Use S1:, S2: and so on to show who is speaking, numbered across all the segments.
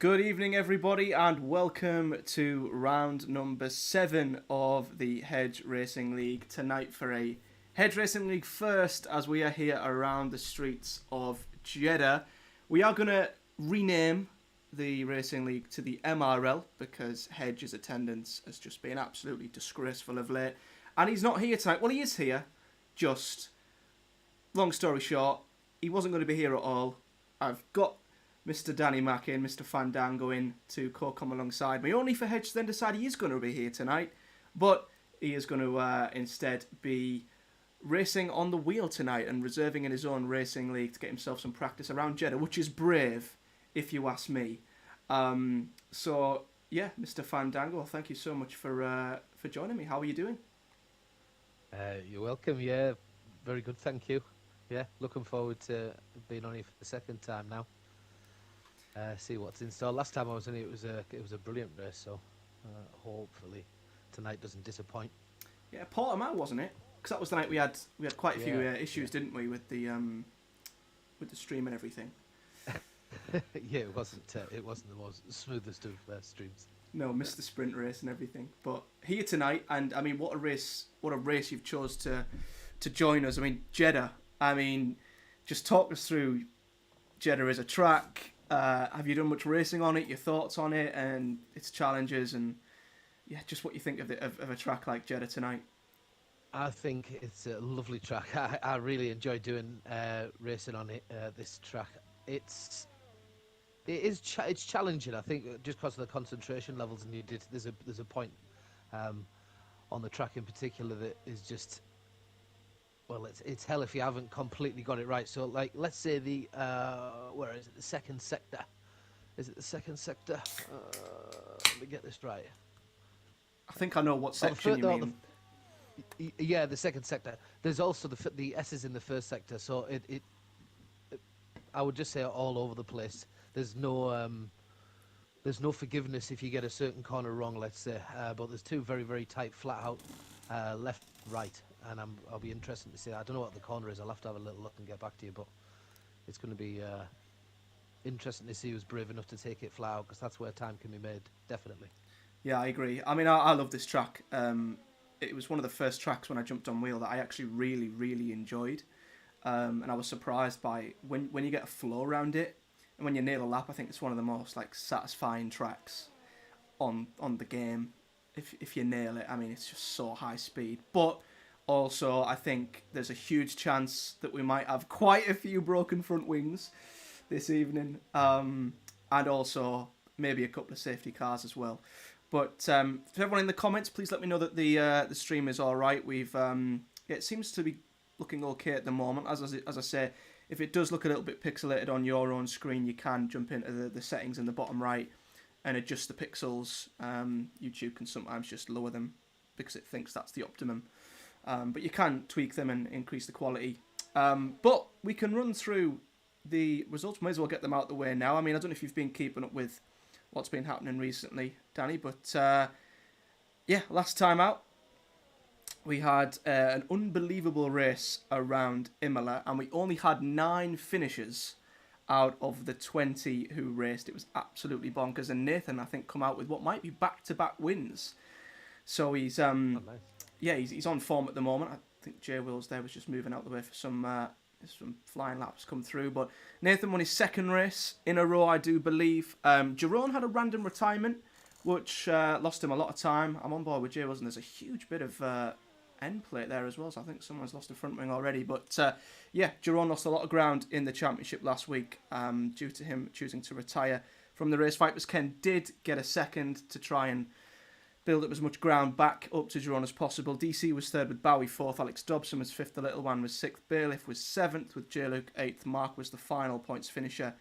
S1: Good evening, everybody, and welcome to round number 7 of the Hedge Racing League. Tonight for a Hedge Racing League first, as we are here around the streets of Jeddah. We are going to rename the Racing League to the MRL because Hedge's attendance has just been absolutely disgraceful of late. And he's not here tonight. Well, he is here, just, long story short, he wasn't going to be here at all. I've got Mr. Danny Mack in, Mr. Fandango in to come alongside me. Only for Hedge to then decide he is going to be here tonight. But he is going to instead be racing on the wheel tonight and reserving in his own racing league to get himself some practice around Jeddah, which is brave, if you ask me. So, yeah, Mr. Fandango, thank you so much for joining me. How are you doing?
S2: You're welcome, yeah. Very good, thank you. Yeah, looking forward to being on here for the second time now. See what's in store. Last time I was in it was a brilliant race, so hopefully tonight doesn't disappoint.
S1: Yeah, Portimao, wasn't it? Because that was the night we had quite a few issues, didn't we, with the stream and everything.
S2: Yeah, it wasn't the most smoothest of streams.
S1: No, missed the sprint race and everything. But here tonight, and I mean, what a race you've chose to join us. I mean, Jeddah. I mean, just talk us through Jeddah as a track. Have you done much racing on it? Your thoughts on it and its challenges, and yeah, just what you think of a track like Jeddah tonight.
S2: I think it's a lovely track. I really enjoy doing racing on it. This track, it's challenging. I think just because of the concentration levels needed. There's a point on the track in particular that is just. Well, it's hell if you haven't completely got it right. So, like, let's say where is it? The second sector. Is it the second sector? Let me get this right.
S1: I think I know what section you mean.
S2: Yeah, the second sector. There's also the S's in the first sector. So I would just say all over the place. There's no forgiveness if you get a certain corner wrong. Let's say, but there's two very very tight flat out left right. And I'll be interested to see. I don't know what the corner is. I'll have to have a little look and get back to you. But it's going to be interesting to see who's brave enough to take it flat out, because that's where time can be made, definitely.
S1: Yeah, I agree. I mean, I love this track. It was one of the first tracks when I jumped on wheel that I actually really, really enjoyed. And I was surprised by when you get a flow around it, and when you nail a lap, I think it's one of the most like satisfying tracks on the game. If you nail it, I mean, it's just so high speed. But also, I think there's a huge chance that we might have quite a few broken front wings this evening. And also, maybe a couple of safety cars as well. But for everyone in the comments, please let me know that the stream is all right. It seems to be looking okay at the moment. As I say, if it does look a little bit pixelated on your own screen, you can jump into the settings in the bottom right and adjust the pixels. YouTube can sometimes just lower them because it thinks that's the optimum. But you can tweak them and increase the quality. But we can run through the results. May as well get them out of the way now. I mean, I don't know if you've been keeping up with what's been happening recently, Danny, but yeah, last time out, we had an unbelievable race around Imola, and we only had 9 finishers out of the 20 who raced. It was absolutely bonkers, and Nathan, I think, come out with what might be back-to-back wins. So he's
S2: nice.
S1: Yeah, he's on form at the moment. I think Jay Wills there was just moving out the way for some flying laps come through. But Nathan won his second race in a row, I do believe. Jerome had a random retirement, which lost him a lot of time. I'm on board with Jay Wills, and there's a huge bit of end plate there as well. So I think someone's lost a front wing already. But yeah, Jerome lost a lot of ground in the championship last week due to him choosing to retire from the race. Vipers Ken did get a second to try and build up as much ground back up to Jerome as possible. DC was third with Bowie fourth. Alex Dobson was fifth. The Little One was sixth. Bailiff was seventh with J. Luke eighth. Mark was the final points finisher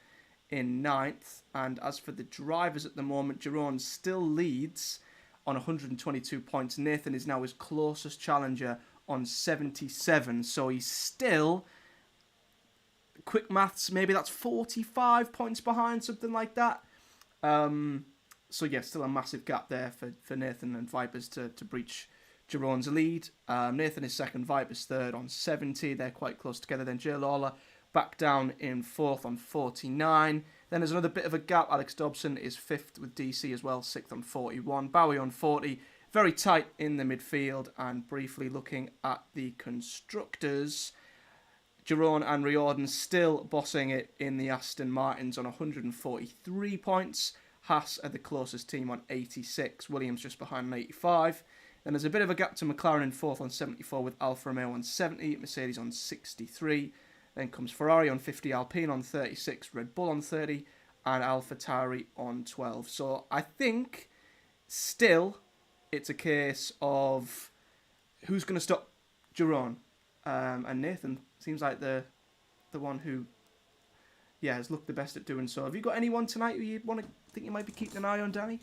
S1: in ninth. And as for the drivers at the moment, Jerome still leads on 122 points. Nathan is now his closest challenger on 77. So he's still, quick maths, maybe that's 45 points behind, something like that. So yeah, still a massive gap there for Nathan and Vipers to breach Jerome's lead. Nathan is second, Vipers third on 70. They're quite close together. Then Jay Lawler back down in 4th on 49. Then there's another bit of a gap. Alex Dobson is 5th with DC as well, 6th on 41. Bowie on 40. Very tight in the midfield. And briefly looking at the constructors, Jerome and Riordan still bossing it in the Aston Martins on 143 points. Haas are the closest team on 86. Williams just behind on 85. Then there's a bit of a gap to McLaren in 4th on 74 with Alfa Romeo on 70, Mercedes on 63. Then comes Ferrari on 50, Alpine on 36, Red Bull on 30, and AlphaTauri on 12. So I think still it's a case of who's going to stop Jerome. And Nathan seems like the one who has looked the best at doing so. Have you got anyone tonight who you think you might be keeping an eye on, Danny?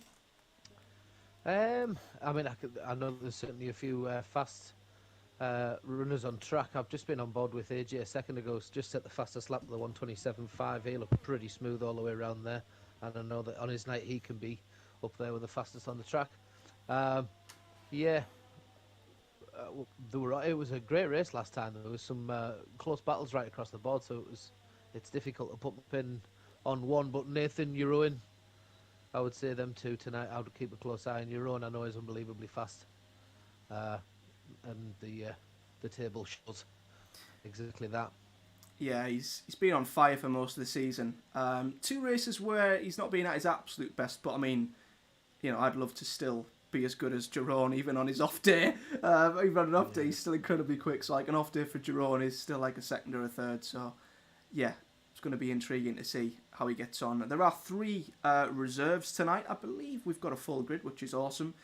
S2: I mean, I know there's certainly a few fast runners on track. I've just been on board with AJ a second ago. Just set the fastest lap, the 127.5. He looked pretty smooth all the way around there, and I know that on his night he can be up there with the fastest on the track. It was a great race last time. There was some close battles right across the board, so it's difficult to put the pin on one. But Nathan, Jeroen, I would say them two tonight. I would keep a close eye on Jeroen. I know he's unbelievably fast, and the table shows exactly that.
S1: Yeah, he's been on fire for most of the season. 2 races where he's not been at his absolute best, but I mean, I'd love to still be as good as Jerome even on his off day. Even on an off day, he's still incredibly quick. So like an off day for Jerome is still like a second or a third. So yeah, it's going to be intriguing to see how he gets on. There are 3 reserves tonight. I believe we've got a full grid, which is awesome.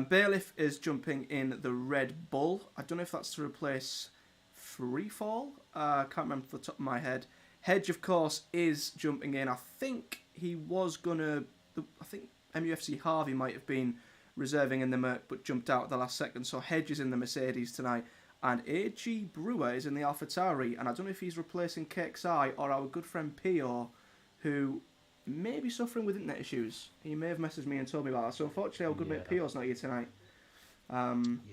S1: Bailiff is jumping in the Red Bull. I don't know if that's to replace Freefall. I can't remember off the top of my head. Hedge, of course, is jumping in. I think he was gonna. I think MUFC Harvey might have been reserving in the Merc, but jumped out at the last second. So Hedge is in the Mercedes tonight, and AG Brewer is in the AlphaTauri. And I don't know if he's replacing KXI or our good friend Pio, who may be suffering with internet issues. He may have messaged me and told me about that. So unfortunately, our good mate Pio's not here tonight.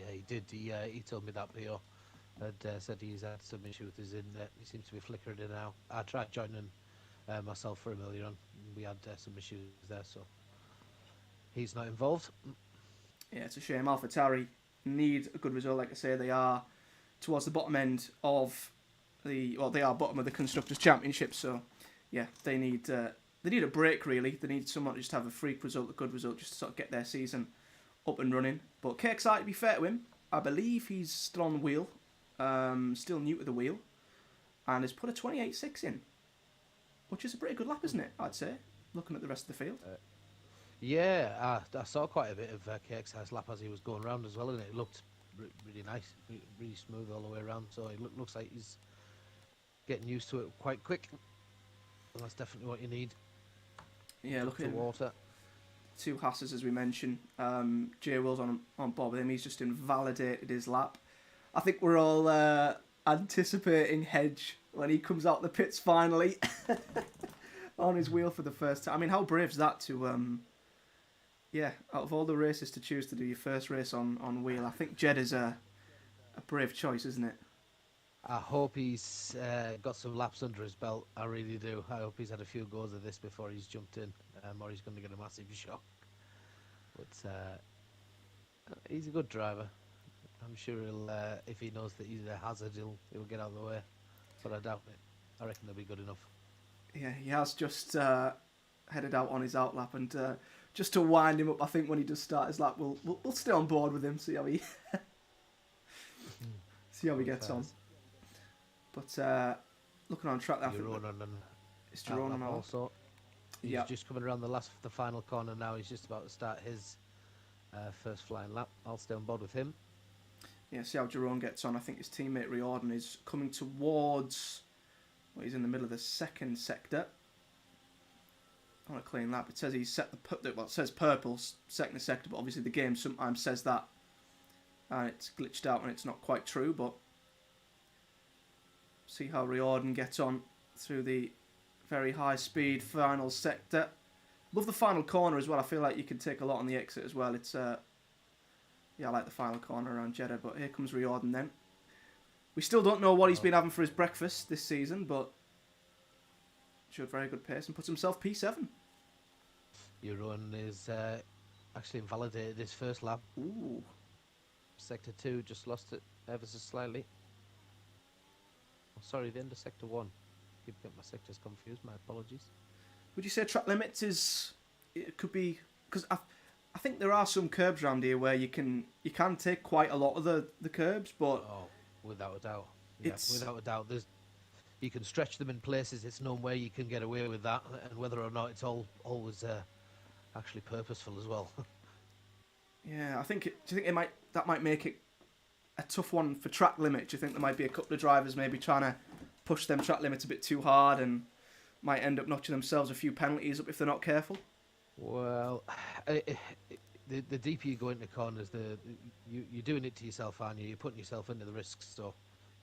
S2: He did. He told me that Pio had said he's had some issue with his internet. He seems to be flickering in and out. I tried joining myself for him earlier on. We had some issues there, so he's not involved.
S1: Yeah, it's a shame. AlphaTauri need a good result. Like I say, they are towards the bottom end of they are bottom of the Constructors' Championship. So yeah, they need a break really. They need someone to just have a freak result, a good result, just to sort of get their season up and running. But KXI, to be fair to him, I believe he's still on the wheel, still new to the wheel, and has put a 28.6 in, which is a pretty good lap, isn't it? I'd say, looking at the rest of the field.
S2: I saw quite a bit of KXI's lap as he was going around as well, and it looked really nice, really smooth all the way around. So it looks like he's getting used to it quite quick. And that's definitely what you need.
S1: Yeah, look at
S2: water.
S1: 2 Hasses, as we mentioned. Jay Will's on board with him. He's just invalidated his lap. I think we're all anticipating Hedge when he comes out the pits finally on his wheel for the first time. I mean, how brave is that to out of all the races to choose to do your first race on wheel, I think Jeddah's a brave choice, isn't it?
S2: I hope he's got some laps under his belt. I really do. I hope he's had a few goes of this before he's jumped in, or he's going to get a massive shock. But he's a good driver. I'm sure he'll, if he knows that he's a hazard, he'll get out of the way. But I doubt it. I reckon he'll be good enough. Yeah,
S1: he has just headed out on his outlap, and just to wind him up, I think when he does start his lap, we'll stay on board with him, see how he gets on. But looking on track, it's Jerome
S2: also. He's just coming around the final corner now. He's just about to start his first flying lap. I'll stay on board with him.
S1: Yeah, see how Jerome gets on. I think his teammate Riordan is coming towards. Well, he's in the middle of the second sector. On a clean lap, it says he's set it says purple second sector, but obviously the game sometimes says that, and it's glitched out and it's not quite true. But see how Riordan gets on through the very high speed final sector. Love the final corner as well. I feel like you can take a lot on the exit as well. It's I like the final corner around Jeddah. But here comes Riordan then. We still don't know what he's been having for his breakfast this season, but showed very good pace and puts himself P7.
S2: Euron is actually invalidated his first lap.
S1: Ooh.
S2: Sector 2 just lost it ever so slightly. Oh, sorry, the end of Sector 1. Keep getting my sectors confused, my apologies.
S1: Would you say track limits is... It could be... Because I think there are some curbs around here where you can take quite a lot of the curbs, but...
S2: Oh, without a doubt. Yeah,
S1: it's...
S2: without a doubt. You can stretch them in places, it's known where you can get away with that, and whether or not it's always actually purposeful as well.
S1: Yeah, do you think that might make it a tough one for track limit? Do you think there might be a couple of drivers maybe trying to push them track limits a bit too hard and might end up notching themselves a few penalties up if they're not careful?
S2: Well, the deeper you go into corners, you're doing it to yourself, aren't you? You're putting yourself into the risks, so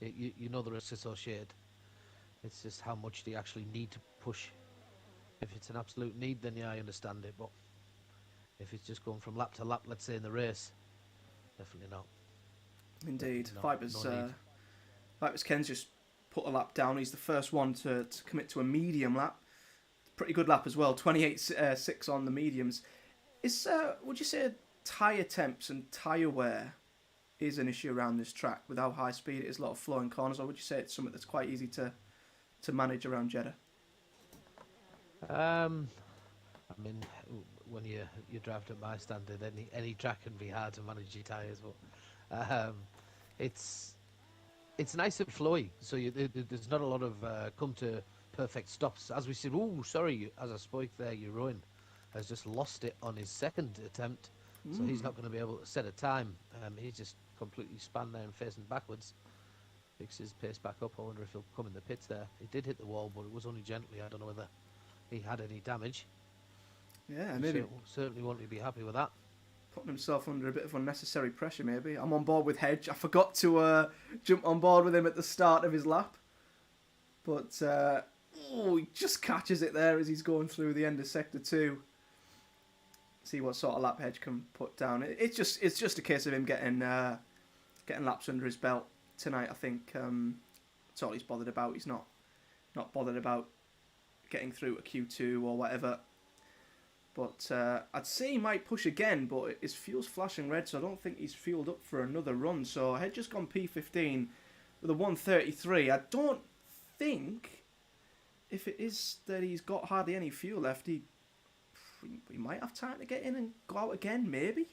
S2: you know the risks associated. It's just how much do you actually need to push. If it's an absolute need, then yeah, I understand it, but if it's just going from lap to lap, let's say in the race, definitely not.
S1: Indeed.
S2: No
S1: Vipers Ken's just put a lap down. He's the first one to commit to a medium lap. Pretty good lap as well. 28.6 on the mediums. Would you say tyre temps and tyre wear is an issue around this track with how high speed it is, a lot of flowing corners, or would you say it's something that's quite easy to manage around Jeddah?
S2: I mean, when you drive to my standard, any track can be hard to manage your tyres, but it's nice and flowy. So there's not a lot of come to perfect stops. As we said, as I spoke there, Euron has just lost it on his second attempt, so he's not going to be able to set a time. He's just completely spun there and facing backwards. Picks his pace back up. I wonder if he'll come in the pits there. He did hit the wall, but it was only gently. I don't know whether he had any damage.
S1: Yeah, maybe.
S2: Certainly won't be happy with that.
S1: Putting himself under a bit of unnecessary pressure, maybe. I'm on board with Hedge. I forgot to jump on board with him at the start of his lap. But, he just catches it there as he's going through the end of Sector 2. See what sort of lap Hedge can put down. It's just a case of him getting laps under his belt tonight, I think. That's all he's bothered about. He's not bothered about getting through a Q2 or whatever. But I'd say he might push again, but his fuel's flashing red, so I don't think he's fueled up for another run. So Hedge just gone P15 with a 133. I don't think, if it is that he's got hardly any fuel left, he might have time to get in and go out again, maybe.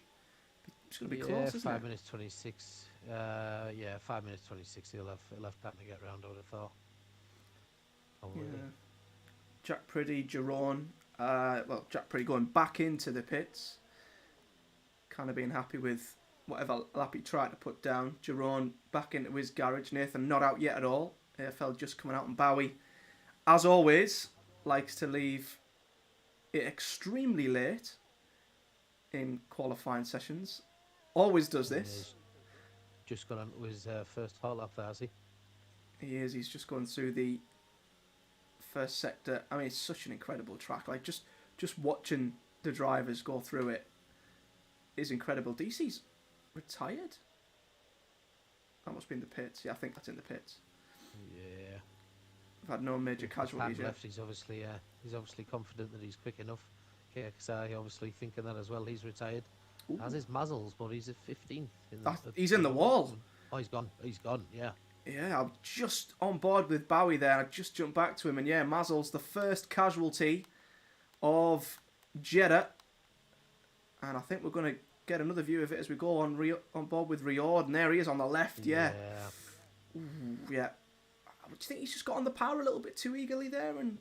S1: It's going to be close, isn't it?
S2: 5 minutes 26. 5 minutes 26. He'll have time to get round, I would have thought.
S1: Yeah. Jack Priddy, Jerome. Jack Priddy going back into the pits. Kind of being happy with whatever lap he tried to put down. Jerome back into his garage. Nathan not out yet at all. AFL just coming out, and Bowie, as always, likes to leave it extremely late in qualifying sessions. Always does this.
S2: Just got on to his first hot lap there, has he?
S1: He is. He's just going through the first sector. I mean, it's such an incredible track. Like, just watching the drivers go through it is incredible. DC's retired? That must be in the pits. Yeah, I think that's in the pits.
S2: Yeah.
S1: I've had no major casualties yet.
S2: Left, he's obviously confident that he's quick enough. KXI obviously thinking that as well. He's retired.
S1: Ooh.
S2: As is Mazzles, but he's at 15th.
S1: He's in the wall.
S2: Oh, he's gone. He's gone, yeah.
S1: Yeah, I'm just on board with Bowie there. I just jumped back to him, and yeah, Mazzle's the first casualty of Jeddah. And I think we're going to get another view of it as we go on board with Riord. And there he is on the left, yeah. Ooh, yeah. Do you think he's just got on the power a little bit too eagerly there and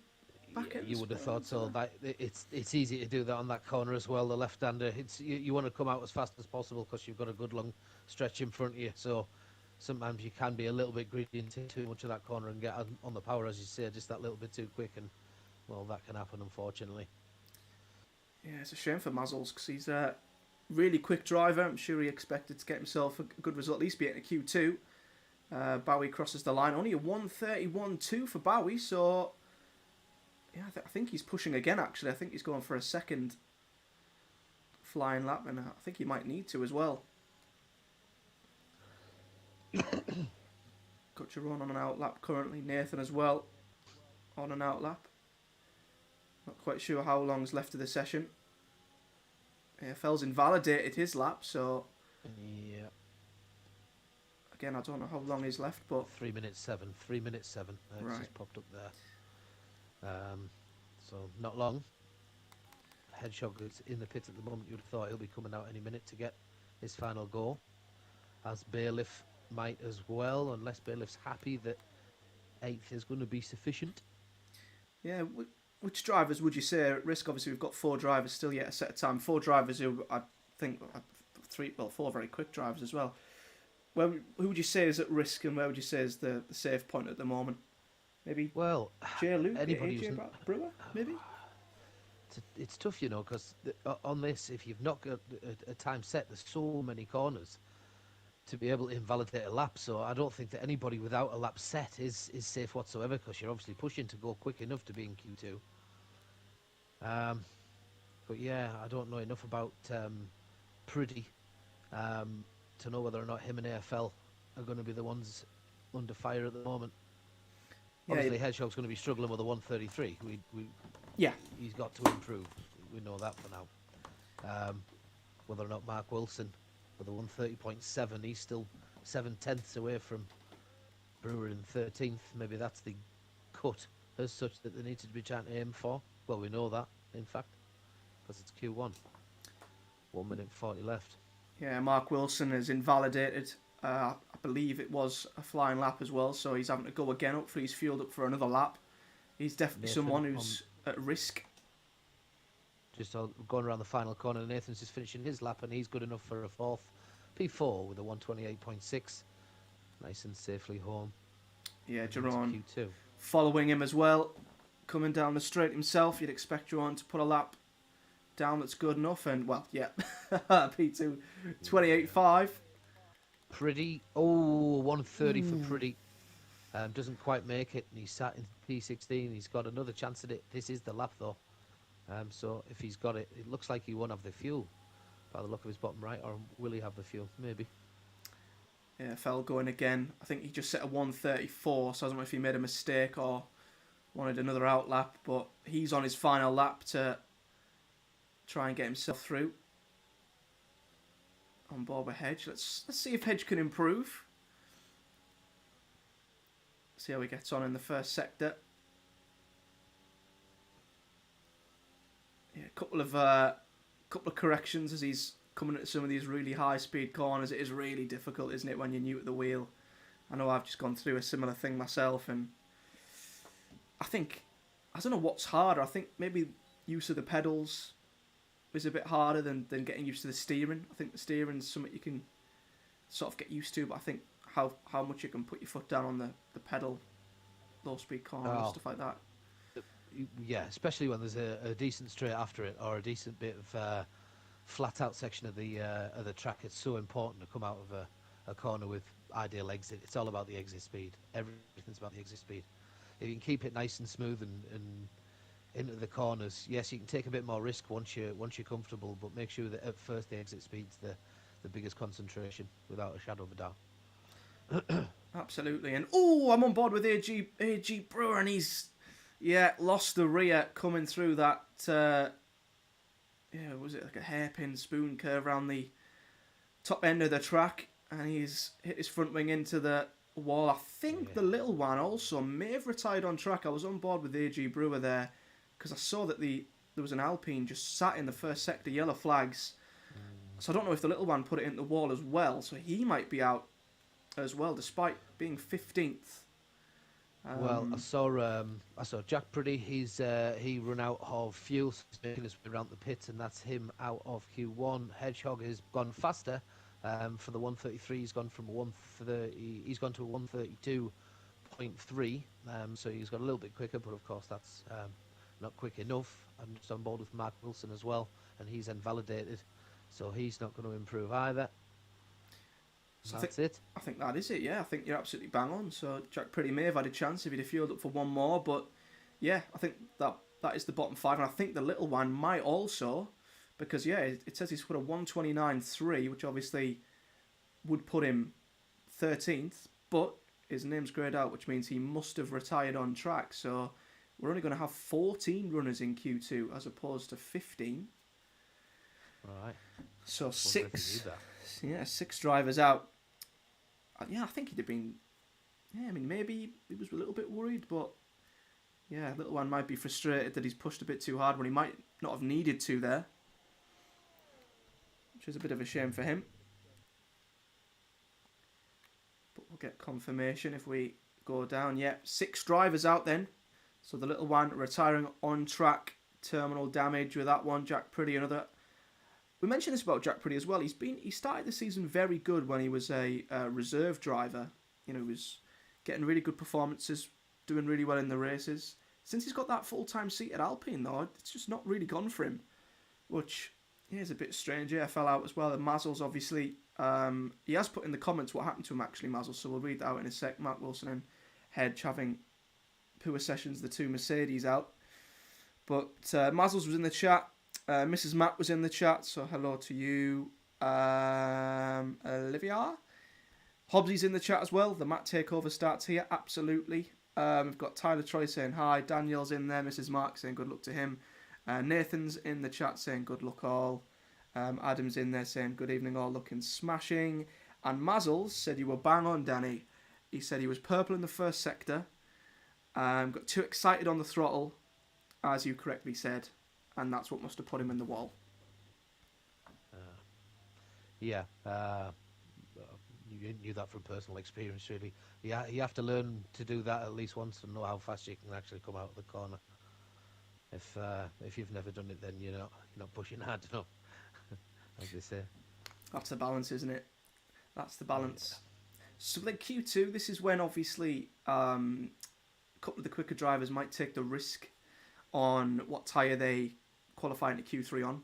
S1: back
S2: you would have thought so. That it's easy to do that on that corner as well. The left-hander, you want to come out as fast as possible because you've got a good long stretch in front of you. So sometimes you can be a little bit greedy and take too much of that corner and get on the power, as you say, just that little bit too quick, and well, that can happen, unfortunately.
S1: Yeah, it's a shame for Mazzles because he's a really quick driver. I'm sure he expected to get himself a good result, at least be in a Q2. Bowie crosses the line. Only a 1:31.2 for Bowie, so yeah, I think he's pushing again, actually. I think he's going for a second flying lap, and I think he might need to as well. Got Jerome on an out lap currently. Nathan as well on an out lap. Not quite sure how long's left of the session. AFL's invalidated his lap, so
S2: Yeah.
S1: again, I don't know how long is left, but
S2: 3 minutes 7. 3 minutes 7. It's
S1: right.
S2: just popped up there. So not long. Hedgehog is in the pit at the moment. You'd have thought he'll be coming out any minute to get his final goal. As Bailiff might as well, unless Bailiff's happy that 8th is going to be sufficient.
S1: Yeah, which drivers would you say are at risk? Obviously, we've got 4 drivers still yet a set of time. 4 drivers who I think 4 very quick drivers as well. Who would you say is at risk, and where would you say is the safe point at the moment? Maybe
S2: Well,
S1: Jay Luke,
S2: anybody
S1: AJ Brewer, maybe.
S2: It's tough, because on this, if you've not got a time set, there's so many corners to be able to invalidate a lap. So I don't think that anybody without a lap set is safe whatsoever, because you're obviously pushing to go quick enough to be in Q2. But yeah, I don't know enough about Priddy to know whether or not him and AFL are going to be the ones under fire at the moment.
S1: Yeah,
S2: Obviously, Hedgehog's going to be struggling with a 133.
S1: Yeah.
S2: He's got to improve. We know that for now. Whether or not Mark Wilson with a 130.7, he's still 7/10ths away from Brewer in 13th. Maybe that's the cut as such that they need to be trying to aim for. Well, we know that, in fact, because it's Q1. 1 minute 40 left.
S1: Yeah, Mark Wilson is invalidated. I believe it was a flying lap as well, so he's having to go again. Hopefully he's fueled up for another lap. He's definitely someone who's at risk.
S2: Just going around the final corner, Nathan's just finishing his lap, and he's good enough for a 4th P4 with a 128.6. Nice and safely home.
S1: Yeah, Jerome
S2: Q2.
S1: following him as well. Coming down the straight himself, you'd expect Jerome to put a lap down that's good enough, and well, yeah, P2 28.5.
S2: Priddy, 130 for Priddy. Doesn't quite make it, and he's sat in P16. He's got another chance at it. This is the lap, though. So if he's got it, it looks like he won't have the fuel by the look of his bottom right, or will he have the fuel? Maybe.
S1: Yeah, fell going again. I think he just set a 134, so I don't know if he made a mistake or wanted another out lap, but he's on his final lap to try and get himself through. On board with Hedge. Let's see if Hedge can improve. See how he gets on in the first sector. Yeah, a couple of corrections as he's coming into some of these really high speed corners. It is really difficult, isn't it, when you're new at the wheel? I know I've just gone through a similar thing myself, and I don't know what's harder. I think maybe use of the pedals is a bit harder than getting used to the steering. I think the steering's something you can sort of get used to, but I think how much you can put your foot down on the pedal, low speed corners, stuff like that.
S2: Yeah, especially when there's a decent straight after it, or a decent bit of flat out section of the track. It's so important to come out of a corner with ideal exit. It's all about the exit speed. Everything's about the exit speed. If you can keep it nice and smooth and into the corners, yes, you can take a bit more risk once you're comfortable, but make sure that at first the exit speed's the biggest concentration, without a shadow of a doubt.
S1: Absolutely. And I'm on board with AG Brewer, and he's lost the rear coming through that was it like a hairpin spoon curve around the top end of the track, and he's hit his front wing into the wall. I think the little one also may have retired on track. I was on board with AG Brewer there because I saw that there was an Alpine just sat in the first sector, yellow flags. So I don't know if the little one put it into the wall as well, so he might be out as well, despite being 15th.
S2: Well, I saw Jack Priddy. He run out of fuel, so he's making his way around the pit, and that's him out of Q1. Hedgehog has gone faster. For the 133, he's gone from 130. He's gone to a 132.3. So he's got a little bit quicker, but of course that's not quick enough. I'm just on board with Mark Wilson as well, and he's invalidated, so he's not going to improve either. So that's it.
S1: I think that is it, yeah. I think you're absolutely bang on. So Jack Priddy may have had a chance if he'd have fueled up for one more, but yeah, I think that is the bottom 5, and I think the little one might also, because yeah, it says he's put a 129.3, which obviously would put him 13th, but his name's greyed out, which means he must have retired on track. So we're only going to have 14 runners in Q2 as opposed to 15.
S2: Right.
S1: So
S2: Wonder if you
S1: six,
S2: need that.
S1: yeah, 6 drivers out. Yeah, I think he'd have been. Yeah, I mean, maybe he was a little bit worried, but yeah, little one might be frustrated that he's pushed a bit too hard when he might not have needed to there, which is a bit of a shame for him. But we'll get confirmation if we go down. Yeah, 6 drivers out then. So the little one retiring on track, terminal damage with that one. Jack Pretty, another. We mentioned this about Jack Pretty as well. He started the season very good when he was a reserve driver. You know, he was getting really good performances, doing really well in the races. Since he's got that full-time seat at Alpine, though, it's just not really gone for him, which is a bit strange. Yeah, fell out as well. And Mazel's obviously, he has put in the comments what happened to him actually, Mazel. So we'll read that out in a sec. Mark Wilson and Hedge having poor sessions, the 2 Mercedes out. But Mazel's was in the chat. Mrs. Matt was in the chat, so hello to you, Olivia. Hobbsy's in the chat as well. The Matt takeover starts here, absolutely. We've got Tyler Troy saying hi. Daniel's in there. Mrs. Mark saying good luck to him. Nathan's in the chat saying good luck all. Adam's in there saying good evening all, looking smashing. And Mazel said you were bang on, Danny. He said he was purple in the first sector. Got too excited on the throttle, as you correctly said. And that's what must have put him in the wall.
S2: Yeah, you knew that from personal experience, really. Yeah, you have to learn to do that at least once and know how fast you can actually come out of the corner. If you've never done it, then you're not pushing hard enough, as they say.
S1: That's the balance, isn't it? That's the balance. Yeah. So then Q2, this is when obviously a couple of the quicker drivers might take the risk on what tyre they qualify into Q3 on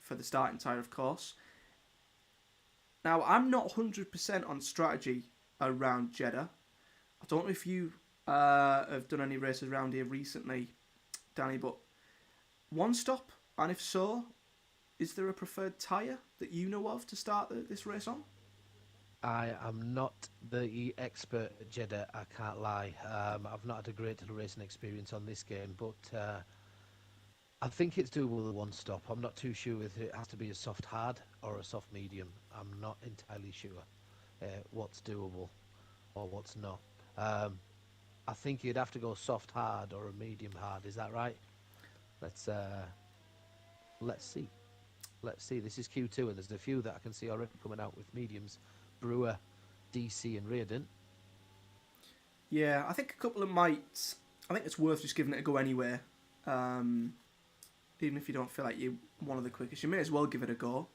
S1: for the starting tyre, of course. Now, I'm not 100% on strategy around Jeddah. I don't know if you have done any races around here recently, Danny, but one stop, and if so, is there a preferred tyre that you know of to start this race on?
S2: I am not the expert at Jeddah, I can't lie. I've not had a great deal of racing experience on this game, but I think it's doable with one stop. I'm not too sure if it has to be a soft hard or a soft medium. I'm not entirely sure what's doable or what's not. I think you'd have to go soft hard or a medium hard. Is that right? Let's see. Let's see. This is Q2, and there's a few that I can see already coming out with mediums. Brewer, DC, and Reardon.
S1: Yeah, I think a couple of might. I think it's worth just giving it a go anyway. Even if you don't feel like you're one of the quickest, you may as well give it a go.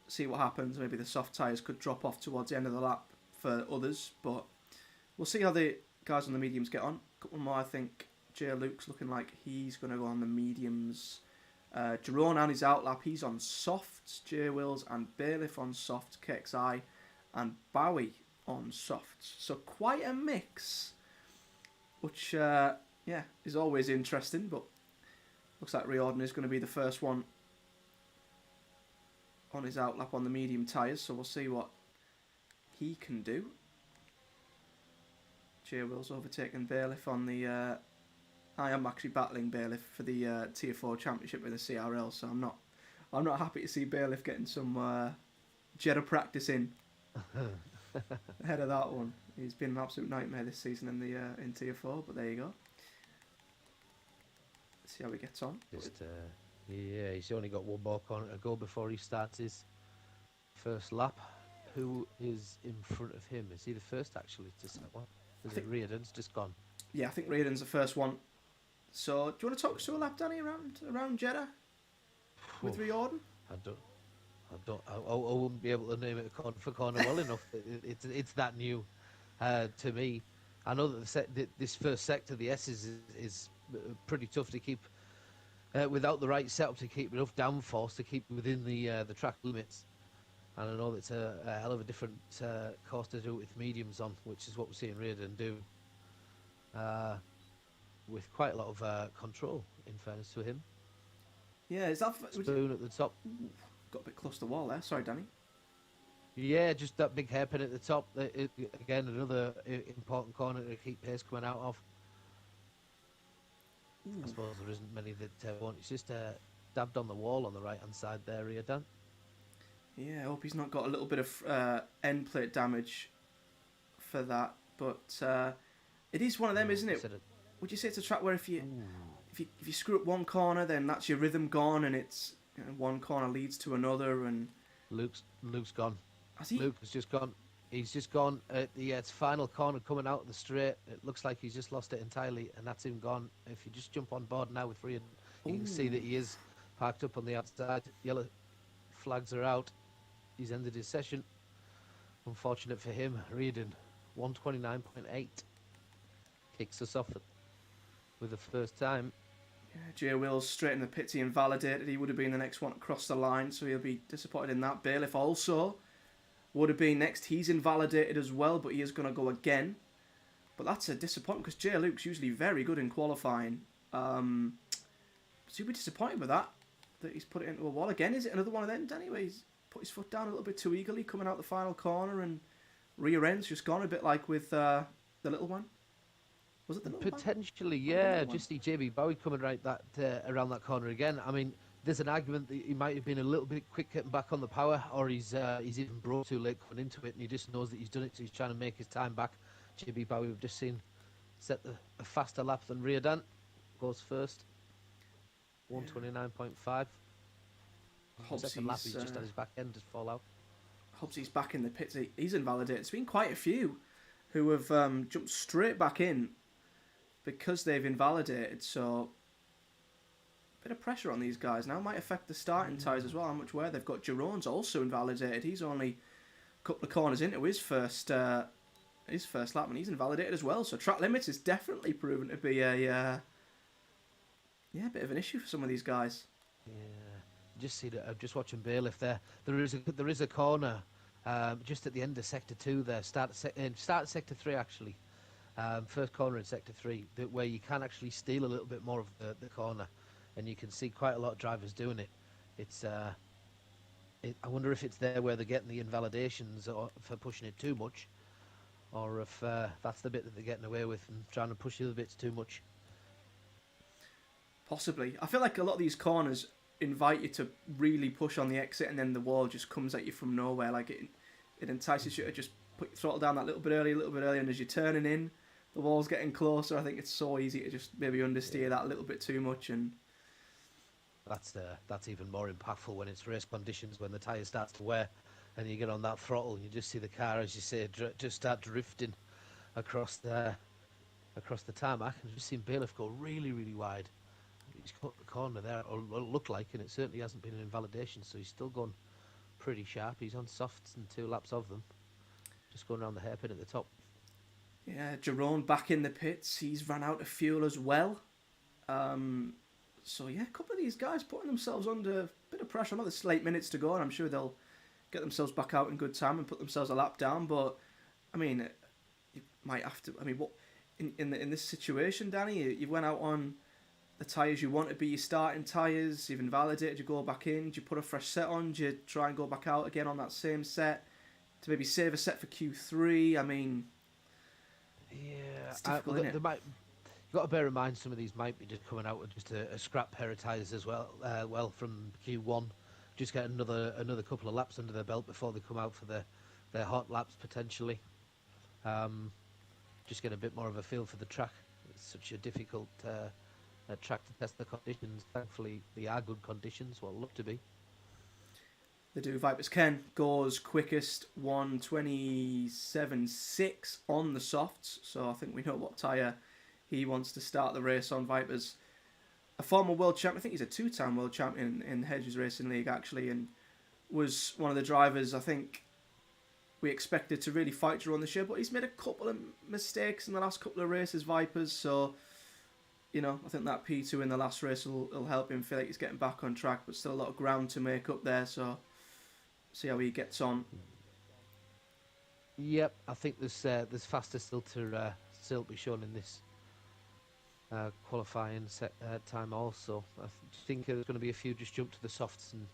S1: See what happens. Maybe the soft tyres could drop off towards the end of the lap for others, but we'll see how the guys on the mediums get on. A couple more, I think. Jay Luke's looking like he's going to go on the mediums. Jerome and his outlap, he's on softs. Jay Wills and Bailiff on softs. KXI and Bowie on softs. So quite a mix, which is always interesting, but looks like Riordan is going to be the first one on his outlap on the medium tyres, so we'll see what he can do. Jay Wills overtaking Bailiff on the... I am actually battling Bailiff for the Tier 4 Championship with the CRL, so I'm not happy to see Bailiff getting some Jeddah practice in ahead of that one. He's been an absolute nightmare this season in Tier 4, but there you go. See how he gets on.
S2: Yeah, he's only got one more corner to go before he starts his first lap. Who is in front of him? Is he the first actually to set one? Is it Reardon's just gone?
S1: Yeah, I think Reardon's the first one. So, do you want to talk us through a lap, Danny, around Jeddah with Riordan?
S2: I wouldn't be able to name it corner for corner well enough. It's that new to me. I know that this first sector, the S is pretty tough to keep without the right setup to keep enough downforce to keep within the track limits. And I know that's a hell of a different course to do it with mediums on, which is what we're seeing Reardon do. With quite a lot of control, in fairness to him.
S1: Yeah, is that...
S2: Spoon at the top.
S1: Got a bit close to the wall there. Sorry, Danny.
S2: Yeah, just that big hairpin at the top. Again, another important corner to keep pace coming out of. I suppose there isn't many that won't. It's just dabbed on the wall on the right hand side there, Riordan.
S1: Yeah, I hope he's not got a little bit of end plate damage for that. But it is one of them,
S2: No,
S1: isn't
S2: he
S1: it?
S2: said it.
S1: Would you say it's a track where
S2: Ooh.
S1: if you screw up one corner, then that's your rhythm gone, and it's one corner leads to another, and
S2: Luke's gone.
S1: has he?
S2: Luke has just gone. He's just gone at the its final corner coming out of the straight. It looks like he's just lost it entirely, and that's him gone. If you just jump on board now with Riordan, you can see that
S1: Ooh.
S2: he is parked up on the outside. Yellow flags are out. He's ended his session. Unfortunate for him, Riordan, 129.8 kicks us off with the first time.
S1: Yeah, Jay Wills straight in the pits. He invalidated. He would have been the next one across the line, so he'll be disappointed in that. Bailiff also would have been next. He's invalidated as well, but he is going to go again. But that's a disappointment because Jay Luke's usually very good in qualifying. So he'll be disappointed with that he's put it into a wall again. Is it another one of them, Danny, where he's put his foot down a little bit too eagerly coming out the final corner and rear end's just gone a bit like with the little one? Was it the little one?
S2: Potentially,
S1: Might have been the
S2: yeah.
S1: little one.
S2: Just see JB Bowie coming right that around that corner again. I mean, there's an argument that he might have been a little bit quick getting back on the power, or he's even broke too late coming into it, and he just knows that he's done it, so he's trying to make his time back. JB Bowie, we've just seen set a faster lap than Riordan. Goes first, 129.5. Second lap, he's just had his back end just fall out.
S1: Hopes he's back in the pits. He's invalidated. There's been quite a few who have jumped straight back in because they've invalidated. So a bit of pressure on these guys now. Might affect the starting tyres as well. How much wear they've got. Jerome's also invalidated. He's only a couple of corners into his first lap, and he's invalidated as well. So track limits is definitely proven to be a bit of an issue for some of these guys.
S2: Yeah, just see that. I'm just watching Bailiff there. There is a corner just at the end of sector 2 there. Start at sector 3 actually. First corner in sector 3 where you can actually steal a little bit more of the corner, and you can see quite a lot of drivers doing it. It's I wonder if it's there where they're getting the invalidations or for pushing it too much, or if that's the bit that they're getting away with and trying to push the other bits too much.
S1: Possibly. I feel like a lot of these corners invite you to really push on the exit, and then the wall just comes at you from nowhere. Like it entices you to just put your throttle down that little bit early, and as you're turning in, the wall's getting closer. I think it's so easy to just maybe understeer that a little bit too much, and
S2: that's even more impactful when it's race conditions, when the tyre starts to wear, and you get on that throttle, and you just see the car, as you say, just start drifting across the tarmac, and just seen Bailiff go really, really wide. He's cut the corner there, or looked like, and it certainly hasn't been an invalidation, so he's still gone pretty sharp. He's on softs and 2 laps of them, just going around the hairpin at the top.
S1: yeah, Jerome back in the pits. He's ran out of fuel as well. So yeah, a couple of these guys putting themselves under a bit of pressure. I know there's late minutes to go, and I'm sure they'll get themselves back out in good time and put themselves a lap down. But I mean, you might have to. I mean, what in this situation, Danny? You went out on the tyres you want to be your starting tyres, you've invalidated, you go back in, do you put a fresh set on, do you try and go back out again on that same set to maybe save a set for Q3? I mean,
S2: Yeah,
S1: it's difficult, isn't it?
S2: you've got to bear in mind some of these might be just coming out with just a scrap pair of tyres as well. Well, from Q1, just get another couple of laps under their belt before they come out for their hot laps potentially. Just get a bit more of a feel for the track. It's such a difficult track to test the conditions. Thankfully, they are good conditions. Well, look to be.
S1: They do. Vipers Ken goes quickest 127.6 on the softs, so I think we know what tyre he wants to start the race on. Vipers, a former world champion, I think he's a 2-time world champion in the Hedges Racing League actually, and was one of the drivers I think we expected to really fight to run the show, but he's made a couple of mistakes in the last couple of races, Vipers, so I think that P2 in the last race will help him feel like he's getting back on track, but still a lot of ground to make up there, so see how he gets on.
S2: Yep, I think there's faster still to be shown in this qualifying time also. I think there's going to be a few just jump to the softs and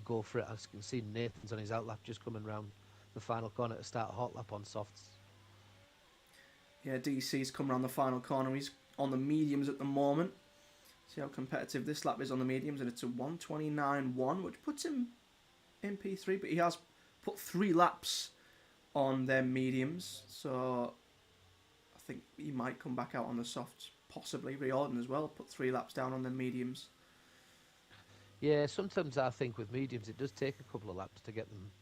S2: go for it. As you can see, Nathan's on his outlap just coming round the final corner to start a hot lap on softs.
S1: Yeah, DC's come around the final corner. He's on the mediums at the moment. See how competitive this lap is on the mediums, and it's a 1:29.1, which puts him in P3, but he has put 3 laps on their mediums, so I think he might come back out on the softs, possibly. Riordan as well, put 3 laps down on their mediums.
S2: Yeah, sometimes I think with mediums it does take a couple of laps to get them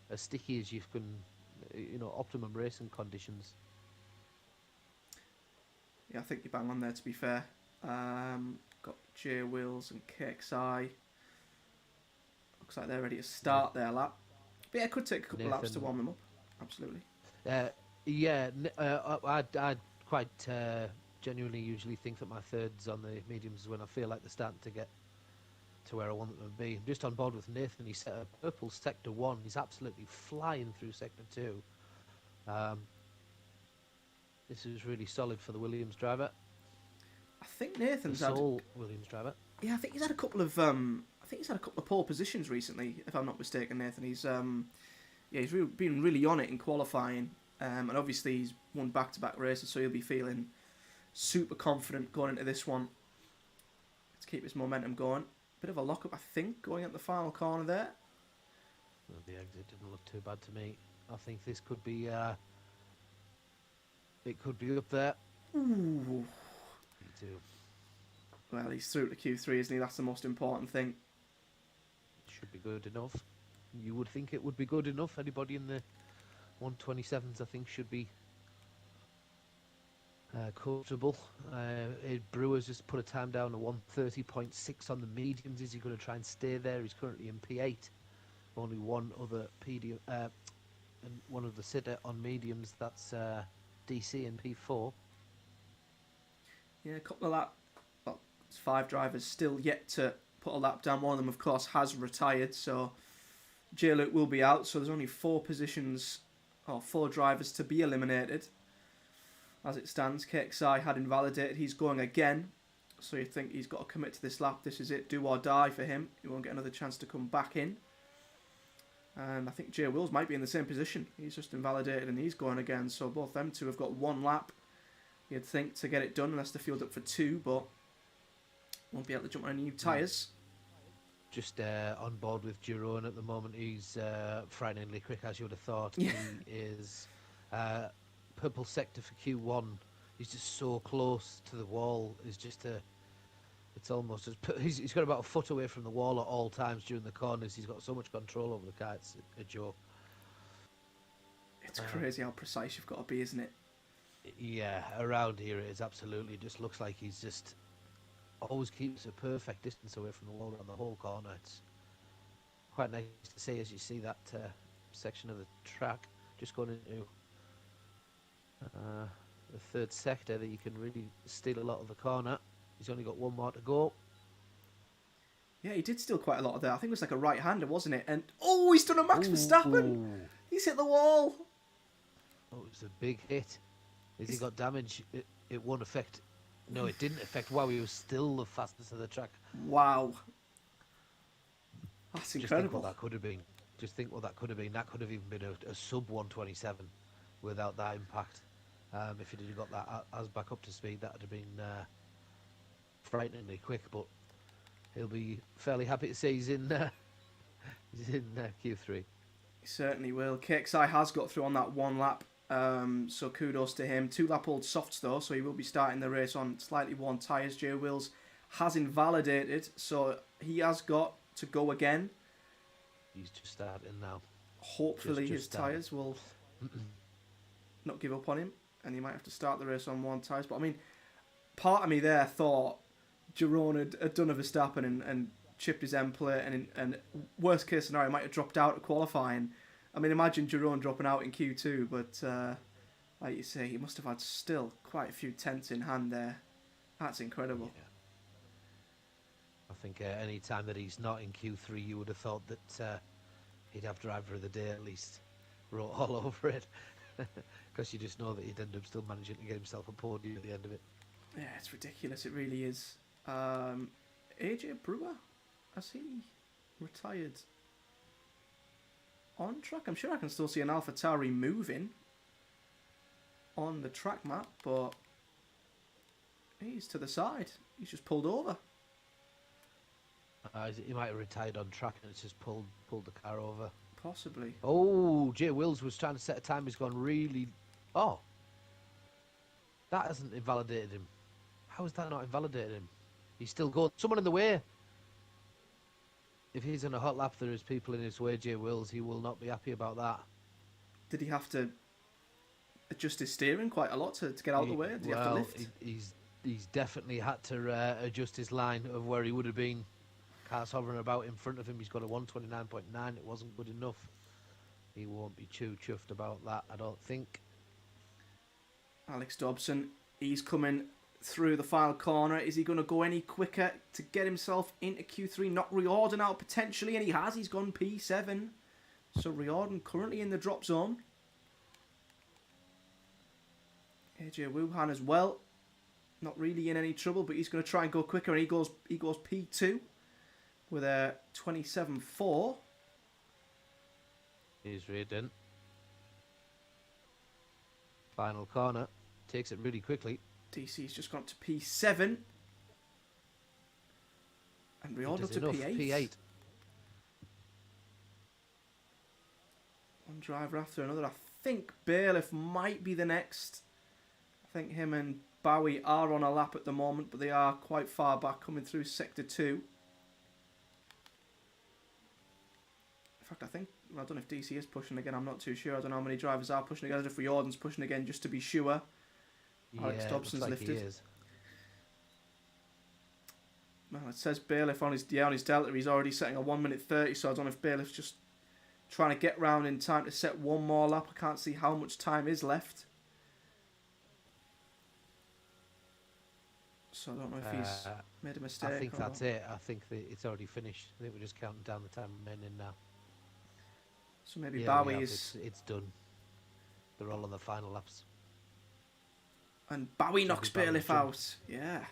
S2: as sticky as you can, optimum racing conditions.
S1: Yeah, I think you're bang on there, to be fair. Got J Wills and KXI. Looks like they're ready to start their lap. But yeah, it could take a couple of laps to warm them up. Absolutely.
S2: I'd quite genuinely usually think that my thirds on the mediums is when I feel like they're starting to get to where I want them to be. I'm just on board with Nathan. He set a purple sector 1. He's absolutely flying through sector 2. This is really solid for the Williams driver.
S1: I think Nathan's
S2: had Williams driver.
S1: Yeah, I think he's had a couple of pole positions recently, if I'm not mistaken. Nathan, he's been really on it in qualifying, and obviously he's won back-to-back races, so he'll be feeling super confident going into this one. Let's keep his momentum going. Bit of a lock-up, I think, going at the final corner there.
S2: Well, the exit didn't look too bad to me. I think this could be it could be up there.
S1: Ooh.
S2: Me too.
S1: Well, he's through to Q3, isn't he? That's the most important thing.
S2: Should be good enough. You would think it would be good enough. Anybody in the 127s, I think, should be comfortable. Brewer's just put a time down to 1:30.6 on the mediums. Is he going to try and stay there? He's currently in P8. Only one other and one of the sitter on mediums. That's DC in P4.
S1: Yeah, a couple of laps. Well, it's 5 drivers still yet to put a lap down. One of them, of course, has retired, so J-Luke will be out. So there's only 4 drivers to be eliminated. As it stands, KXI had invalidated. He's going again, so you think he's got to commit to this lap. This is it, do or die for him. He won't get another chance to come back in. And I think J Wills might be in the same position. He's just invalidated and he's going again. So both them two have got 1 lap, you'd think, to get it done, unless they're fielded up for 2, but won't be able to jump on any new tyres.
S2: Just on board with Girone at the moment. He's frighteningly quick, as you would have thought.
S1: Yeah.
S2: He is purple sector for Q1. He's just so close to the wall. It's almost he's got about a foot away from the wall at all times during the corners. He's got so much control over the car. It's a joke.
S1: It's crazy how precise you've got to be, isn't it?
S2: Yeah, around here it is absolutely. It just looks like he's just always keeps a perfect distance away from the wall on the whole corner. It's quite nice to see as you see that section of the track just going into the 3rd sector that you can really steal a lot of the corner. He's only got 1 more to go.
S1: Yeah, he did steal quite a lot of that. I think it was like a right-hander, wasn't it? And he's done a Max Verstappen. He's hit the wall.
S2: Oh, it was a big hit. Has he got damage? It won't affect. No, it didn't affect. Wow, he was still the fastest of the track.
S1: Wow. That's incredible.
S2: Just think what that could have been. Just think what that could have been. That could have even been a sub 127 without that impact. If he'd have got that as back up to speed, that would have been frighteningly quick. But he'll be fairly happy to say he's in Q3.
S1: He certainly will. KXI has got through on that 1 lap. So kudos to him. 2 lap old softs though, so he will be starting the race on slightly worn tyres. J Wills has invalidated, so he has got to go again.
S2: He's just starting now.
S1: Hopefully his tyres will not give up on him, and he might have to start the race on worn tyres. But I mean, part of me there thought Girone had done a Verstappen and chipped his end plate, and worst case scenario might have dropped out of qualifying. I mean, imagine Girone dropping out in Q2, but like you say, he must have had still quite a few tenths in hand there. That's incredible.
S2: Yeah. I think any time that he's not in Q3, you would have thought that he'd have driver of the day at least. Wrote all over it. Because you just know that he'd end up still managing to get himself a podium at the end of it.
S1: Yeah, it's ridiculous. It really is. AJ Brewer, has he retired on track? I'm sure I can still see an AlphaTauri moving on the track map, but He's to the side. He's just pulled over.
S2: He might have retired on track and it's just pulled the car over.
S1: Possibly.
S2: Oh, Jay Wills was trying to set a time. He's gone really. Oh, that hasn't invalidated him. How has that not invalidated him? He's still going. Someone in the way. If he's in a hot lap, there is people in his way. Jay Wills, he will not be happy about that.
S1: Did he have to adjust his steering quite a lot to get out of the way? Did he have to lift?
S2: He's definitely had to adjust his line of where he would have been. Car's hovering about in front of him. He's got a 129.9. It wasn't good enough. He won't be too chuffed about that, I don't think.
S1: Alex Dobson, he's coming through the final corner. Is he going to go any quicker to get himself into Q3? Knock Riordan out potentially, and he has. He's gone P7. So Riordan currently in the drop zone. AJ Wuhan as well. Not really in any trouble, but he's going to try and go quicker, and he goes P2 with a 27.4.
S2: He's reared in. Final corner. Takes it really quickly.
S1: DC's just gone to P7. And Riordan to P8.
S2: P8.
S1: One driver after another. I think Bailiff might be the next. I think him and Bowie are on a lap at the moment, but they are quite far back coming through Sector 2. In fact, I don't know if DC is pushing again. I'm not too sure. I don't know how many drivers are pushing again. If Riordan's pushing again, just to be sure. Alex Dobson's lifted. Well, it says Bailiff on his Delta. He's already setting a 1:30, so I don't know if Bailiff's just trying to get round in time to set one more lap. I can't see how much time is left. So I don't know if he's made a mistake.
S2: I think that's it. I think it's already finished. I think we're just counting down the time remaining now.
S1: So maybe Bowie is...
S2: It's done. They're all on the final laps.
S1: And Bowie knocks Bailiff out. Yeah.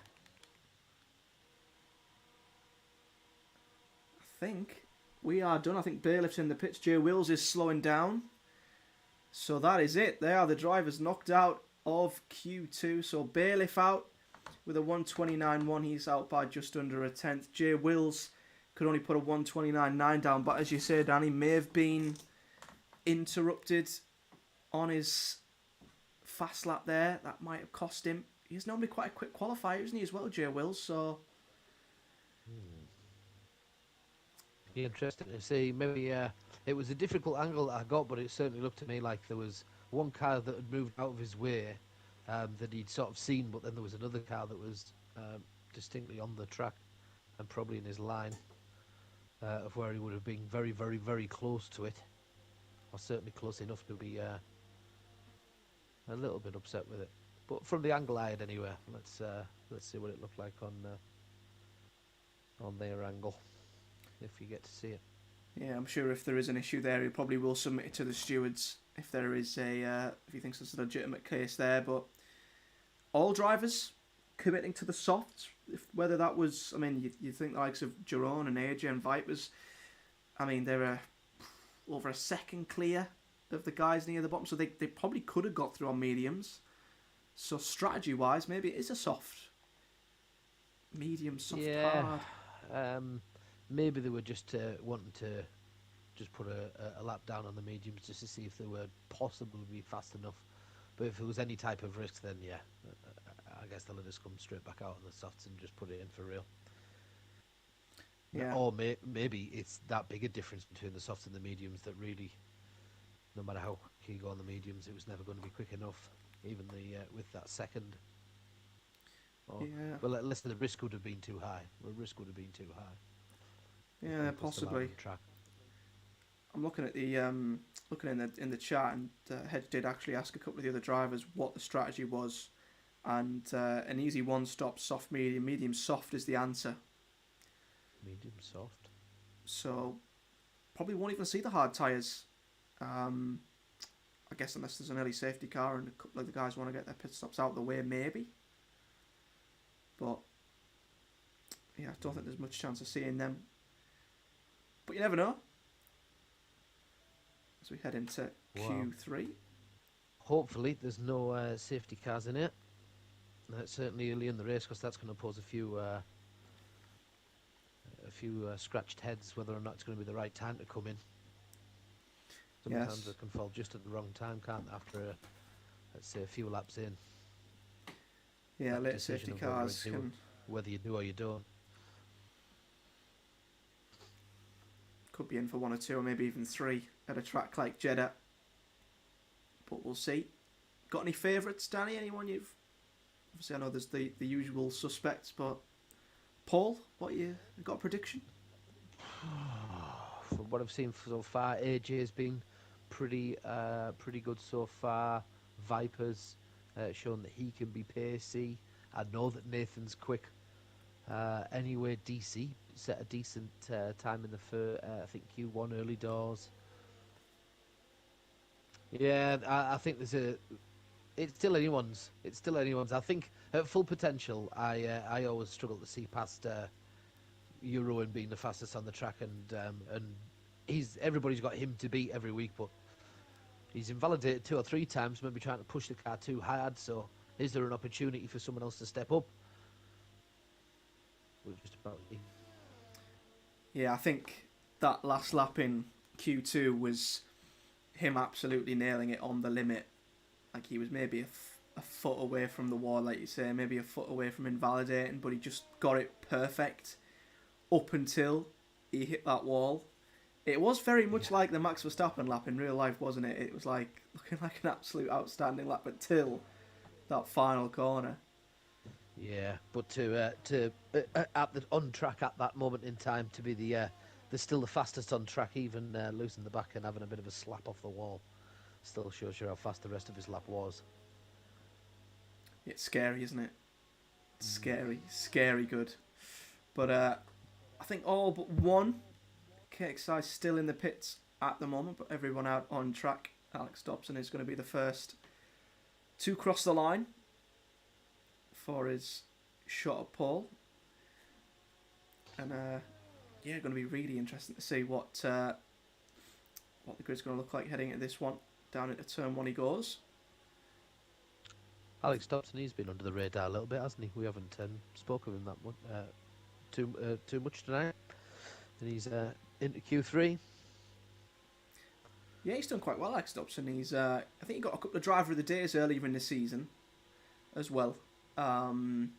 S1: I think we are done. I think Bailiff's in the pits. Jay Wills is slowing down. So that is it. They are the drivers knocked out of Q2. So Bailiff out with a 129.1. He's out by just under a tenth. Jay Wills could only put a 129.9 down. But as you say, Danny, may have been interrupted on his fast lap there. That might have cost him. He's normally quite a quick qualifier, isn't he, as well, Jay Wills? So...
S2: Be interesting to see. Maybe it was a difficult angle that I got, but it certainly looked to me like there was one car that had moved out of his way that he'd sort of seen, but then there was another car that was distinctly on the track and probably in his line of where he would have been very, very, very close to it, or certainly close enough to be a little bit upset with it. But from the angle I had anyway, let's see what it looked like on their angle. If you get to see it.
S1: Yeah, I'm sure if there is an issue there, he probably will submit it to the stewards if there is if he thinks there's a legitimate case there. But all drivers committing to the softs, whether that was, I mean, you think the likes of Jerome and AJ and Vipers, I mean, they're over a second clear of the guys near the bottom, so they probably could have got through on mediums. So strategy-wise, maybe it is a soft, medium, soft, hard.
S2: Maybe they were just wanting to just put a lap down on the mediums just to see if they were possibly fast enough. But if there was any type of risk, then yeah, I guess they'll just come straight back out on the softs and just put it in for real. Yeah. Or maybe it's that big a difference between the softs and the mediums that really, no matter how quick you go on the mediums, it was never going to be quick enough, even with that second. Well, listen, the risk would have been too high. The risk would have been too high.
S1: Yeah, possibly. I'm looking at the in the chat, and Hedge did actually ask a couple of the other drivers what the strategy was, and an easy one-stop, soft, medium, soft is the answer.
S2: Medium soft.
S1: So probably won't even see the hard tyres. I guess unless there's an early safety car and a couple of the guys want to get their pit stops out of the way, maybe. But yeah, I don't think there's much chance of seeing them. But you never know. As we head into Q3.
S2: Hopefully there's no safety cars in it. certainly early in the race, because that's going to pose a few scratched heads whether or not it's going to be the right time to come in. Sometimes
S1: Yes.
S2: it can fall just at the wrong time, can't it, after, let's say, a few laps in.
S1: Yeah,
S2: That
S1: late
S2: decision
S1: safety
S2: of
S1: cars can
S2: whether you do or you don't.
S1: could be in for 1 or 2 or maybe even 3 at a track like Jeddah. But we'll see. Got any favourites, Danny? Anyone you've... Obviously, I know there's the usual suspects, but... Paul, what you got a prediction?
S2: From what I've seen so far, AJ's been pretty good so far. Viper's shown that he can be pacey. I know that Nathan's quick. Anyway, DC set a decent time in the I think Q1 early doors. Yeah, I think there's a. It's still anyone's. It's still anyone's. I think at full potential, I always struggle to see past Euro being the fastest on the track, and everybody's got him to beat every week, but he's invalidated 2 or 3 times, maybe trying to push the car too hard. So, is there an opportunity for someone else to step up? We're just about.
S1: Yeah, I think that last lap in Q2 was him absolutely nailing it on the limit. Like, he was maybe a foot away from the wall, like you say, maybe a foot away from invalidating, but he just got it perfect up until he hit that wall. It was very much like the Max Verstappen lap in real life, wasn't it? It was like looking like an absolute outstanding lap until that final corner.
S2: Yeah, but on track at that moment in time to be the still the fastest on track, even losing the back and having a bit of a slap off the wall, still shows you how fast the rest of his lap was.
S1: It's scary, isn't it? Scary, scary good. But I think all but one KXI still in the pits at the moment, but everyone out on track. Alex Dobson is going to be the first to cross the line for his shot at pole. And yeah, going to be really interesting to see what the grid's going to look like heading into this one. Down into turn 1 he goes.
S2: Alex Dobson, he's been under the radar a little bit, hasn't he? We haven't spoken of him that much, too much tonight. And he's into Q3.
S1: Yeah, he's done quite well, Alex Dobson. He's I think he got a couple of driver of the days earlier in the season as well. And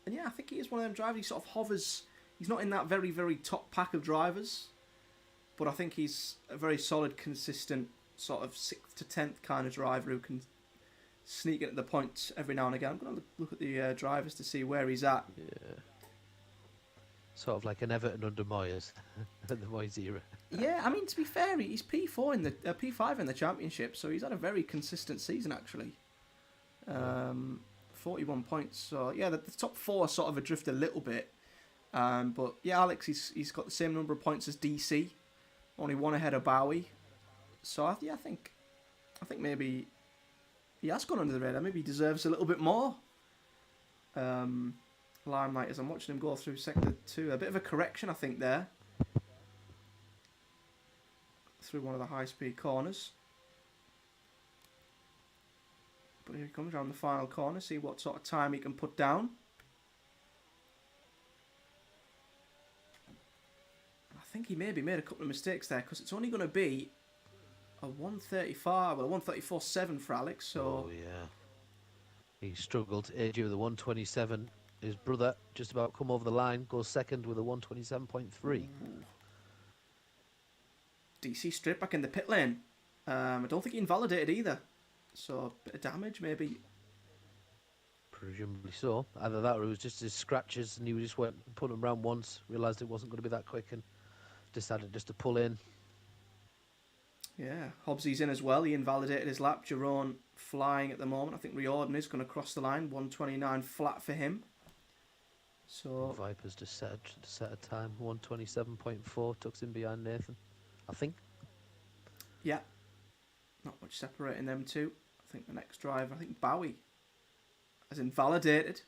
S1: yeah, I think he is one of them drivers. He sort of hovers. He's not in that very, very top pack of drivers, but I think he's a very solid, consistent sort of 6th to 10th kind of driver who can sneak into the points every now and again. I'm going to look at the drivers to see where he's at.
S2: Yeah. Sort of like an Everton under Moyes, the Moyes era.
S1: Yeah, I mean, to be fair, he's P4 in the P5 in the championship, so he's had a very consistent season actually. 41 points. So yeah, the top 4 sort of adrift a little bit. But yeah, Alex, he's got the same number of points as DC, only 1 ahead of Bowie. So I think maybe he has gone under the radar. Maybe he deserves a little bit more limelight as I'm watching him go through sector 2. A bit of a correction, I think, there. Through one of the high-speed corners. But here he comes around the final corner. See what sort of time he can put down. I think he maybe made a couple of mistakes there because it's only going to be a 135, well, a 134.7 for Alex. So
S2: oh yeah, he struggled. AJ with a 127. His brother just about come over the line, goes second with a 127.3.
S1: DC straight back in the pit lane. I don't think he invalidated either. So a bit of damage maybe.
S2: Presumably so. Either that or it was just his scratches and he just went and put them round once, realised it wasn't going to be that quick and decided just to pull in.
S1: Yeah, Hobbsy's in as well. He invalidated his lap. Jerome flying at the moment. I think Riordan is going to cross the line. 129 flat for him. So
S2: Vipers just set a time. 127.4 tucks in behind Nathan, I think.
S1: Yeah, not much separating them two. I think the next driver, I think Bowie, has invalidated.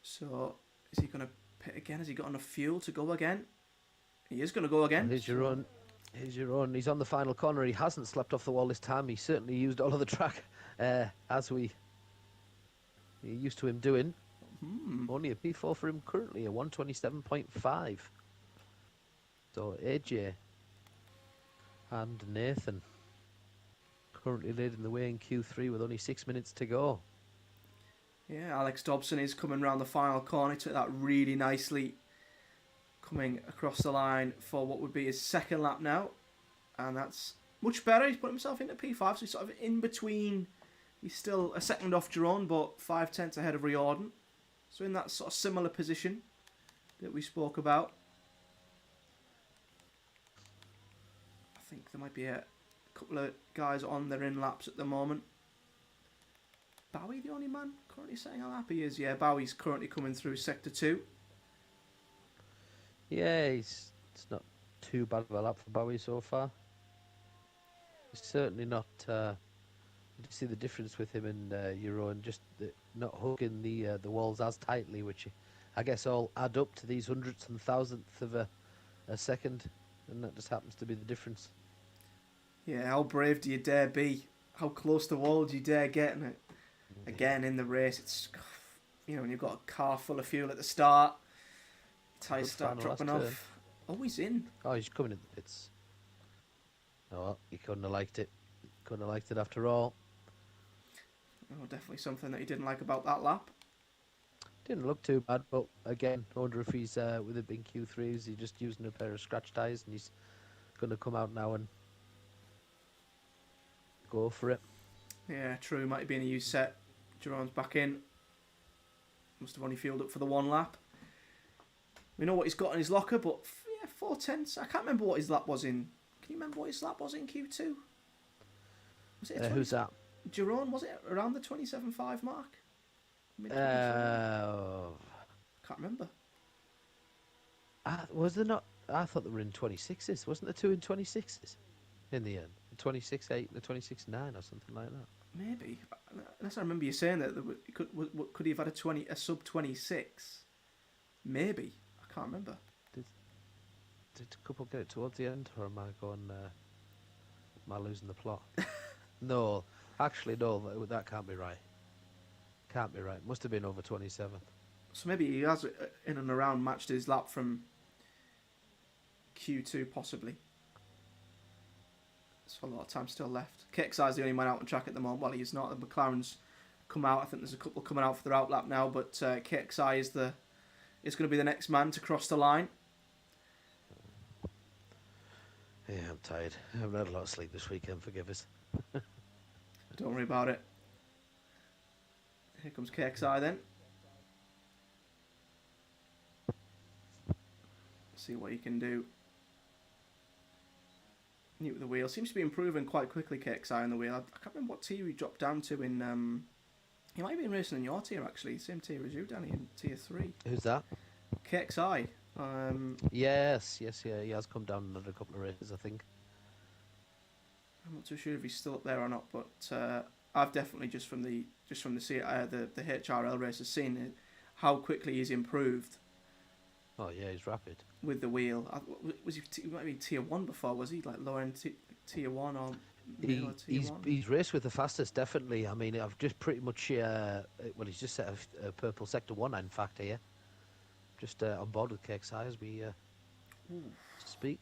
S1: So is he going to pit again? Has he got enough fuel to go again? He is going to go again.
S2: Here's your own. He's on the final corner. He hasn't slept off the wall this time. He certainly used all of the track as we You're used to him doing.
S1: Hmm.
S2: Only a P4 for him currently, a 127.5. So AJ and Nathan currently leading the way in Q3 with only 6 minutes to go.
S1: Yeah, Alex Dobson is coming round the final corner. He took that really nicely, coming across the line for what would be his second lap now. And that's much better. He's put himself into P5, so he's sort of in between. He's still a second off Jerome, but 5/10 ahead of Riordan. So in that sort of similar position that we spoke about. I think there might be a couple of guys on their in laps at the moment. Bowie the only man currently setting a lap? He is, yeah. Bowie's currently coming through Sector 2.
S2: Yeah, it's not too bad of a lap for Bowie so far. He's certainly not. You see the difference with him and Euro, and just not hugging the walls as tightly, which I guess all add up to these hundredths and thousandths of a second, and that just happens to be the difference.
S1: Yeah, how brave do you dare be? How close to the wall do you dare get? And again, in the race, it's, when you've got a car full of fuel at the start, tyres start dropping off. Oh, he's in.
S2: Oh, he's coming in the pits. Oh, well, he couldn't have liked it. Couldn't have liked it after all.
S1: Oh, definitely something that he didn't like about that lap.
S2: Didn't look too bad, but again, I wonder if he's with it being Q3, is he just using a pair of scratch tyres and he's going to come out now and go for it.
S1: Yeah, true. Might have been a used set. Jerome's back in. Must have only fueled up for the one lap. We know what he's got in his locker, but yeah, 4/10. I can't remember what his lap was in. Can you remember what his lap was in Q2? Was it
S2: Who's that?
S1: Jerome, was it around the 27.5 mark? Can't remember.
S2: Was there not? I thought they were in 26s. Wasn't there two in 26s in the end? The 26.8 and the 26.9 or something like that.
S1: Maybe. Unless I remember you saying that could he have had a sub 26? Maybe. I can't remember.
S2: Did a couple get it towards the end, or am I going? Am I losing the plot? No, actually, no. That can't be right. Can't be right. Must have been over 27.
S1: So maybe he has, in and around, matched his lap from Q2, possibly. So a lot of time still left. KXI is the only man out on track at the moment. Well, he's not. The McLaren's come out. I think there's a couple coming out for their outlap now, but KXI is going to be the next man to cross the line.
S2: Yeah, I'm tired. I haven't had a lot of sleep this weekend. Forgive us.
S1: Don't worry about it. Here comes KXI then. See what he can do. New with the wheel. Seems to be improving quite quickly, KXI on the wheel. I can't remember what tier he dropped down to in... he might have been racing in your tier, actually. Same tier as you, Danny, in tier 3.
S2: Who's that?
S1: KXI.
S2: Yes, yeah. He has come down another couple of races, I think.
S1: I'm not too sure if he's still up there or not, but I've definitely just from the HRL races seen how quickly he's improved.
S2: Oh yeah, he's rapid
S1: with the wheel. Was he might be tier 1 before? Was he like lower end tier 1 or middle tier 1?
S2: He's raced with the fastest, definitely. I mean, I've just pretty much he's just set a purple sector 1 in fact here. Just on board with KXI as we speak.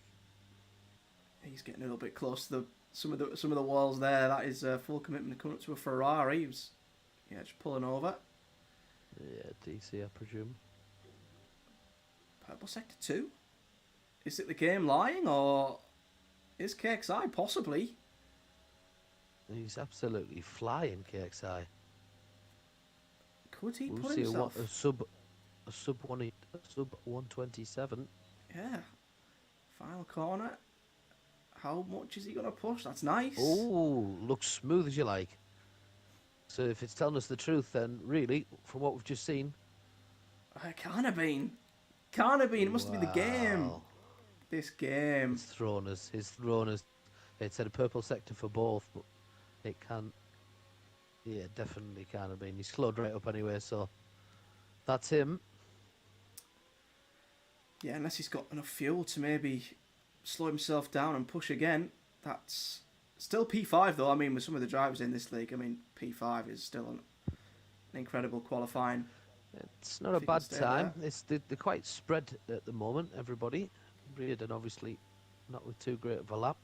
S1: He's getting a little bit close to some of the walls there. That is full commitment to come up to a Ferrari. He was just pulling over.
S2: Yeah, DC, I presume.
S1: Purple sector 2. Is it the game lying, or is KXI possibly?
S2: He's absolutely flying, KXI.
S1: Could he
S2: we'll
S1: put
S2: see
S1: himself
S2: a sub 127?
S1: Yeah. Final corner. How much is he gonna push? That's nice.
S2: Oh, looks smooth as you like. So if it's telling us the truth, then really, from what we've just seen,
S1: it can't have been. Can't have been. It must have been the game. This game.
S2: It's thrown us. It said a purple sector for both, but it can't. Yeah, definitely can't have been. He slowed right up anyway, so that's him.
S1: Yeah, unless he's got enough fuel to maybe slow himself down and push again. That's still P5 though. I mean, with some of the drivers in this league, I mean, P5 is still an incredible qualifying.
S2: It's not a
S1: If he can
S2: bad
S1: stay there.
S2: time. They're quite spread at the moment, everybody. Reardon obviously not with too great of a lap.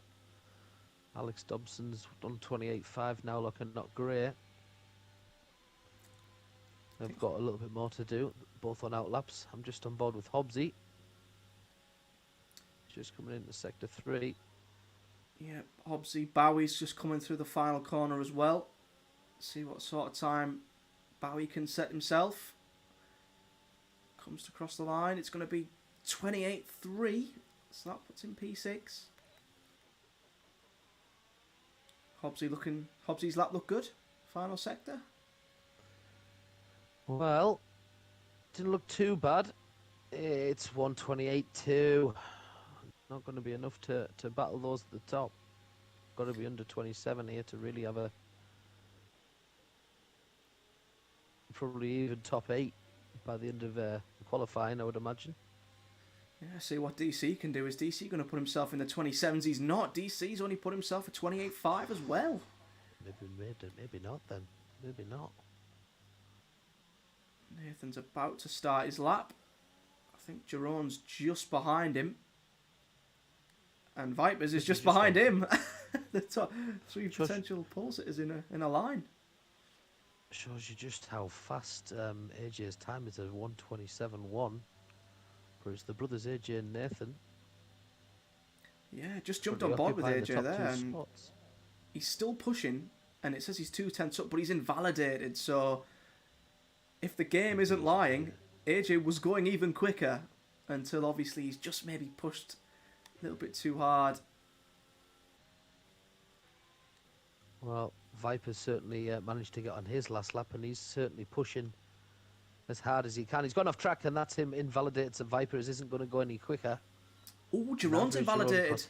S2: Alex Dobson's on 28.5 now, looking not great. They've got a little bit more to do, both on outlaps. I'm just on board with Hobbsy. Just coming into sector 3.
S1: Yeah, Hobbsy. Bowie's just coming through the final corner as well. See what sort of time Bowie can set himself. Comes to cross the line. It's going to be 28.3. So that puts him P6. Hobbsy's lap look good. Final sector.
S2: Well, didn't look too bad. It's 128.2. Not going to be enough to battle those at the top. Got to be under 27 here to really have a probably even top 8 by the end of qualifying, I would imagine.
S1: Yeah, see what DC can do. Is DC going to put himself in the 27s? He's not. DC's only put himself at 28.5 as well.
S2: Maybe not then. Maybe not.
S1: Nathan's about to start his lap. I think Jerome's just behind him. And Vipers is just behind him. The top 3 potential pole sitters in a line.
S2: Shows you just how fast AJ's time is at 127.1. Whereas the brothers AJ and Nathan.
S1: Yeah, just jumped on board with AJ there. And he's still pushing. And it says he's 2/10 up, but he's invalidated. So if the game isn't lying, AJ was going even quicker until obviously he's just maybe pushed a little bit too hard.
S2: Well, Viper's certainly managed to get on his last lap, and he's certainly pushing as hard as he can. He's gone off track, and that's him invalidated, so Vipers isn't going to go any quicker.
S1: Oh, Jerome's invalidated.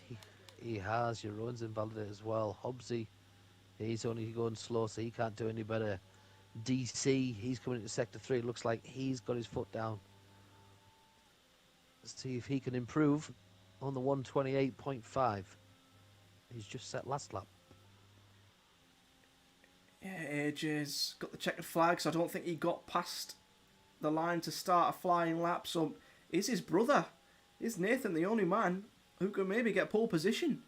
S2: He has. Jerome's invalidated as well. Hobbsy, he's only going slow, so he can't do any better. DC, he's coming into sector 3. It looks like he's got his foot down. Let's see if he can improve on the 128.5. He's just set last lap.
S1: Yeah, AJ's got the checkered flag, so I don't think he got past the line to start a flying lap. So is his brother, is Nathan the only man who can maybe get pole position?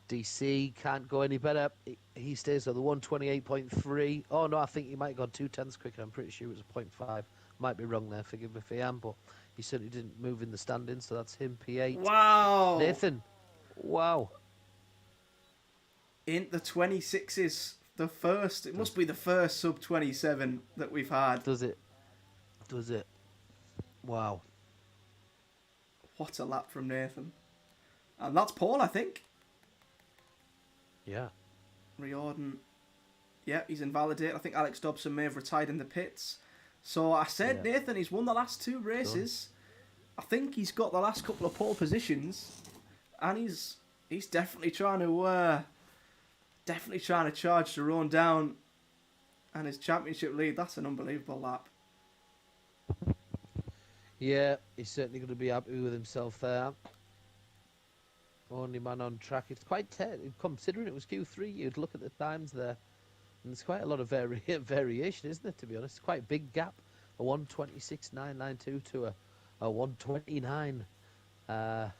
S2: DC can't go any better. He stays at the 128.3. Oh no, I think he might have gone 2/10 quicker. I'm pretty sure it was a 0.5. Might be wrong there, forgive me if I am, but he certainly didn't move in the standings, so that's him P8.
S1: Wow!
S2: Nathan, wow.
S1: In the 26s, the first, it must be the first sub 27 that we've had.
S2: Does it? Wow.
S1: What a lap from Nathan. And that's Paul, I think.
S2: Yeah.
S1: Riordan. Yeah, he's invalidated. I think Alex Dobson may have retired in the pits. So I said, yeah. Nathan, he's won the last 2 races. I think he's got the last couple of pole positions. And he's definitely trying to charge Jerome down. And his championship lead, that's an unbelievable lap.
S2: Yeah, he's certainly going to be happy with himself there. Only man on track. It's quite considering it was Q3. You'd look at the times there, and there's quite a lot of variation, isn't it? To be honest, it's quite a big gap. A 126.992 to a 129 at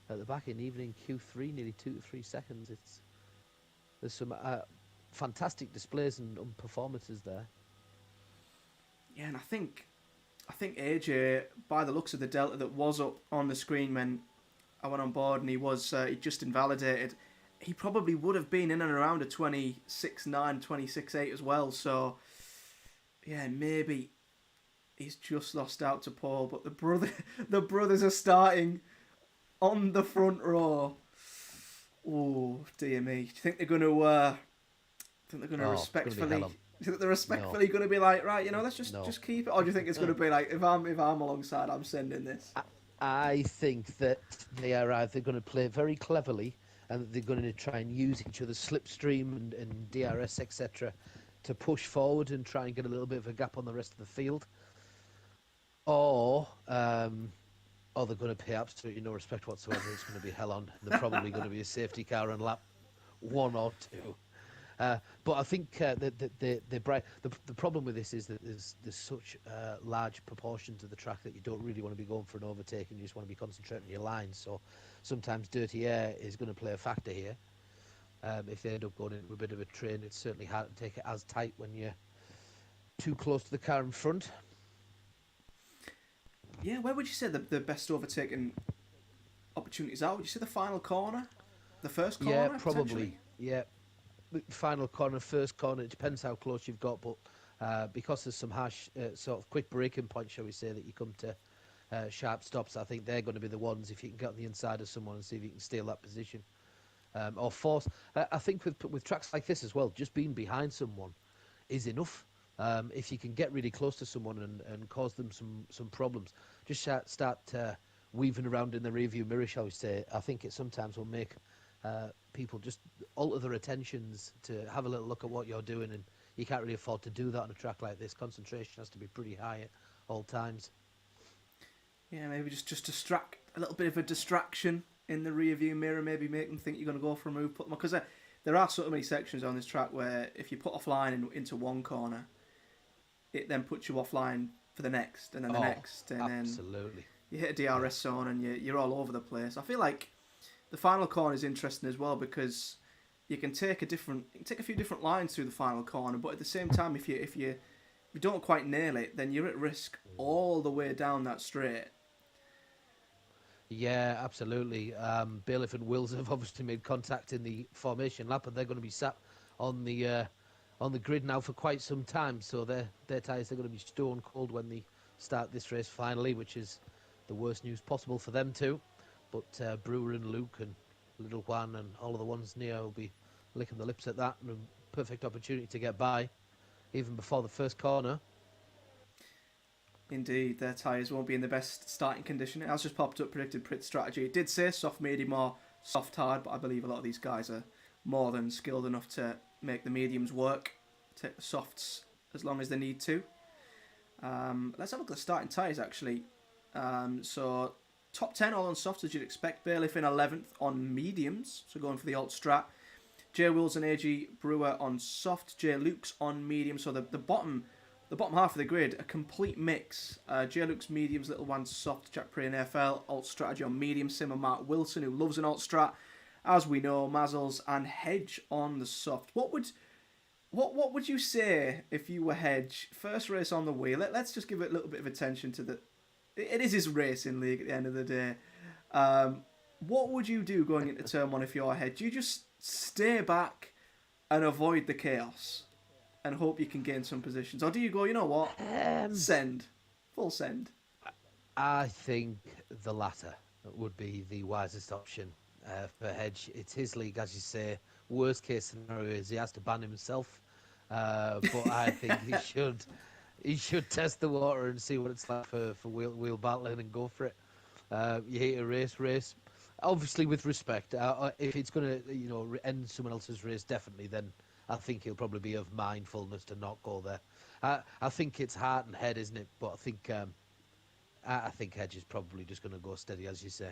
S2: the back in evening Q3, nearly 2 to 3 seconds. There's some fantastic displays and performances there.
S1: Yeah, and I think AJ, by the looks of the delta that was up on the screen when I went on board and he just invalidated, he probably would have been in and around a 26.9, 26.8 as well. So, yeah, maybe he's just lost out to Paul. But the brothers are starting on the front row. Oh, dear me. Do you think they're going to respectfully... Do you think they're respectfully going to be like, right, let's just keep it? Or do you think it's going to be like, if I'm alongside, I'm sending this?
S2: I think that they are either going to play very cleverly and they're going to try and use each other's slipstream and DRS, etc., to push forward and try and get a little bit of a gap on the rest of the field. Or they're going to pay absolutely no respect whatsoever. It's going to be hell on. They're probably going to be a safety car on lap 1 or 2. But I think the problem with this is that there's such large proportions of the track that you don't really want to be going for an overtake, and you just want to be concentrating on your lines. So sometimes dirty air is going to play a factor here. If they end up going into a bit of a train, it's certainly hard to take it as tight when you're too close to the car in front.
S1: Yeah, where would you say the best overtaking opportunities are? Would you say the final corner? The first corner?
S2: Yeah, probably. Yeah, final corner, first corner. It depends how close you've got, but because there's some harsh, sort of quick braking points, shall we say, that you come to sharp stops, I think they're going to be the ones if you can get on the inside of someone and see if you can steal that position or force. I think with tracks like this as well, just being behind someone is enough. If you can get really close to someone and cause them some problems, just start weaving around in the rearview mirror, shall we say. I think it sometimes will make people just alter their attentions to have a little look at what you're doing, and you can't really afford to do that on a track like this. Concentration has to be pretty high at all times.
S1: Yeah, maybe just distract, a little bit of a distraction in the rear view mirror, maybe make them think you're going to go for a move, put them, because there are so many sections on this track where if you put offline into one corner, it then puts you offline for the next, and then the next, and
S2: absolutely.
S1: then you hit a DRS zone and you're all over the place. I feel like the final corner is interesting as well because you can take a few different lines through the final corner, but at the same time, if you don't quite nail it, then you're at risk all the way down that straight.
S2: Yeah, absolutely. Bailiff and Wills have obviously made contact in the formation lap, and they're going to be sat on the grid now for quite some time. So their tyres are going to be stone cold when they start this race finally, which is the worst news possible for them too. But Brewer and Luke and Little Juan and all of the ones near will be licking the lips at that, and a perfect opportunity to get by, even before the first corner.
S1: Indeed, their tyres won't be in the best starting condition. It has just popped up predicted pit strategy. It did say soft, medium or soft hard, but I believe a lot of these guys are more than skilled enough to make the mediums work, take the softs as long as they need to. Let's have a look at the starting tyres actually. So top 10 all on softs as you'd expect. Bailiff in 11th on mediums, so going for the alt strat. J Wills and AG Brewer on soft. J Luke's on medium. So the bottom half of the grid, a complete mix. J Luke's mediums, Little One's soft. Jack Prey and FL alt strategy on medium. Sim and Mark Wilson, who loves an alt strat, as we know. Mazzles and Hedge on the soft. What would you say if you were Hedge? First race on the wheel. Let's just give it a little bit of attention to the. It is his racing league at the end of the day. What would you do going into turn one if you're Hedge? Do you just stay back and avoid the chaos and hope you can gain some positions, or do you go, you know what, send, full send?
S2: I think the latter would be the wisest option for Hedge. It's his league, as you say. Worst case scenario is he has to ban himself, but I think he should test the water and see what it's like for wheel battling and go for it. You hate a race. Obviously, with respect, if it's going to end someone else's race, definitely, then I think he'll probably be of mindfulness to not go there. I think it's heart and head, isn't it? But I think Hedge is probably just going to go steady, as you say.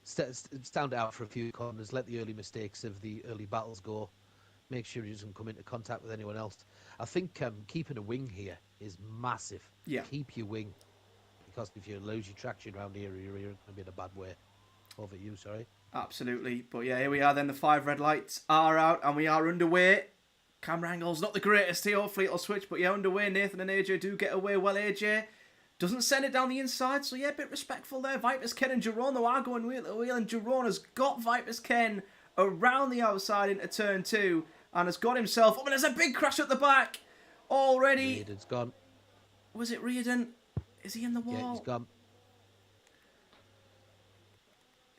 S2: Stand out for a few corners, let the early mistakes of the early battles go, make sure he doesn't come into contact with anyone else. I think keeping a wing here is massive.
S1: Yeah.
S2: Keep your wing, because if you lose your traction around here, you're going to be in a bad way. Over you, sorry.
S1: Absolutely. But yeah, here we are then. The 5 red lights are out and we are underway. Camera angle's not the greatest here. Hopefully it'll switch. But yeah, underway. Nathan and AJ do get away well. AJ doesn't send it down the inside. So yeah, a bit respectful there. Vipers Ken and Jerome, though, are going wheel to wheel. And Jerome has got Vipers Ken around the outside into turn 2. And has got himself... Oh, and there's a big crash at the back already.
S2: Reardon's gone.
S1: Was it Reardon? Is he in the wall?
S2: Yeah, he's gone.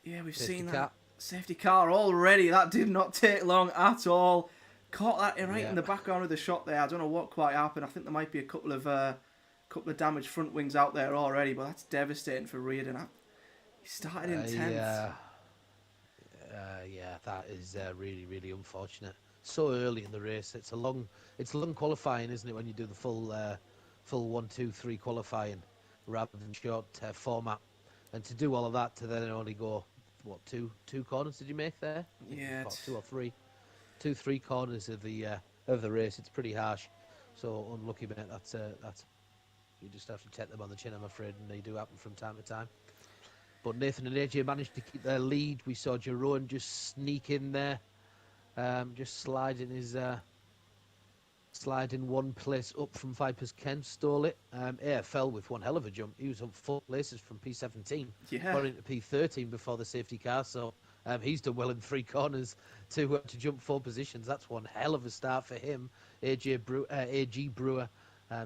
S1: Yeah, we've seen that. Safety car already. That did not take long at all. Caught that right in the background of the shot there. I don't know what quite happened. I think there might be a couple of damaged front wings out there already, but that's devastating for Reardon. He started in 10th.
S2: Yeah, that is really, really unfortunate. So early in the race. It's long qualifying, isn't it, when you do the full 1, 2, 3 qualifying rather than short format. And to do all of that, to then only go, what, two corners did you make there?
S1: Yeah.
S2: 2 or 3. 2, 3 corners of the of the race. It's pretty harsh. So unlucky, mate. That's you just have to take them on the chin, I'm afraid, and they do happen from time to time. But Nathan and AJ managed to keep their lead. We saw Jerome just sneak in there, just sliding one place up from Vipers. Ken stole it. AFL with one hell of a jump. He was up 4 places from P17,
S1: Yeah.
S2: got into P13 before the safety car. So he's done well in 3 corners to jump 4 positions. That's one hell of a start for him. AG Brewer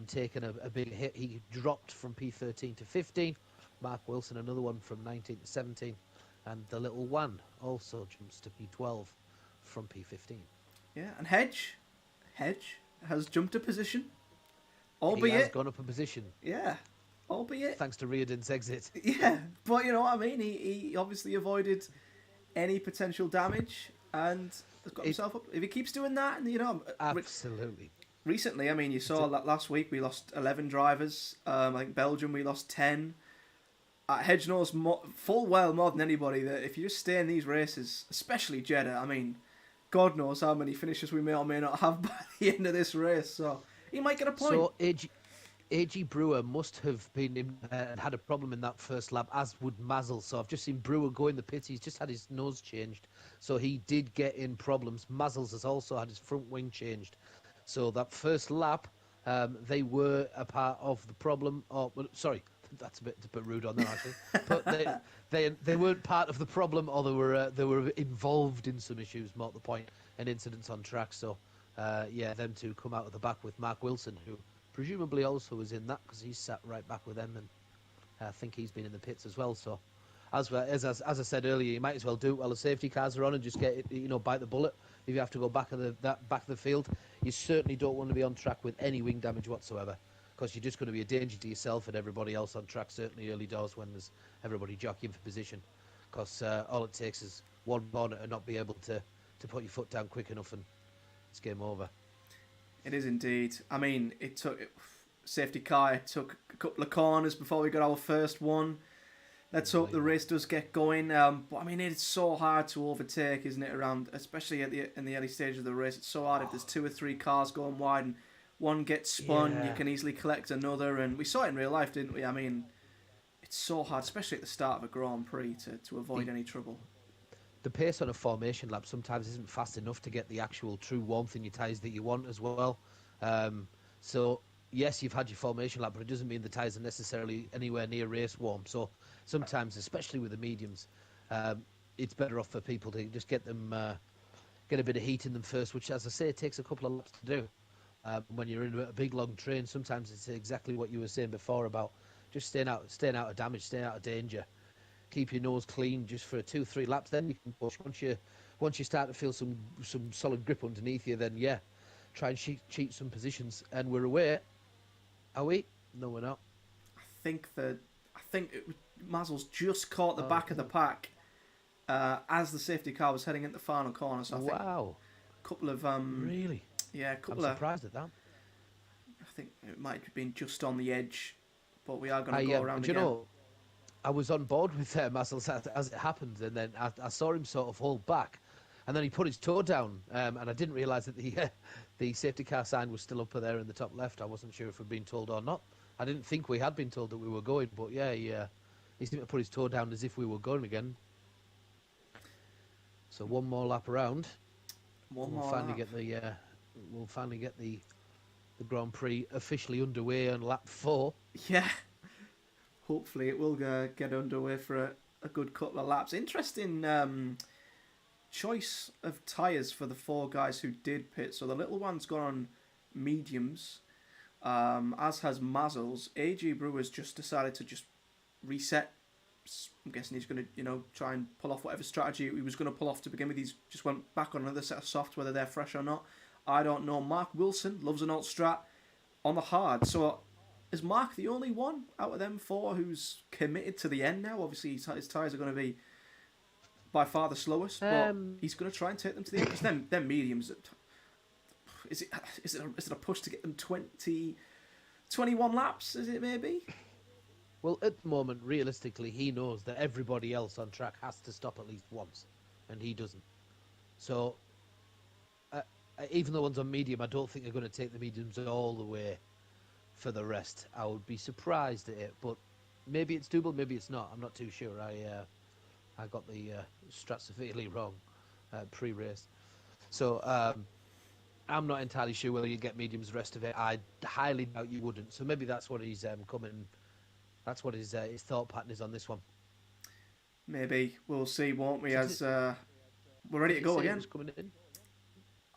S2: taking a big hit. He dropped from P13 to 15. Mark Wilson, another one from 19 to 17. And the little one also jumps to P12 from P15.
S1: Yeah, and Hedge has jumped a position,
S2: He has
S1: albeit,
S2: gone up a position,
S1: yeah, albeit,
S2: thanks to Reardon's exit.
S1: yeah. But you know what I mean. He obviously avoided any potential damage and has got himself up. If he keeps doing that, and
S2: Absolutely.
S1: recently, I mean, you saw last week we lost 11 drivers. I think Belgium we lost 10. Hedge knows full well more than anybody that if you just stay in these races, especially Jeddah, I mean, God knows how many finishes we may or may not have by the end of this race. So he might get a point.
S2: So AG Brewer must have been had a problem in that first lap, as would Mazel. So I've just seen Brewer go in the pits. He's just had his nose changed, so he did get in problems. Mazel's has also had his front wing changed. So that first lap, they were a part of the problem. Oh, well, sorry, that's a bit rude on them actually. But they weren't part of the problem, or they were involved in some issues, more to the point, and incidents on track. So yeah, them two come out of the back with Mark Wilson, who presumably also was in that because he's sat right back with them, and I think he's been in the pits as well. So as I said earlier, you might as well do it while the safety cars are on and just get it, bite the bullet. If you have to go back of the field, you certainly don't want to be on track with any wing damage whatsoever, because you're just going to be a danger to yourself and everybody else on track, certainly early doors when there's everybody jockeying for position, because all it takes is one corner to not be able to put your foot down quick enough and it's game over.
S1: It is indeed. I mean, safety car. It took a couple of corners before we got our first one. Let's hope the race does get going. But I mean, it's so hard to overtake, isn't it? Especially in the early stage of the race, it's so hard if there's 2 or 3 cars going wide and one gets spun. Yeah. You can easily collect another, and we saw it in real life, didn't we? I mean, it's so hard, especially at the start of a Grand Prix, to avoid any trouble.
S2: The pace on a formation lap sometimes isn't fast enough to get the actual true warmth in your tyres that you want as well. So yes, you've had your formation lap, but it doesn't mean the tyres are necessarily anywhere near race warm. So sometimes, especially with the mediums, it's better off for people to just get a bit of heat in them first, which, as I say, takes a couple of laps to do. When you're in a big long train, sometimes it's exactly what you were saying before about just staying out of damage, staying out of danger. Keep your nose clean just for 2-3 laps. Then you can push. Once you start to feel some solid grip underneath you, then yeah, try and cheat some positions. And we're away. Are we? No, we're not.
S1: I think Mazel's just caught the back of the pack as the safety car was heading into the final corner. So I think a couple of
S2: really,
S1: yeah,
S2: I'm surprised at that.
S1: I think it might have been just on the edge, but we are going to go around again.
S2: You know, I was on board with Mazel as it happened, and then I saw him sort of hold back, and then he put his toe down, and I didn't realise that the safety car sign was still up there in the top left. I wasn't sure if we'd been told or not. I didn't think we had been told that we were going, but yeah, he seemed to put his toe down as if we were going again. So one more lap around. We'll finally get the Grand Prix officially underway on lap 4.
S1: Yeah. Hopefully it will get underway for a good couple of laps. Interesting choice of tyres for the 4 guys who did pit. So the little one's gone on mediums, as has Mazel's. AG Brewer's just decided to just reset. I'm guessing he's going to try and pull off whatever strategy he was going to pull off to begin with. He's just went back on another set of softs, whether they're fresh or not. I don't know. Mark Wilson loves an alt strat on the hard. So is Mark the only one out of them 4 who's committed to the end now? Obviously, his tyres are going to be by far the slowest, but he's going to try and take them to the end. Because them mediums, is it a push to get them 21 laps, is it maybe?
S2: Well, at the moment, realistically, he knows that everybody else on track has to stop at least once, and he doesn't. So, even the ones on medium, I don't think they're going to take the mediums all the way for the rest. I would be surprised at it, but maybe it's doable, maybe it's not. I'm not too sure. I got the strat severely wrong pre-race, so I'm not entirely sure whether you get mediums the rest of it. I highly doubt you wouldn't. So maybe that's what he's coming. That's what his thought pattern is on this one.
S1: Maybe we'll see, won't we? As we're ready to go again.
S2: Coming in?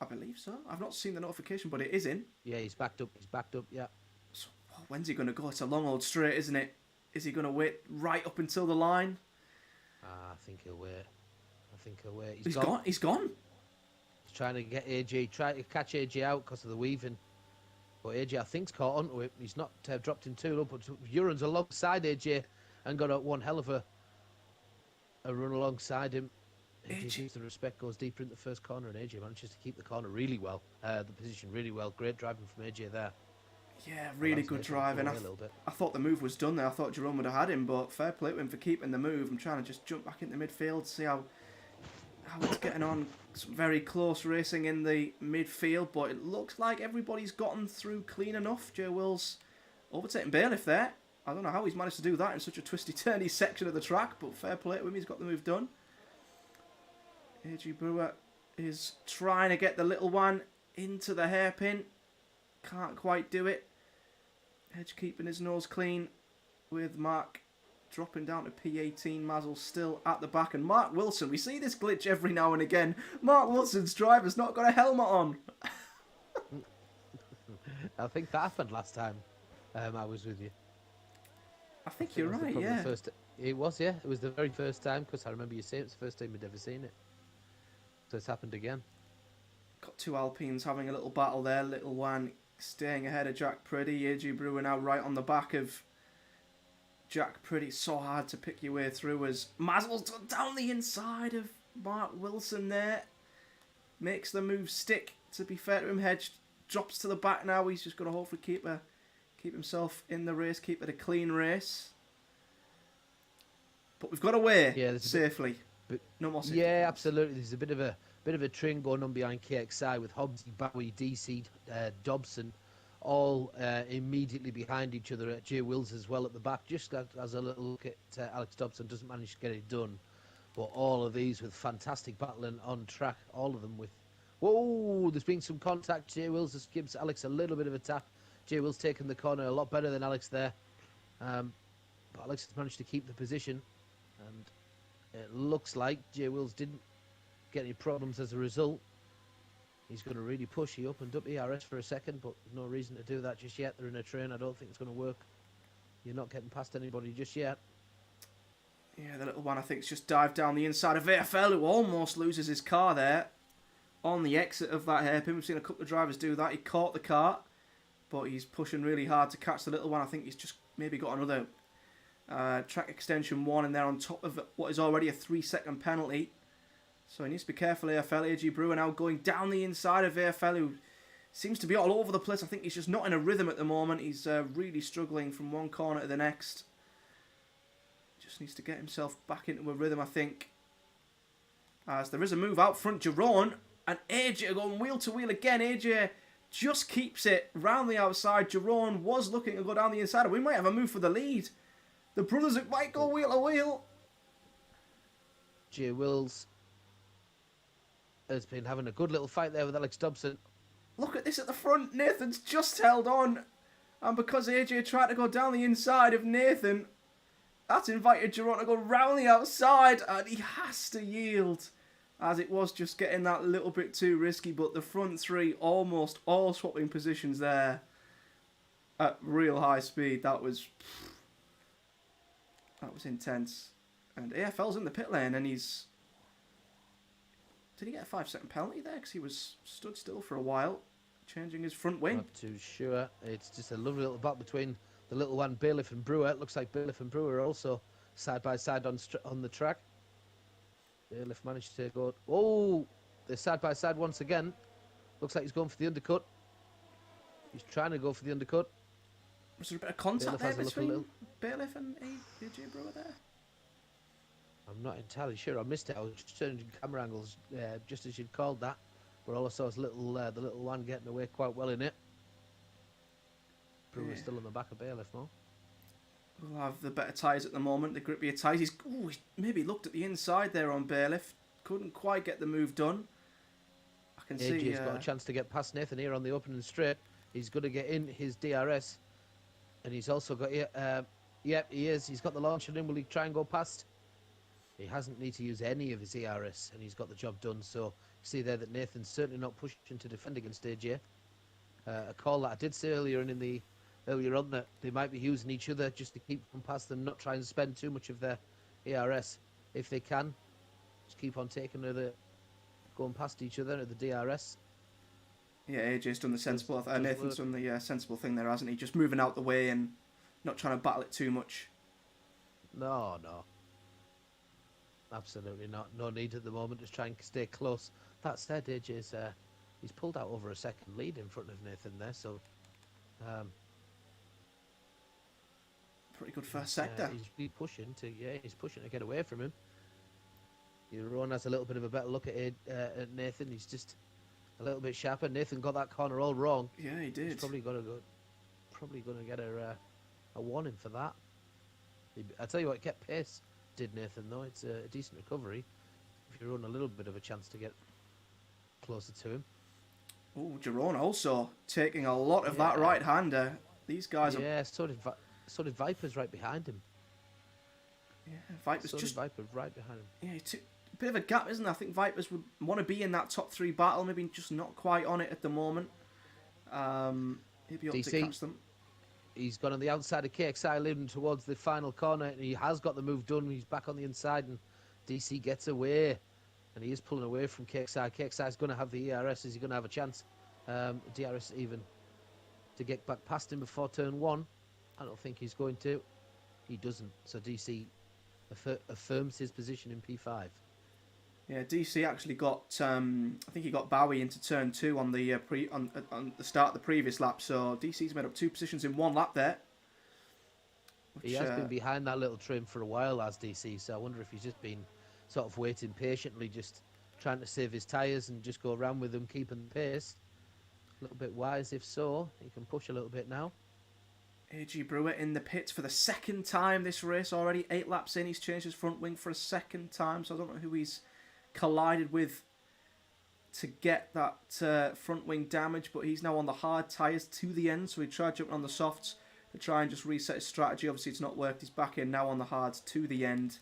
S1: I believe so. I've not seen the notification, but it is in.
S2: Yeah, he's backed up. He's backed up. Yeah.
S1: So, when's he going to go? It's a long old straight, isn't it? Is he going to wait right up until the line?
S2: I think he'll wait.
S1: He's gone. He's gone.
S2: He's trying to get AJ, try to catch AJ out because of the weaving. But AJ, I think's caught onto it. He's not dropped in too low, but Uran's alongside AJ and got one hell of a run alongside him. AJ seems the respect goes deeper in the first corner, and AJ manages to keep the corner really well, the position really well. Great driving from AJ there.
S1: Yeah, really good driving. I thought the move was done there. I thought Jerome would have had him, but fair play to him for keeping the move. I'm trying to just jump back into midfield, see how it's getting on. Some very close racing in the midfield, but it looks like everybody's gotten through clean enough. Jay Wills overtaking Bailiff there. I don't know how he's managed to do that in such a twisty-turny section of the track, but fair play to him. He's got the move done. AJ Brewer is trying to get the little one into the hairpin. Can't quite do it. Edge keeping his nose clean with Mark dropping down to P18. Mazel still at the back. And Mark Wilson, we see this glitch every now and again. Mark Wilson's driver's not got a helmet on.
S2: I think that happened last time I was with you.
S1: I think you're right, yeah.
S2: It was, yeah. It was the very first time, because I remember you saying it was the first time we'd ever seen it. So it's happened again.
S1: Got two Alpines having a little battle there. Little one staying ahead of Jack Priddy. AJ Brewer now right on the back of Jack Priddy. So hard to pick your way through as Mazel's down the inside of Mark Wilson there. Makes the move stick, to be fair to him. Hedge drops to the back now. He's just going to hopefully keep himself in the race, keep it a clean race. But we've got away safely. No more safety.
S2: Yeah, absolutely. There's a bit of a train going on behind KXI with Hobbsy, Bowie, DC, Dobson, all immediately behind each other. Jay Wills as well at the back. Just as a little look at Alex Dobson, doesn't manage to get it done. But all of these with fantastic battling on track. All of them with... Whoa, there's been some contact. Jay Wills just gives Alex a little bit of a tap. Jay Wills taking the corner a lot better than Alex there. But Alex has managed to keep the position. And it looks like Jay Wills didn't get any problems as a result. He's going to really push. He opened up ERS for a second, but there's no reason to do that just yet. They're in a train. I don't think it's going to work. You're not getting past anybody just yet.
S1: Yeah, the little one, I think, has just dived down the inside of AFL, who almost loses his car there on the exit of that hairpin. We've seen a couple of drivers do that. He caught the cart, but he's pushing really hard to catch the little one. I think he's just maybe got another track extension 1 in there on top of what is already a 3-second penalty. So he needs to be careful, AFL. AJ Brewer now going down the inside of AFL, who seems to be all over the place. I think he's just not in a rhythm at the moment. He's really struggling from one corner to the next. Just needs to get himself back into a rhythm, I think. As there is a move out front, Jerome, and AJ going wheel to wheel again. AJ just keeps it round the outside. Jerome was looking to go down the inside, and we might have a move for the lead. The brothers might go wheel to wheel.
S2: Jay Wills has been having a good little fight there with Alex Dobson.
S1: Look at this at the front. Nathan's just held on. And because AJ tried to go down the inside of Nathan, that's invited Jerome to go round the outside. And he has to yield, as it was just getting that little bit too risky. But the front three almost all swapping positions there at real high speed. That was intense. And AFL's in the pit lane, and he's... Did he get a 5-second penalty there? Because he was stood still for a while, changing his front wing.
S2: Not too sure. It's just a lovely little battle between the little one, Bailiff and Brewer. It looks like Bailiff and Brewer are also side by side on the track. Bailiff managed to go... Oh! They're side by side once again. Looks like he's going for the undercut. He's trying to go for the undercut.
S1: Was there a bit of contact there between Bailiff and AJ Brewer there?
S2: I'm not entirely sure. I missed it. I was just turning camera angles just as you'd called that. but also his little the little one getting away quite well in it. Brewer's
S1: Yeah.
S2: still on the back of Bailiff, Mo.
S1: We'll have the better tyres at the moment, the grippier tyres. He maybe looked at the inside there on Bailiff. Couldn't quite get the move done. I can see...
S2: AJ's got a chance to get past Nathan here on the opening straight. He's going to get in his DRS. And he's also got... yep, he is. He's got the launcher in. Will he try and go past? He hasn't need to use any of his ERS, and he's got the job done. So you see there that Nathan's certainly not pushing to defend against AJ. A call that I did say earlier on that they might be using each other just to keep them past them, not trying to spend too much of their ERS if they can. Just keep on going past each other at the DRS.
S1: Yeah, AJ's done the sensible... Nathan's done the sensible thing there, hasn't he? Just moving out the way and not trying to battle it too much.
S2: No. Absolutely not. No need at the moment. Just try and stay close. That said, AJ's... he's pulled out over a second lead in front of Nathan there, so...
S1: Pretty good first sector.
S2: He's pushing to get away from him. Ron has a little bit of a better look at Nathan. He's just a little bit sharper. Nathan got that corner all wrong.
S1: Yeah, he did.
S2: He's probably going to get a warning for that. I tell you what, kept pace, did Nathan, though. It's a decent recovery. If you run a little bit of a chance to get closer to him.
S1: Oh, Jerome also taking a lot of that right-hander. These guys are...
S2: Yeah, so did Viper's right behind him.
S1: Yeah, Viper's
S2: Viper right behind him.
S1: Yeah, a bit of a gap, isn't there? I think Vipers would want to be in that top 3 battle, maybe just not quite on it at the moment. He'll be able to catch them.
S2: He's gone on the outside of KXI, leading towards the final corner, and he has got the move done. He's back on the inside, and DC gets away, and he is pulling away from KXI. KXI is going to have the ERS. Is he going to have a chance? DRS even to get back past him before turn 1. I don't think he's going to. He doesn't. So DC affirms his position in P5.
S1: Yeah, DC actually got. I think he got Bowie into turn 2 on the on the start of the previous lap. So DC's made up 2 positions in 1 lap there.
S2: He has been behind that little trim for a while as DC. So I wonder if he's just been sort of waiting patiently, just trying to save his tyres and just go around with them, keeping the pace. A little bit wise, if so. He can push a little bit now.
S1: AG Brewer in the pits for the 2nd time this race already. 8 laps in, he's changed his front wing for a 2nd time. So I don't know who he's collided with to get that front wing damage, but he's now on the hard tyres to the end. So he tried jumping on the softs to try and just reset his strategy. Obviously, it's not worked. He's back in now on the hards to the end.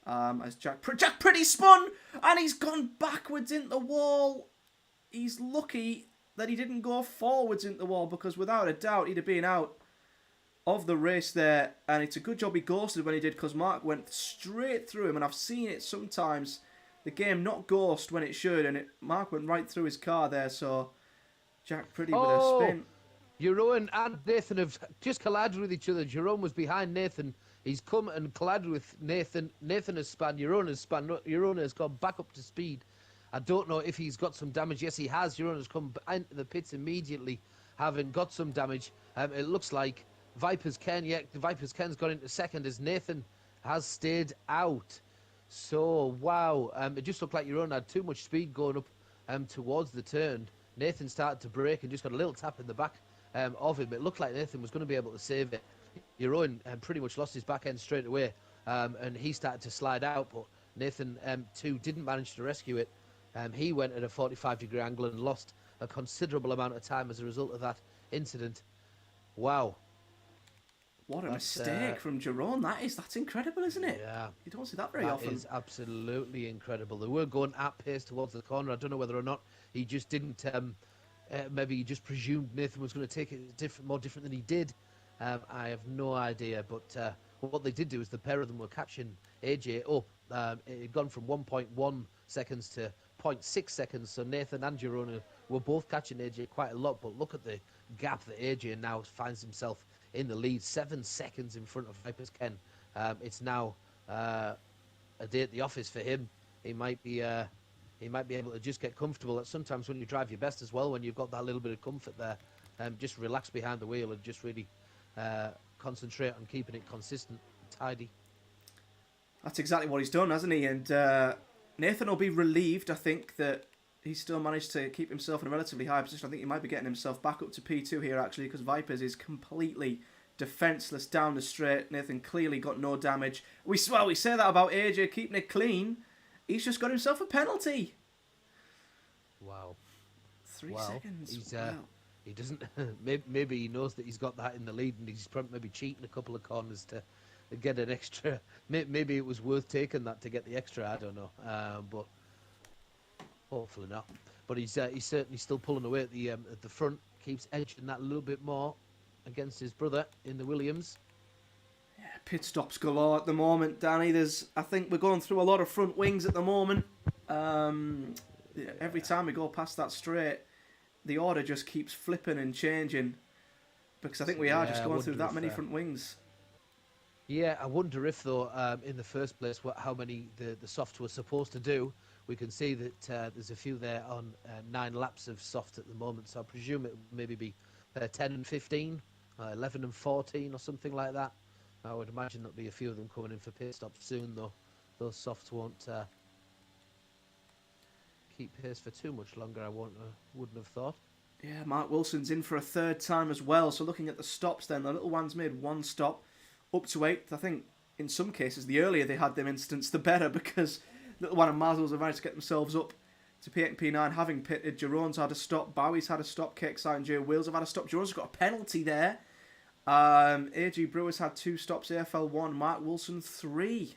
S1: As Jack Pretty spun, and he's gone backwards into the wall. He's lucky that he didn't go forwards into the wall, because without a doubt he'd have been out of the race there. And it's a good job he ghosted when he did, because Mark went straight through him, and I've seen it sometimes, the game not ghost when it should, and Mark went right through his car there. So Jack Pretty with a spin.
S2: Jerome and Nathan have just collided with each other. Jerome was behind Nathan. He's come and collided with Nathan. Nathan has spun. Jerome has spun. Jerome has gone back up to speed. I don't know if he's got some damage. Yes, he has. Jerome has come into the pits immediately, having got some damage. It looks like Viper's Ken. Yeah, Viper's Ken's gone into 2nd as Nathan has stayed out. So, wow. It just looked like Jerome had too much speed going up towards the turn. Nathan started to brake and just got a little tap in the back of him. It looked like Nathan was going to be able to save it. Jeroen pretty much lost his back end straight away, and he started to slide out, but Nathan too didn't manage to rescue it. He went at a 45-degree angle and lost a considerable amount of time as a result of that incident. Wow.
S1: What a mistake from Jeroen. That's incredible, isn't it?
S2: Yeah.
S1: You don't see that very often.
S2: That is absolutely incredible. They were going at pace towards the corner. I don't know whether or not he just didn't... maybe he just presumed Nathan was going to take it more different than he did. I have no idea. But what they did do is the pair of them were catching AJ up. It had gone from 1.1 seconds to 0.6 seconds. So Nathan and Jerome were both catching AJ quite a lot. But look at the gap that AJ now finds himself in the lead. 7 seconds in front of Viper's Ken. It's now a day at the office for him. He might be able to just get comfortable. That sometimes when you drive your best as well, when you've got that little bit of comfort there, just relax behind the wheel and just really concentrate on keeping it consistent, tidy. That's
S1: exactly what he's done, hasn't he? And Nathan will be relieved, I think, that he's still managed to keep himself in a relatively high position. I think he might be getting himself back up to P2 here, actually, because Vipers is completely defenceless down the straight. Nathan clearly got no damage. We say that about AJ keeping it clean. He's just got himself a penalty.
S2: Wow.
S1: 3 seconds.
S2: He's,
S1: wow.
S2: He doesn't. Maybe he knows that he's got that in the lead, and he's probably maybe cheating a couple of corners to get an extra. Maybe it was worth taking that to get the extra. I don't know, but hopefully not. But he's certainly still pulling away at the front. Keeps edging that a little bit more against his brother in the Williams.
S1: Yeah, pit stops galore at the moment, Danny. I think we're going through a lot of front wings at the moment. Every time we go past that straight, the order just keeps flipping and changing, because I think we are just going through that many front wings.
S2: Yeah, I wonder if, though, in the first place, how many the soft were supposed to do. We can see that there's a few there on 9 laps of soft at the moment, so I presume it will maybe be 10 and 15, 11 and 14 or something like that. I would imagine there'll be a few of them coming in for pit stops soon, though. Those softs won't keep pace for too much longer, I wouldn't have thought.
S1: Yeah, Mark Wilson's in for a third time as well. So looking at the stops then, the little ones made 1 stop, up to 8th. I think in some cases, the earlier they had them instants, the better, because little one and Mazzles have managed to get themselves up to P8 and P9, having pitted. Jerome's had a stop, Bowie's had a stop, Kexite and Jay Wills have had a stop. Jerome's got a penalty there. AG Brewer's had 2 stops, AFL 1, Mark Wilson 3.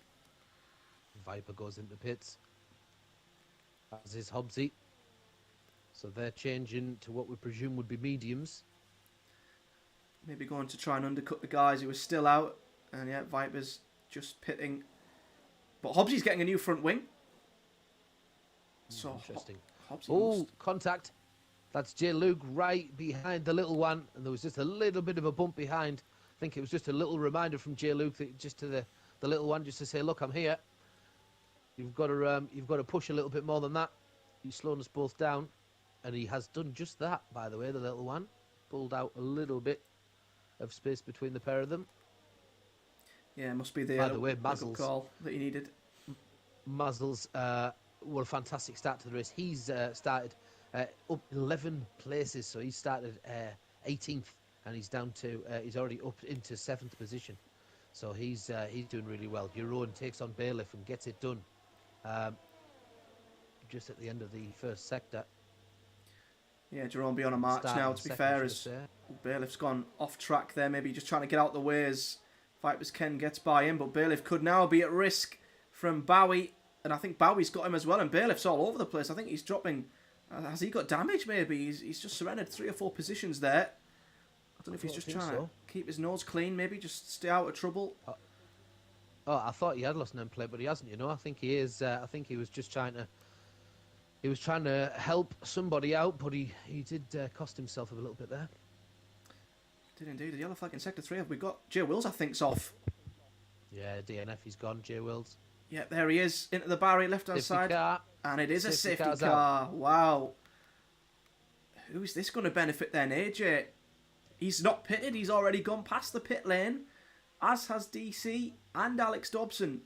S2: Viper goes into pits, as is Hobbsy. So they're changing to what we presume would be mediums.
S1: Maybe going to try and undercut the guys who are still out. And yeah, Viper's just pitting. But Hobbsy's getting a new front wing. So
S2: interesting.
S1: Hobbsy
S2: contact. That's Jay Luke right behind the little one. And there was just a little bit of a bump behind. I think it was just a little reminder from Jay Luke, just to the little one, just to say, look, I'm here. You've got to push a little bit more than that. You're slowing us both down. And he has done just that, by the way, the little one. Pulled out a little bit of space between the pair of them.
S1: Yeah, it must be the
S2: way, Mazzles
S1: call that he needed.
S2: Mazzles, what a fantastic start to the race. He's started up 11 places, so he started 18th, and he's down to he's already up into 7th position. So he's doing really well. Jeroen takes on Bailiff and gets it done just at the end of the first sector.
S1: Yeah, Jerome be on a march now, to be fair, as Bailiff's gone off track there, maybe just trying to get out the way as Vipers Ken gets by him, but Bailiff could now be at risk from Bowie, and I think Bowie's got him as well, and Bailiff's all over the place. I think he's dropping, has he got damage maybe? He's just surrendered 3 or 4 positions there. I don't know if he's just trying to keep his nose clean, maybe just stay out of trouble.
S2: Oh, I thought he had lost an end play, but he hasn't, you know. I think he is, I think he was just trying to... He was trying to help somebody out, but he did cost himself a little bit there.
S1: Did indeed. The yellow flag in Sector 3. Have we got Jay Wills, I think's off.
S2: Yeah, DNF, he's gone, Jay Wills.
S1: Yeah, there he is, into the barrier, left-hand side.
S2: Car.
S1: And it is a safety car. Out. Wow. Who is this going to benefit then, AJ? He's not pitted. He's already gone past the pit lane, as has DC and Alex Dobson.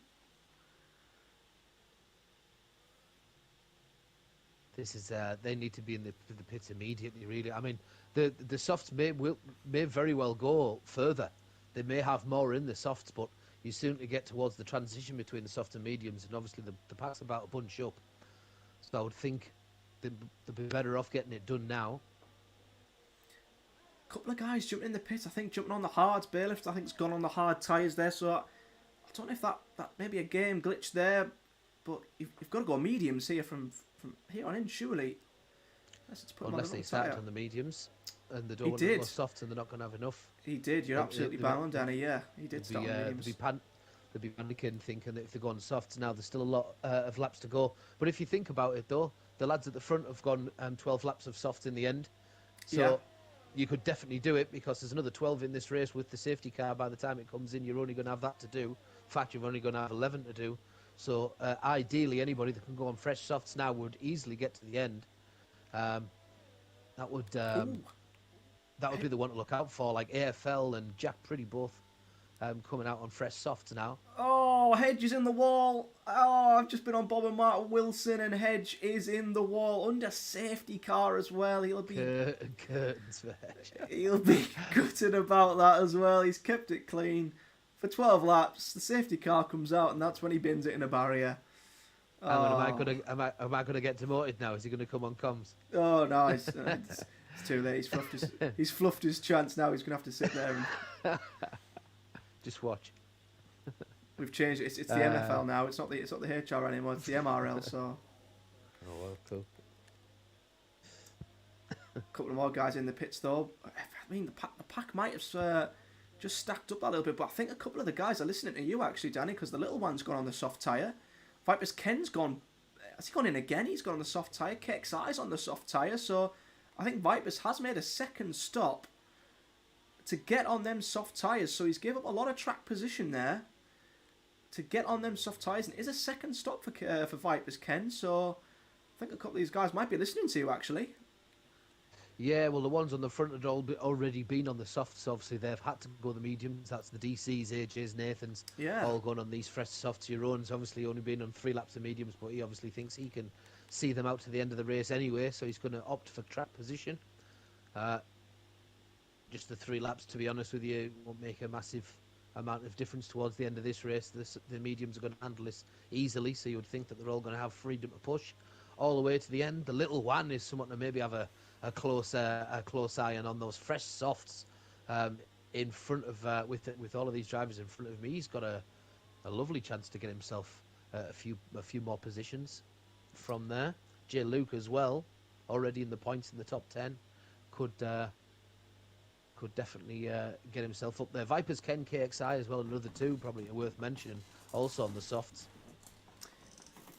S2: This is they need to be in the pits immediately. Really, I mean, the softs may very well go further. They may have more in the softs, but you soon to get towards the transition between the soft and mediums, and obviously the pack's about to bunch up. So I would think they'd be better off getting it done now.
S1: A couple of guys jumping in the pit. I think jumping on the hards. Bailiff, I think, has gone on the hard tyres there. So I don't know if that may be a game glitch there, but you've got to go mediums here from here on in, surely.
S2: Unless they started on the mediums, and they don't want to go softs, and they're not going to have enough.
S1: He did. You're absolutely bang on, Danny. Yeah, he did start on mediums.
S2: They'd be panicking, thinking that if they're going softs now, there's still a lot of laps to go. But if you think about it, though, the lads at the front have gone 12 laps of softs in the end. So you could definitely do it, because there's another 12 in this race with the safety car. By the time it comes in, you're only going to have that to do. In fact, you're only going to have 11 to do. So ideally, anybody that can go on fresh softs now would easily get to the end. That would be the one to look out for. Like AFL and Jack Pretty both coming out on fresh softs now.
S1: Oh, Hedge is in the wall. Oh, I've just been on Bob and Mark Wilson, and Hedge is in the wall under safety car as well.
S2: Curtains for Hedge.
S1: He'll be gutted about that as well. He's kept it clean for 12 laps. The safety car comes out, and that's when he bins it in a barrier.
S2: Am I gonna get demoted now? Is he gonna come on comms?
S1: Oh no, it's too late. He's fluffed his chance now. He's gonna have to sit there and
S2: just watch.
S1: We've changed it. It's the MFL now. It's not the HRL anymore. It's the MRL. So.
S2: Oh well, cool.
S1: A couple of more guys in the pits though. I mean, the pack might have just stacked up a little bit, but I think a couple of the guys are listening to you actually, Danny, because the little one's gone on the soft tyre. Vipers Ken's gone. Has he gone in again? He's gone on the soft tyre. KXI's on the soft tyre. So I think Vipers has made a second stop to get on them soft tyres. So he's given up a lot of track position there to get on them soft tyres, and is a second stop for Vipers Ken. So I think a couple of these guys might be listening to you actually.
S2: Yeah, well, the ones on the front had already been on the softs. Obviously, they've had to go the mediums. That's the DCs, AJs, Nathans, all going on these fresh softs. Your own's obviously only been on 3 laps of mediums, but he obviously thinks he can see them out to the end of the race anyway, so he's going to opt for track position. Just the 3 laps, to be honest with you, won't make a massive amount of difference towards the end of this race. The mediums are going to handle this easily, so you would think that they're all going to have freedom to push all the way to the end. The little one is someone to maybe have a close eye on those fresh softs in front of with all of these drivers in front of me. He's got a lovely chance to get himself a few more positions from there. Jay Luke as well, already in the points in the top 10, could definitely get himself up there. Vipers Ken, KXI as well, another 2 probably worth mentioning, also on the softs.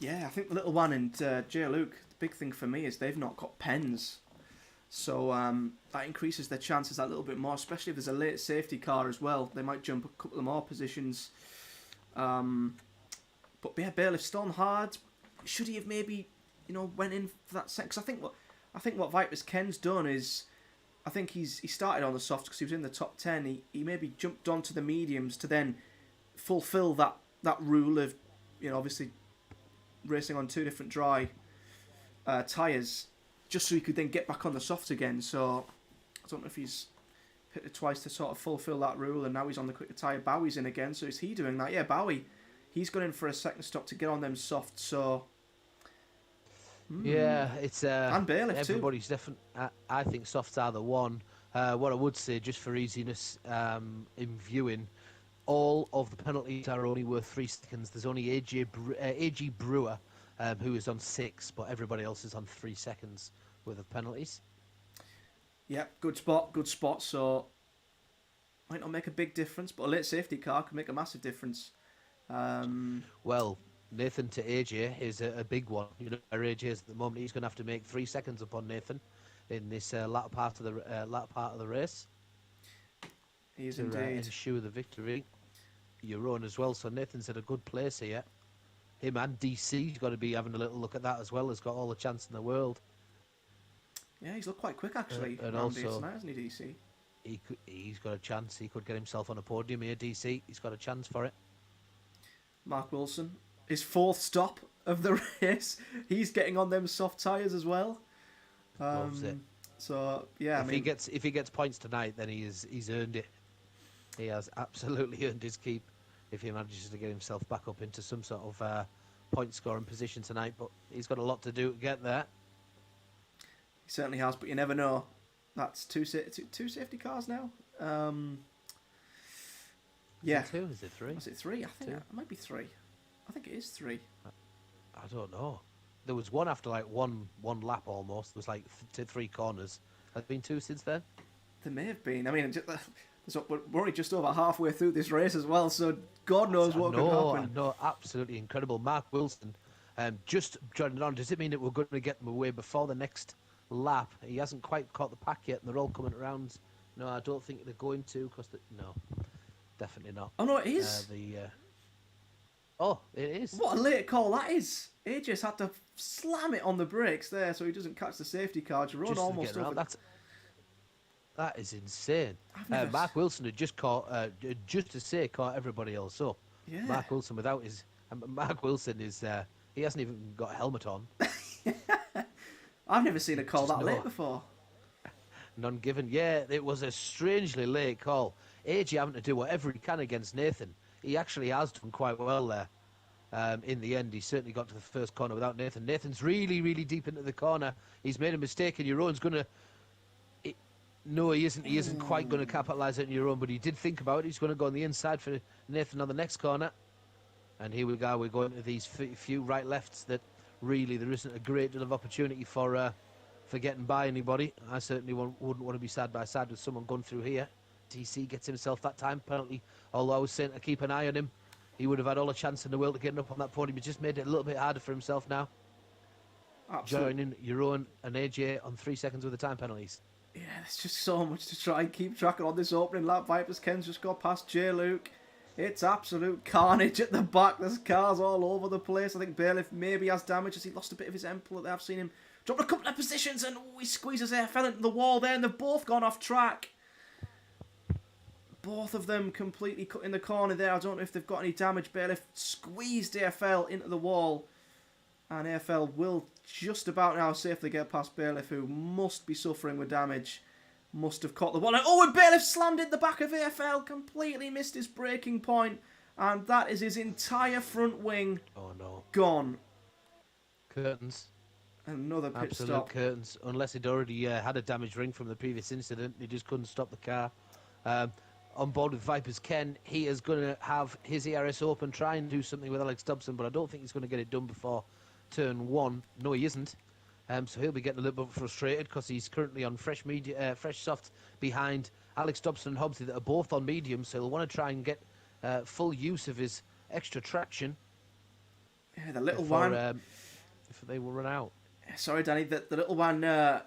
S1: Yeah, I think the little one and Jay Luke, the big thing for me is they've not got pens. So that increases their chances a little bit more, especially if there's a late safety car as well. They might jump a couple of more positions. But yeah, Bailiff's still on hard. Should he have maybe, went in for that set? Because I think what Vipers Ken's done is, I think he started on the softs because he was in the top 10. He maybe jumped onto the mediums to then fulfill that rule of, obviously racing on 2 different dry tyres, just so he could then get back on the softs again. So I don't know if he's hit it twice to sort of fulfill that rule, and now he's on the quicker tyre. Bowie's in again, so is he doing that? Yeah, Bowie, he's gone in for a second stop to get on them softs. So
S2: yeah, it's
S1: and Bailiff
S2: everybody's different. I think softs are the one. What I would say, just for easiness in viewing, all of the penalties are only worth 3 seconds. There's only AG Brewer who is on 6, but everybody else is on 3 seconds worth of penalties.
S1: Yeah, good spot. So might not make a big difference, but a late safety car can make a massive difference.
S2: Well, Nathan to AJ is a big one. Where AJ is at the moment, he's going to have to make 3 seconds upon Nathan in this latter part of the race.
S1: He is
S2: to
S1: indeed.
S2: ensure the victory. Your own as well. So Nathan's at a good place here. Him and DC's got to be having a little look at that as well. Has got all the chance in the world.
S1: Yeah, he's looked quite quick actually.
S2: And also,
S1: tonight, hasn't he, DC?
S2: He's got a chance. He could get himself on a podium here, DC. He's got a chance for it.
S1: Mark Wilson, his 4th stop of the race. He's getting on them soft tyres as well.
S2: Loves it.
S1: So yeah,
S2: if he gets points tonight, then he's earned it. He has absolutely earned his keep if he manages to get himself back up into some sort of point scoring position tonight. But he's got a lot to do to get there.
S1: He certainly has, but you never know. That's two safety cars now. Yeah.
S2: Is it 2? Is it 3?
S1: Was it 3? I think
S2: 2.
S1: it might be 3. I think it is 3.
S2: I don't know. There was one after like one lap almost. There was like 3 corners. Has there been 2 since then?
S1: There may have been. I mean, we're only just over halfway through this race as well, so God knows what could happen.
S2: No, absolutely incredible. Mark Wilson, just joining on. Does it mean that we're going to get them away before the next lap? He hasn't quite caught the pack yet, and they're all coming around. No, I don't think they're going to, because no, definitely not.
S1: Oh no, it is.
S2: Oh, it is.
S1: What a late call that is. AJ's had to slam it on the brakes there, so he doesn't catch the safety car. Jerome almost over.
S2: That is insane.
S1: I've never.
S2: Mark Wilson had just caught, just to say, caught everybody else up.
S1: Yeah.
S2: Mark Wilson without his. Mark Wilson is. He hasn't even got a helmet on.
S1: I've never seen a call
S2: Just
S1: that
S2: no.
S1: late before.
S2: None given. Yeah, it was a strangely late call. AJ having to do whatever he can against Nathan. He actually has done quite well there. In the end, he certainly got to the first corner without Nathan. Nathan's really, really deep into the corner. He's made a mistake, and Jeroen's going to... No, he isn't. He isn't quite going to capitalise on Jeroen, but he did think about it. He's going to go on the inside for Nathan on the next corner. And here we go. We're going to these few right-lefts that really there isn't a great deal of opportunity for getting by anybody. I certainly wouldn't want to be side by side with someone going through here. DC gets himself that time penalty, although I was saying to keep an eye on him. He would have had all the chance in the world to get up on that podium. He just made it a little bit harder for himself now.
S1: Absolutely.
S2: Joining Jeroen and AJ on 3 seconds with the time penalties.
S1: Yeah, there's just so much to try and keep track of on this opening lap. Vipers Ken's just got past J. Luke. It's absolute carnage at the back. There's cars all over the place. I think Bailiff maybe has damage as he lost a bit of his emperor there. I've seen him drop a couple of positions and he squeezes there, fell into the wall there, and they've both gone off track. Both of them completely cut in the corner there. I don't know if they've got any damage. Bailiff squeezed AFL into the wall. And AFL will just about now safely get past Bailiff, who must be suffering with damage. Must have caught the wall. And Bailiff slammed in the back of AFL. Completely missed his braking point. And that is his entire front wing.
S2: Oh, no.
S1: Gone.
S2: Curtains.
S1: Another pit
S2: Absolute
S1: stop.
S2: curtains. Unless he'd already had a damaged ring from the previous incident. He just couldn't stop the car. On board with Vipers Ken, he is going to have his ERS open, try and do something with Alex Dobson, but I don't think he's going to get it done before turn 1. No, he isn't. So he'll be getting a little bit frustrated because he's currently on fresh soft behind Alex Dobson and Hobbsy that are both on medium, so he'll want to try and get full use of his extra traction.
S1: Yeah, the little
S2: before,
S1: one.
S2: If they will run out.
S1: Sorry, Danny, the little one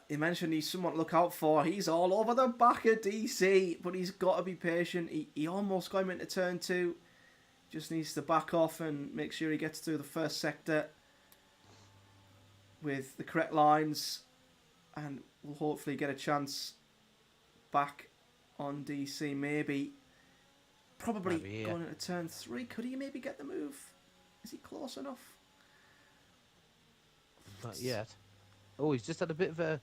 S1: he mentioned he's someone to look out for. He's all over the back of DC, but he's got to be patient. He almost got him into turn 2. Just needs to back off and make sure he gets through the first sector with the correct lines, and we'll hopefully get a chance back on DC. Maybe probably going into turn 3. Could he maybe get the move? Is he close enough?
S2: Not yet. Oh, he's just had a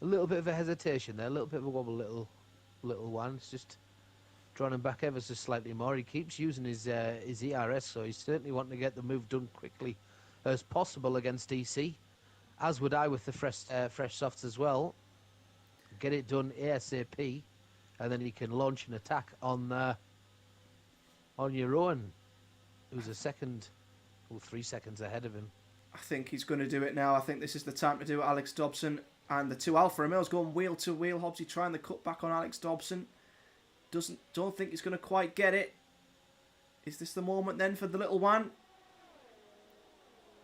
S2: little bit of a hesitation there, a little bit of a wobble, little one. It's just drawing him back ever so slightly more. He keeps using his ERS, so he's certainly wanting to get the move done quickly as possible against DC. As would I with the fresh softs as well. Get it done ASAP, and then he can launch an attack on Jeroen, who's 3 seconds ahead of him.
S1: I think he's going to do it now. I think this is the time to do it. Alex Dobson and the 2 Alfa Romeos going wheel to wheel. Hobbsy trying the cut back on Alex Dobson. Don't think he's going to quite get it. Is this the moment then for the little one?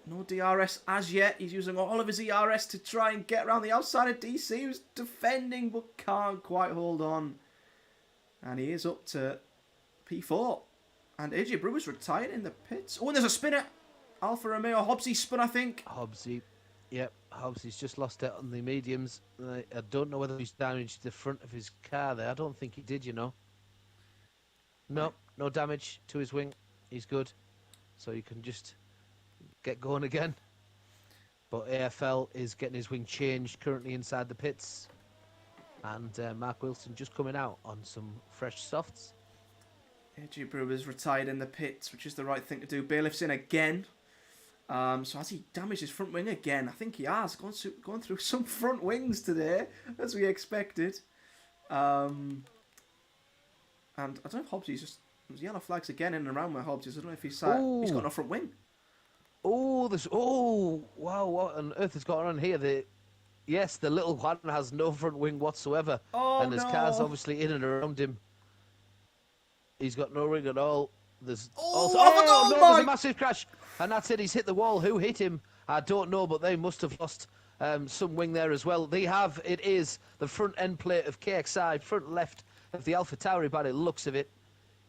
S1: No DRS as yet. He's using all of his ERS to try and get around the outside of DC, who's defending but can't quite hold on. And he is up to P4. And AJ Brewer's retired in the pits. Oh, and there's a spinner. Alfa Romeo. Hobbsy spun, I think.
S2: Yep, Hobbsy's just lost it on the mediums. I don't know whether he's damaged the front of his car there. I don't think he did, you know. No damage to his wing. He's good. So you can just get going again. But AFL is getting his wing changed currently inside the pits. And Mark Wilson just coming out on some fresh softs.
S1: AJ Brewer's retired in the pits, which is the right thing to do. Bailiff's in again. So has he damaged his front wing again? I think he has. Going through some front wings today, as we expected. And I don't know if Hobbsy's just... There's yellow flags again in and around where Hobbs is. I don't know if he's got no front wing.
S2: Wow, what on earth has gone on here? Yes, the little one has no front wing whatsoever. And his car's obviously in and around him. He's got no ring at all. There's there's a massive crash. And that's it, he's hit the wall. Who hit him? I don't know, but they must have lost some wing there as well. It is the front end plate of KXI, front left of the Alpha Tauri by the looks of it.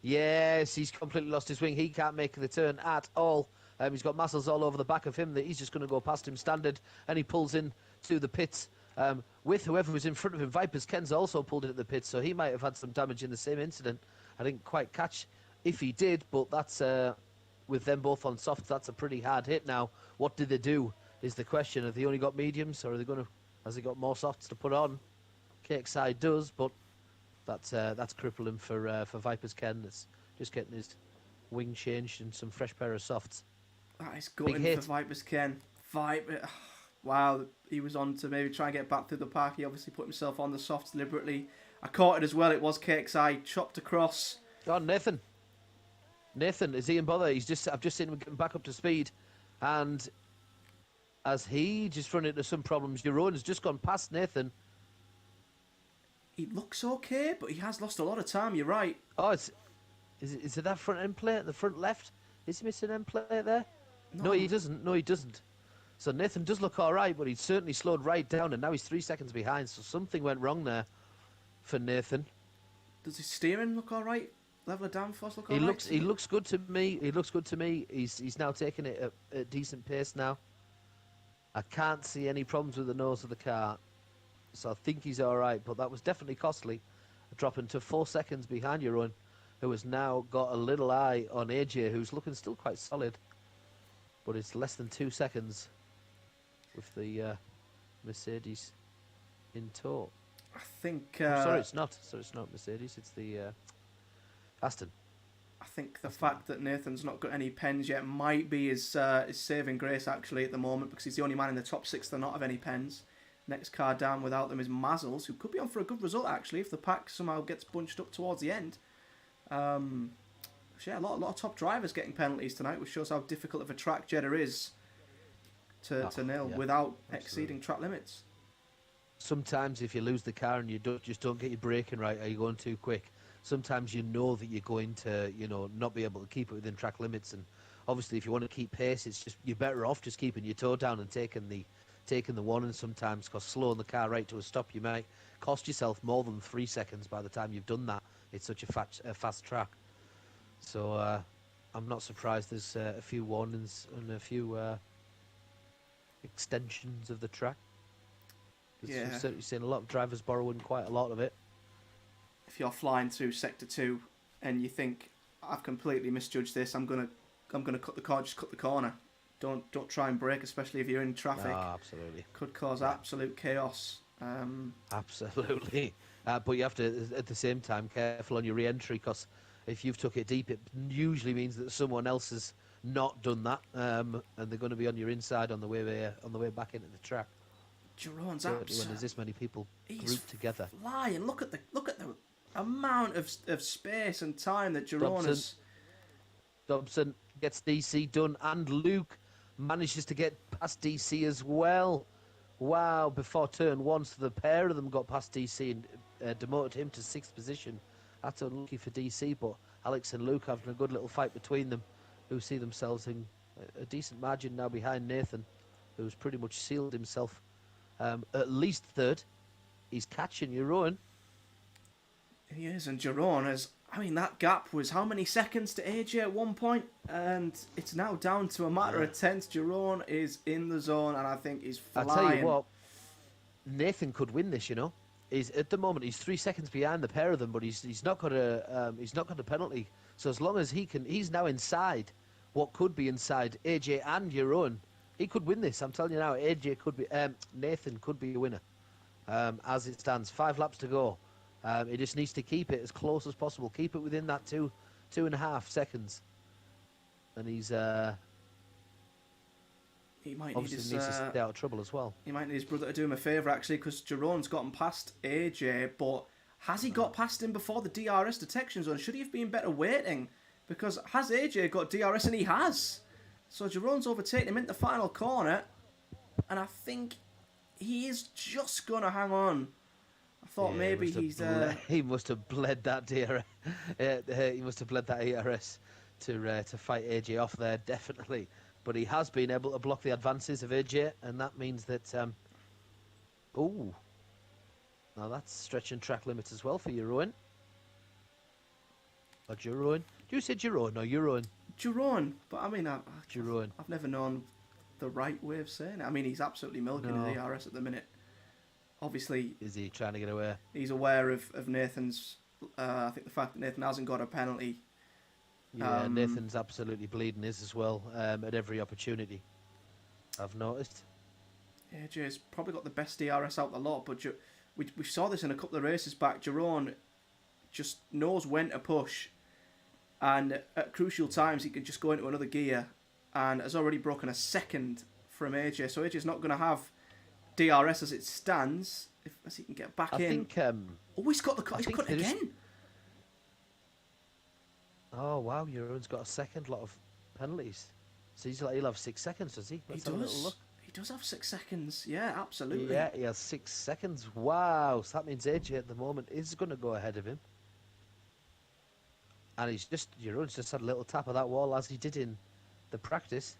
S2: Yes, he's completely lost his wing. He can't make the turn at all. He's got muscles all over the back of him that he's just going to go past him standard, and he pulls in to the pits with whoever was in front of him. Vipers Ken's also pulled into the pit, so he might have had some damage in the same incident. I didn't quite catch if he did, but that's with them both on softs, that's a pretty hard hit. Now, what did they do is the question. Have they only got mediums, or are they going to? Has he got more softs to put on? Cakeside does, but that's crippling for Vipers Ken. That's just getting his wing changed and some fresh pair of softs.
S1: That is gutting for Vipers Ken. Wow, he was on to maybe try and get back through the pack. He obviously put himself on the softs deliberately. I caught it as well. It was Cakeside chopped across.
S2: Oh, Nathan, is he in bother? I've just seen him getting back up to speed, and as he just run into some problems, Jeroen has just gone past Nathan.
S1: He looks okay, but he has lost a lot of time. You're right.
S2: Oh, is it that front end plate, the front left? Is he missing end plate there? No, he doesn't. So Nathan does look all right, but he's certainly slowed right down, and now he's 3 seconds behind. So something went wrong there for Nathan.
S1: Does his steering look all right? Level of downforce look all right?
S2: He looks good to me. He's now taking it at a decent pace now. I can't see any problems with the nose of the car, so I think he's all right. But that was definitely costly, dropping to 4 seconds behind Jeroen, who has now got a little eye on AJ, who's looking still quite solid, but it's less than 2 seconds with the Mercedes in tow.
S1: I think.
S2: Sorry, it's not Mercedes. It's the Aston.
S1: I think the fact that Nathan's not got any pens yet might be his saving grace actually at the moment, because he's the only man in the top 6 that not have any pens. Next car down without them is Mazzles, who could be on for a good result actually if the pack somehow gets bunched up towards the end. So yeah, a lot of top drivers getting penalties tonight, which shows how difficult of a track Jeddah is to nail without exceeding track limits.
S2: Sometimes if you lose the car and you just don't get your braking right, or you're going too quick, sometimes you know that you're going to not be able to keep it within track limits. And obviously if you want to keep pace, it's just you're better off just keeping your toe down and taking the warning sometimes, because slowing the car right to a stop, you might cost yourself more than 3 seconds by the time you've done that. It's such a fast track. So I'm not surprised there's a few warnings and a few extensions of the track.
S1: Yeah.
S2: We've certainly seen a lot of drivers borrowing quite a lot of it.
S1: If you're flying through Sector 2 and you think, I've completely misjudged this, I'm gonna cut the car, just cut the corner. Don't try and brake, especially if you're in traffic.
S2: No, absolutely.
S1: Could cause absolute chaos.
S2: Absolutely. But you have to, at the same time, careful on your re-entry, because if you've took it deep, it usually means that someone else has not done that, and they're going to be on your inside on the way back into the track.
S1: Jeroen's
S2: when there's this many people grouped together.
S1: Flying. Look at the amount of space and time that Jeroen has.
S2: Dobson gets DC done, and Luke manages to get past DC as well. Wow, before turn 1, so the pair of them got past DC and demoted him to 6th position. That's unlucky for DC, but Alex and Luke having a good little fight between them, who see themselves in a decent margin now behind Nathan, who's pretty much sealed himself at least 3rd. He's catching Jeroen.
S1: He is, and Jeroen has... I mean, that gap was how many seconds to AJ at one point? And it's now down to a matter of tenths. Jeroen is in the zone, and I think he's flying.
S2: I'll tell you what, Nathan could win this, He's at the moment he's 3 seconds behind the pair of them, but he's not got a penalty. So as long as he's now inside what could be inside AJ and Jeroen. He could win this. I'm telling you now, Nathan could be a winner. As it stands, 5 laps to go. He just needs to keep it as close as possible. Keep it within that 2.5 seconds. And he's
S1: he might
S2: obviously needs to stay out of trouble as well.
S1: He might need his brother to do him a favour, actually, because Jeroen's gotten past AJ, but has he got past him before the DRS detection zone? Should he have been better waiting? Because has AJ got DRS? And he has. So Jeroen's overtaken him in the final corner, and I think he is just going to hang on. I thought maybe
S2: he must have bled that DRS. He must have bled that ERS to fight AJ off there, definitely. But he has been able to block the advances of AJ, and that means that... now that's stretching track limits as well for Jeroen. Or Jeroen. Do you say Jeroen or Jeroen?
S1: Jeroen, but I mean,
S2: Jeroen.
S1: I've never known the right way of saying it. I mean, he's absolutely milking the ERS at the minute. obviously
S2: Is he trying to get away?
S1: he's aware of Nathan's. I think the fact that Nathan hasn't got a penalty.
S2: Yeah, Nathan's absolutely bleeding his as well at every opportunity. I've noticed.
S1: AJ's probably got the best DRS out the lot, but we saw this in a couple of races back. Jerome just knows when to push, and at crucial times he can just go into another gear, and has already broken a second from AJ. So AJ's not going to have DRS as it stands as he can get back in.
S2: I think.
S1: Oh, he's got the cut. He's cut again.
S2: Oh wow, Jeroen's got a second lot of penalties. So he'll have 6 seconds, does he? Let's have a little look.
S1: He does have 6 seconds. Yeah, absolutely.
S2: Yeah, he has 6 seconds. Wow. So that means AJ at the moment is going to go ahead of him. And Jeroen's just had a little tap of that wall as he did in the practice.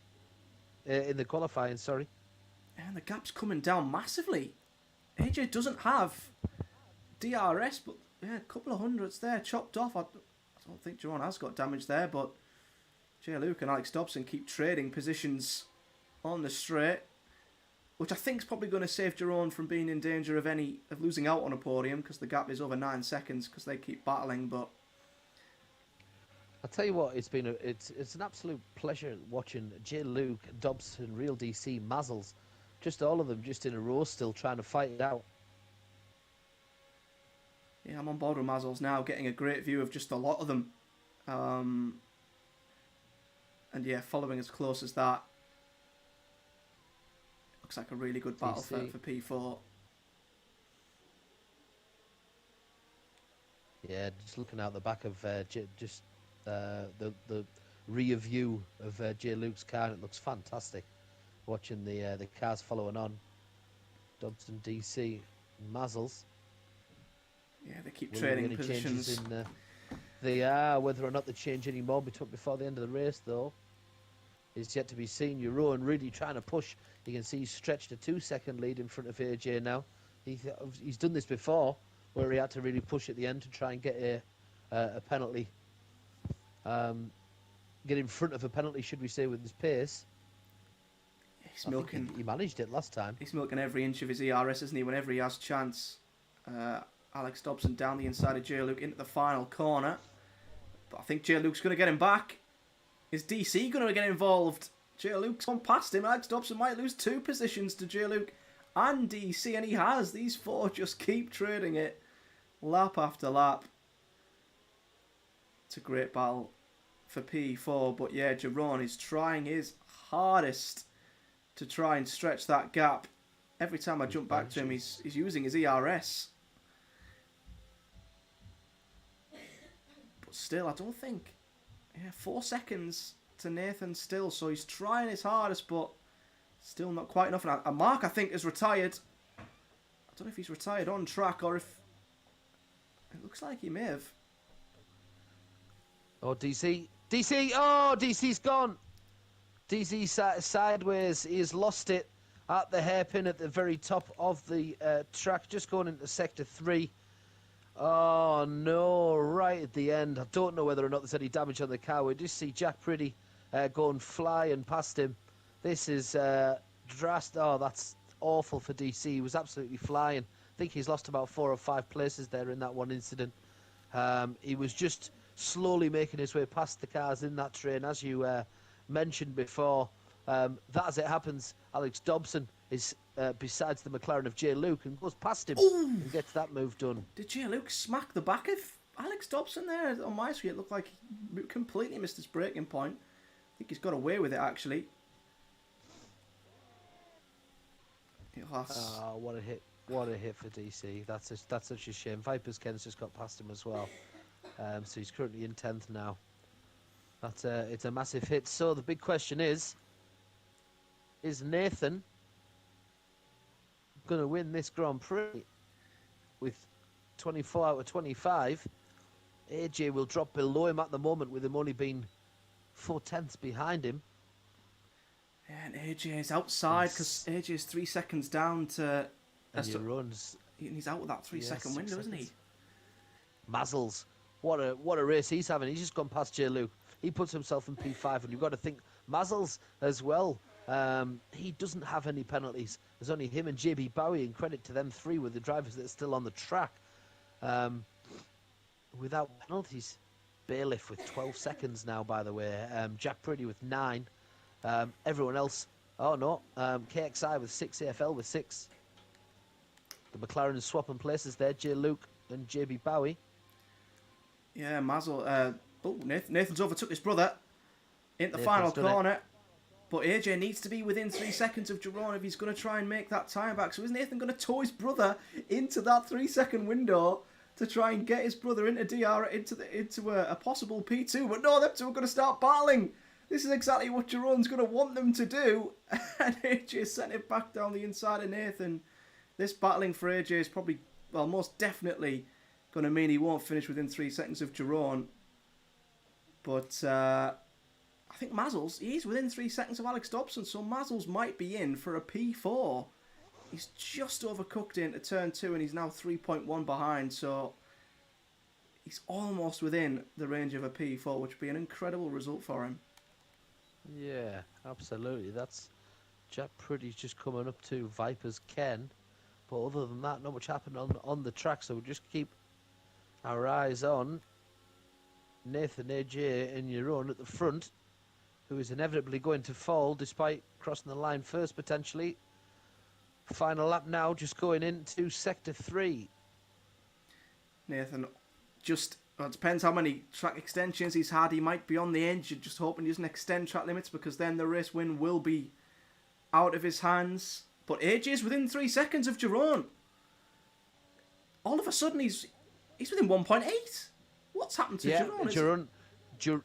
S2: In the qualifying, sorry.
S1: And the gap's coming down massively. AJ doesn't have DRS, but yeah, a couple of hundreds there chopped off. I don't think Jerome has got damage there, but Jay Luke and Alex Dobson keep trading positions on the straight, which I think is probably going to save Jerome from being in danger of losing out on a podium, because the gap is over 9 seconds because they keep battling. But
S2: I'll tell you what, it's an absolute pleasure watching Jay Luke, Dobson, Real DC, Mazzles, just all of them just in a row still trying to fight it out.
S1: Yeah, I'm on board with Mazzles now, getting a great view of just a lot of them. And yeah, following as close as that. Looks like a really good battle for P4.
S2: Yeah, just looking out the back of the rear view of Jay Luke's car, and it looks fantastic. Watching the cars following on. Dobson, DC, Mazzles.
S1: Yeah, they keep trading positions.
S2: They are. Whether or not they change any more before the end of the race, though, is yet to be seen. Jeroen really trying to push. You can see he's stretched a 2-second lead in front of AJ now. He's done this before, where he had to really push at the end to try and get a penalty. Get in front of a penalty, should we say, with his pace.
S1: He's milking.
S2: He managed it last time.
S1: He's milking every inch of his ERS, isn't he? Whenever he has chance. Alex Dobson down the inside of Jay Luke into the final corner. But I think Jay Luke's going to get him back. Is DC going to get involved? Jay Luke's gone past him. Alex Dobson might lose 2 positions to Jay Luke and DC, and he has. These 4 just keep trading it lap after lap. It's a great battle for P4, but yeah, Jerome is trying his hardest to try and stretch that gap. Every time I jump back to him, he's using his ERS. But still, I don't think... Yeah, 4 seconds to Nathan still, so he's trying his hardest, but still not quite enough. And Mark, I think, has retired. I don't know if he's retired on track or if... It looks like he may have.
S2: Oh, DC. DC! Oh, DC's gone! DC sideways. He's lost it at the hairpin at the very top of the track, just going into Sector 3. Oh, no, right at the end. I don't know whether or not there's any damage on the car. We just see Jack Pretty going flying past him. This is drastic. Oh, that's awful for DC. He was absolutely flying. I think he's lost about 4 or 5 places there in that one incident. He was just slowly making his way past the cars in that train. As you mentioned before, that as it happens, Alex Dobson is besides the McLaren of Jay Luke and goes past him and gets that move done.
S1: Did Jay Luke smack the back of Alex Dobson there? On my screen, it looked like he completely missed his braking point. I think he's got away with it, actually.
S2: Oh, what a hit. What a hit for DC. That's such a shame. Vipers Ken's just got past him as well. So he's currently in 10th now. It's a massive hit. So the big question is Nathan going to win this Grand Prix with 24 out of 25? AJ will drop below him at the moment, with him only being 4/10 behind him.
S1: Yeah, and AJ is outside because AJ is 3 seconds down to...
S2: And he runs.
S1: He's out of that 3-second window, isn't he?
S2: Mazzles. What a race he's having. He's just gone past Jay Luke. He puts himself in P5, and you've got to think Mazzles as well. He doesn't have any penalties. There's only him and JB Bowie, and credit to them three with the drivers that are still on the track. Um, without penalties. Bailiff with 12 seconds now, by the way. Jack Priddy with 9. Everyone else, oh no, KXI with 6, AFL with 6. The McLaren swapping places there, J. Luke and JB Bowie.
S1: Yeah, Mazel. Nathan's overtook his brother into the final
S2: Nathan's done it.
S1: corner. But AJ needs to be within 3 seconds of Jerome if he's going to try and make that time back. So is Nathan going to tow his brother into that 3-second window to try and get his brother into a possible P2? But no, them two are going to start battling. This is exactly what Jerome's going to want them to do. And AJ sent it back down the inside of Nathan. This battling for AJ is probably, well, most definitely going to mean he won't finish within 3 seconds of Jerome. But I think Mazzles, he's within 3 seconds of Alex Dobson, so Mazzles might be in for a P4. He's just overcooked into turn 2 and he's now 3.1 behind, so he's almost within the range of a P4, which would be an incredible result for him.
S2: Yeah, absolutely. That's Jack Priddy's just coming up to Vipers Ken. But other than that, not much happened on the track, so we'll just keep our eyes on Nathan, AJ and Yaron at the front, who is inevitably going to fall despite crossing the line first potentially. Final lap now, just going into sector 3.
S1: Nathan, it depends how many track extensions he's had. He might be on the edge. You're just hoping he doesn't extend track limits because then the race win will be out of his hands. But AJ's within 3 seconds of Jerome. All of a sudden, he's within 1.8. What's happened to Jerome?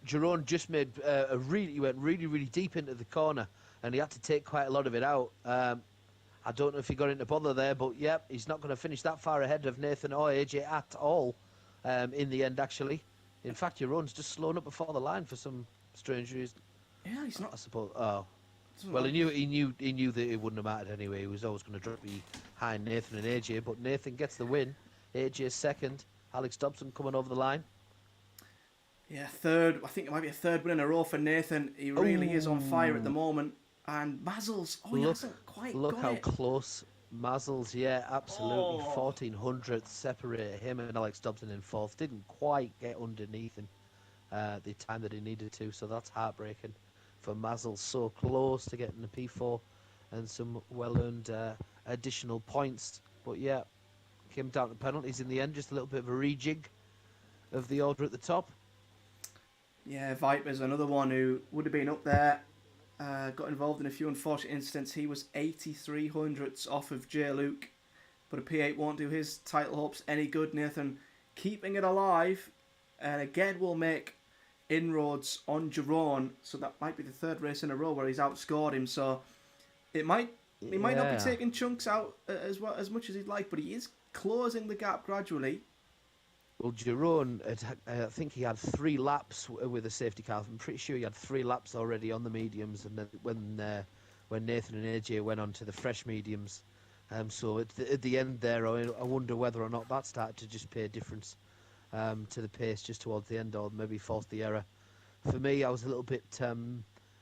S2: Jerome just made he went really deep into the corner, and he had to take quite a lot of it out. I don't know if he got into bother there, but yep, he's not going to finish that far ahead of Nathan or AJ at all. In the end, actually, in fact, Jerome's just slowing up before the line for some strange reason.
S1: Yeah, he's not.
S2: I suppose. Oh, well, he knew that it wouldn't have mattered anyway. He was always going to drop behind Nathan and AJ, but Nathan gets the win. AJ second. Alex Dobson coming over the line.
S1: Yeah, third. I think it might be a third win in a row for Nathan. He really is on fire at the moment. And Mazzles, he hasn't quite got it.
S2: Look how close Mazzles, yeah, absolutely. 1400th separated him and Alex Dobson in fourth. Didn't quite get underneath him the time that he needed to, so that's heartbreaking for Mazzles. So close to getting the P4 and some well-earned additional points. But yeah, came down to penalties in the end, just a little bit of a rejig of the order at the top.
S1: Yeah, Viper's another one who would have been up there. Got involved in a few unfortunate incidents. He was 83 hundredths off of J. Luke, but a P8 won't do his title hopes any good. Nathan keeping it alive, and again will make inroads on Jerome. So that might be the third race in a row where he's outscored him. So he might not be taking chunks out as much as he'd like, but he is closing the gap gradually.
S2: Well, Jerome, I think he had 3 laps with a safety car. I'm pretty sure he had 3 laps already on the mediums, and then when Nathan and AJ went on to the fresh mediums, so at the end there, I wonder whether or not that started to just pay a difference to the pace just towards the end, or maybe forced the error. For me, I was a little bit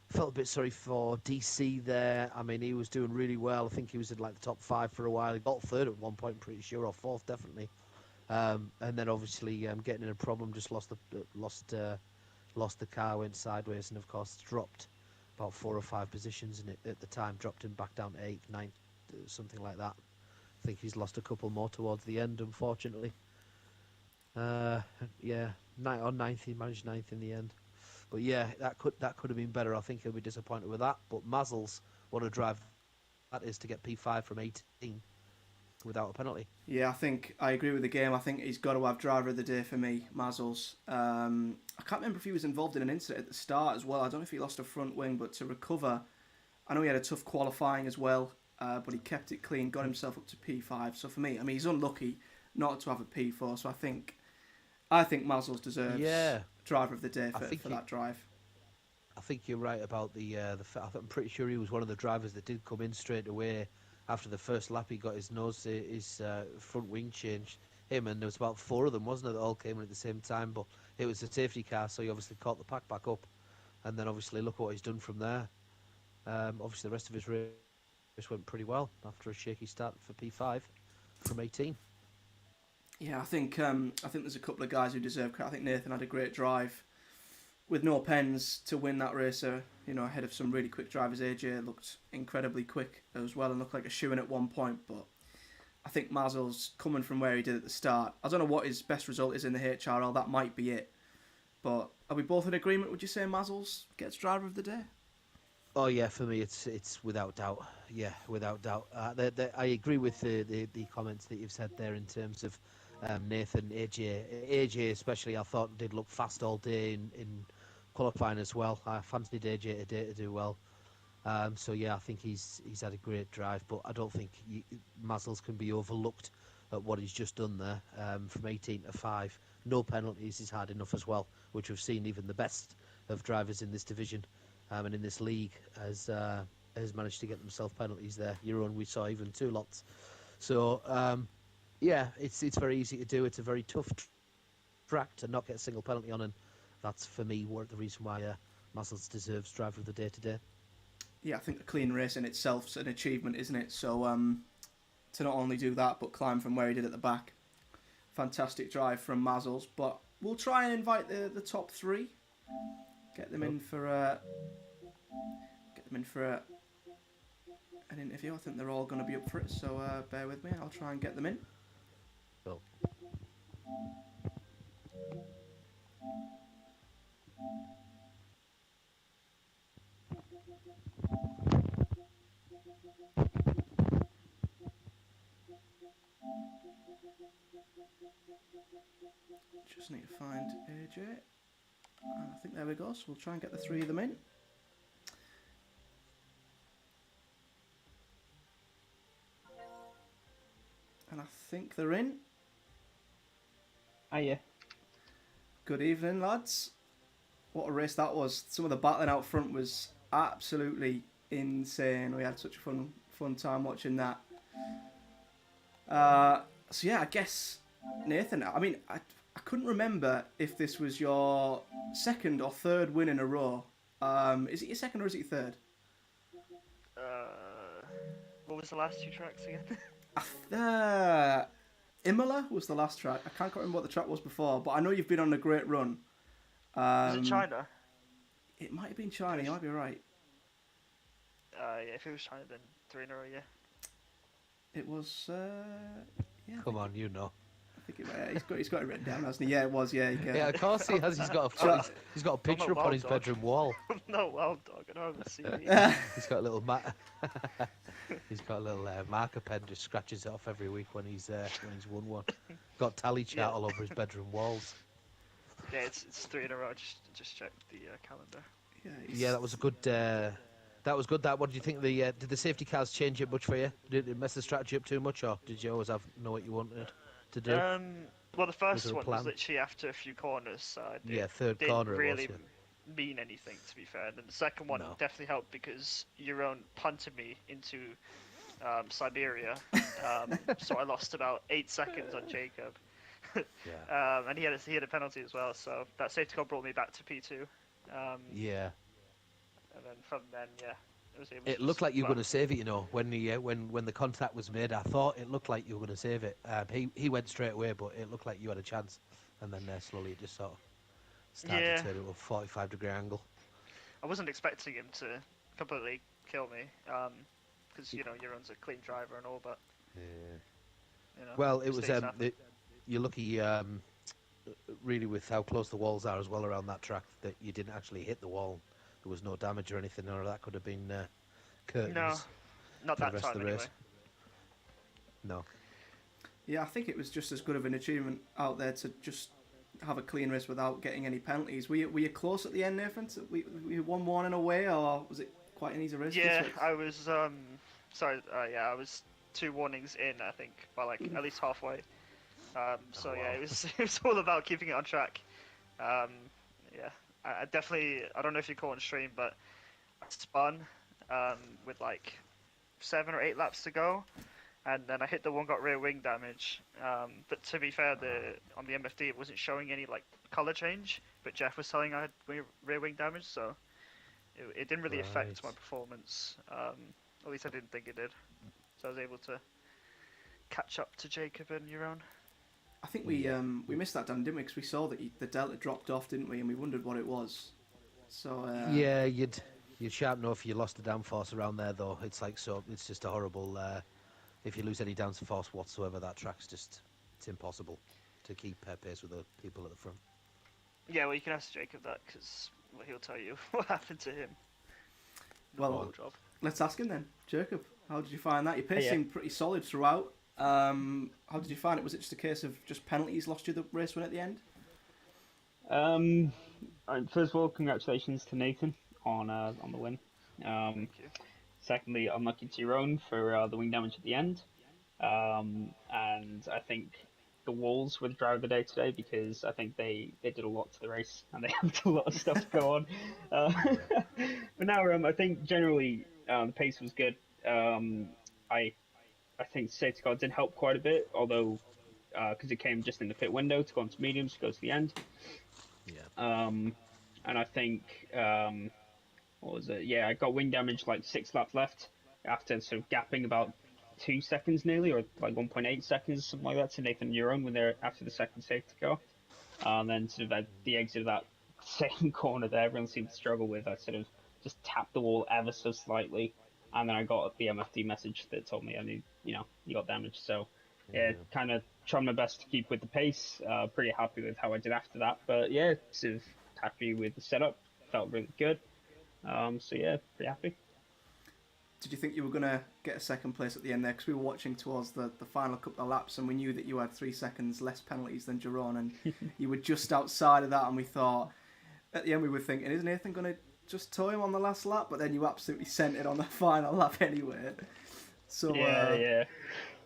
S2: felt a bit sorry for DC there. I mean, he was doing really well. I think he was in like the top 5 for a while. He got third at one point, pretty sure, or fourth definitely. And then obviously getting in a problem, just lost the car, went sideways, and of course dropped about 4 or 5 positions in it at the time, dropped him back down to 8th, 9th, something like that. I think he's lost a couple more towards the end, unfortunately. Yeah, 9th, he managed 9th in the end. But yeah, that could have been better. I think he'll be disappointed with that. But Mazzles, what a drive that is to get P5 from 18 without a penalty.
S1: Yeah, I think I agree with the game. I think he's got to have driver of the day for me, Mazzles. I can't remember if he was involved in an incident at the start as well. I don't know if he lost a front wing, but to recover, I know he had a tough qualifying as well, but he kept it clean, got himself up to P5. So for me, I mean, he's unlucky not to have a P4. So I think Mazzles deserves driver of the day for that drive.
S2: I think you're right about I'm pretty sure he was one of the drivers that did come in straight away. After the first lap, he got his front wing changed. And there was about 4 of them, wasn't it, that all came in at the same time, but it was a safety car, so he obviously caught the pack back up. And then obviously look what he's done from there. Obviously, the rest of his race went pretty well after a shaky start for P5 from 18.
S1: Yeah, I think there's a couple of guys who deserve credit. I think Nathan had a great drive with no pens to win that race. Ahead of some really quick drivers. AJ looked incredibly quick as well and looked like a shoe-in at one point. But I think Mazel's coming from where he did at the start. I don't know what his best result is in the HRL. That might be it. But are we both in agreement? Would you say Mazel's gets driver of the day?
S2: Oh yeah, for me it's without doubt. Yeah, without doubt. I agree with the comments that you've said there in terms of Nathan, AJ especially. I thought did look fast all day in qualifying as well. I fancied AJ today to do well. So yeah, I think he's had a great drive, but I don't think Mazzles can be overlooked at what he's just done there. From 18 to 5, no penalties is hard enough as well, which we've seen even the best of drivers in this division and in this league has managed to get themselves penalties there. Your own, we saw even 2 lots. So yeah, it's very easy to do. It's a very tough track to not get a single penalty on, and that's for me the reason why Mazzles deserves driver of the day today.
S1: Yeah, I think the clean race in itself is an achievement, isn't it? So to not only do that, but climb from where he did at the back, fantastic drive from Mazzles. But we'll try and invite the top 3, get them in for an interview. I think they're all going to be up for it, so bear with me. I'll try and get them in.
S2: Cool.
S1: Just need to find AJ. And I think there we go. So we'll try and get the 3 of them in. And I think they're in.
S3: Hiya.
S1: Good evening, lads. What a race that was. Some of the battling out front was absolutely insane. We had such a fun time watching that. So yeah, I guess, Nathan, I mean, I couldn't remember if this was your second or third win in a row. Is it your second or is it your third?
S3: What was the last 2 tracks again?
S1: Imola was the last track. I can't remember what the track was before, but I know you've been on a great run.
S3: Was it China?
S1: It might have been China, you might be right.
S3: Yeah, if it was China, then 3 in a row, yeah.
S1: It was, yeah.
S2: Come on, you know.
S1: I think he's got it written down, hasn't he? Yeah, it was, yeah.
S2: Yeah, of course he has. He's got a picture up on his bedroom wall.
S3: I'm not wild dog, I don't have a CD.
S2: He's got a little marker pen, just scratches it off every week when he's won one. Got tally chart all over his bedroom walls.
S3: Yeah, it's 3 in a row. Just check the calendar.
S2: Yeah, that was a good. That was good. What did you think? Did the safety cars change it much for you? Did it mess the strategy up too much, or did you always know what you wanted to do?
S3: Well, the first one was literally after a few corners. So
S2: third corner.
S3: Didn't really
S2: it was,
S3: mean anything, to be fair. And then the second one definitely helped because your own punted me into Siberia, so I lost about 8 seconds on Jacob. And he had a penalty as well, so that safety car brought me back to P2. And then from then, it was able to.
S2: It looked like you were going to save it, you know, when the contact was made. I thought it looked like you were going to save it. He went straight away, but it looked like you had a chance. And then slowly it just sort of started to turn into a 45-degree angle.
S3: I wasn't expecting him to completely kill me, because your own's a clean driver and all, but.
S2: Well, it was you're lucky, really, with how close the walls are as well around that track, that you didn't actually hit the wall. There was no damage or anything, or that could have been curtains.
S3: No, not
S2: for
S3: that
S2: the rest
S3: time
S2: of the race.
S3: anyway.
S2: No.
S1: Yeah, I think it was just as good of an achievement out there to just have a clean race without getting any penalties. Were you close at the end, Nathan? Were you 1-1 in a way, or was it quite an easy race?
S3: Yeah, I was. I was 2 warnings in, I think, by at least halfway. It was all about keeping it on track. I definitely, I don't know if you caught on stream, but I spun with 7 or 8 laps to go, and then I hit the one, got rear wing damage. But to be fair, on the MFD it wasn't showing any colour change, but Jeff was telling I had rear wing damage, so it didn't really affect my
S2: Right.
S3: performance. At least I didn't think it did. So I was able to catch up to Jacob and Euron.
S1: I think
S2: Yeah.
S1: we missed that, Dan, didn't we? Because we saw that the delta dropped off, didn't we? And we wondered what it was. So
S2: Yeah, you'd sharp know if you lost the downforce around there though. It's like so. It's just a horrible. If you lose any downforce whatsoever, that track's just it's impossible to keep pace with the people at the front.
S3: Yeah, well, you can ask Jacob that because he'll tell you what happened to him. Not
S1: well,
S3: my job.
S1: let's ask him then, Jacob. How did you find that? Your pace
S4: Yeah.
S1: seemed pretty solid throughout. How did you find it? Was it just a case of just penalties lost you the race win at the end?
S4: First of all, congratulations to Nathan on the win.
S3: Thank you.
S4: Secondly, unlucky to your own for the wing damage at the end. And I think the walls were the driver of the day today because I think they did a lot to the race and they had a lot of stuff to go on. But now I think generally the pace was good. I think safety car did help quite a bit, although because it came just in the pit window to go into mediums to go to the end.
S2: Yeah.
S4: And I think what was it? Yeah, I got wing damage like 6 laps left after sort of gapping about 2 seconds nearly, or like 1.8 seconds, something like that, to Nathan Neuron when they're after the second safety car. And then sort of at the exit of that second corner that everyone seemed to struggle with, I sort of just tapped the wall ever so slightly, and then I got the MFD message that told me I knew, you got damaged. So yeah, kind of trying my best to keep with the pace. Pretty happy with how I did after that, but yeah, sort of happy with the setup. Felt really good. So yeah, pretty happy.
S1: Did you think you were going to get a second place at the end there? Because we were watching towards the final couple of laps and we knew that you had 3 seconds less penalties than Jerome and you were just outside of that, and we thought, at the end we were thinking, is Nathan going to just tow him on the last lap? But then you absolutely sent it on the final lap anyway. So
S4: Yeah.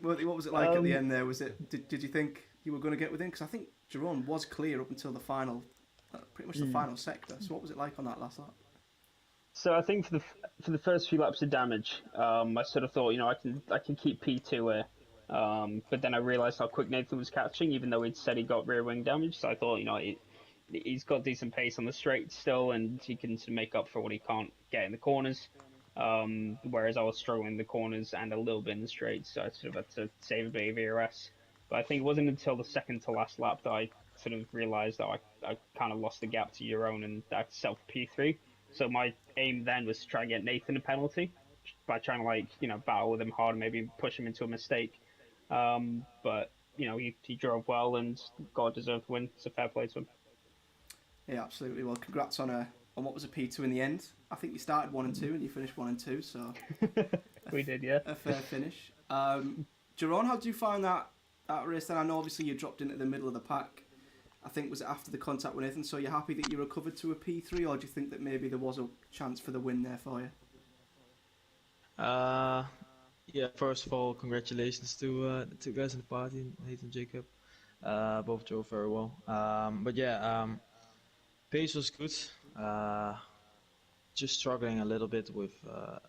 S1: what was it like at the end there? Was it did you think you were going to get within? Because I think Jerome was clear up until the final, pretty much the final sector. So what was it like on that last lap?
S4: So I think for the first few laps of damage, I sort of thought, I can keep P2 here. But then I realised how quick Nathan was catching, even though he'd said he got rear wing damage. So I thought, he's got decent pace on the straight still, and he can sort of make up for what he can't get in the corners. Whereas I was struggling in the corners and a little bit in the straights, so I sort of had to save a bit of ERS. But I think it wasn't until the second to last lap that I sort of realised that I kind of lost the gap to Euron and I self P3. So my aim then was to try and get Nathan a penalty by trying to battle with him hard and maybe push him into a mistake. But he drove well and got a deserved win. So fair play to him.
S1: Yeah, absolutely. Well, congrats on what was a P2 in the end. I think you started 1 and 2 and you finished 1 and 2, so
S4: We did, yeah.
S1: a fair finish. Jerome, how did you find that race then? I know obviously you dropped into the middle of the pack. I think was it after the contact with Nathan, so you're happy that you recovered to a P3, or do you think that maybe there was a chance for the win there for you?
S5: Yeah, first of all, congratulations to the two guys in the party, Nathan and Jacob. Both drove very well. But yeah, pace was good. Just struggling a little bit with the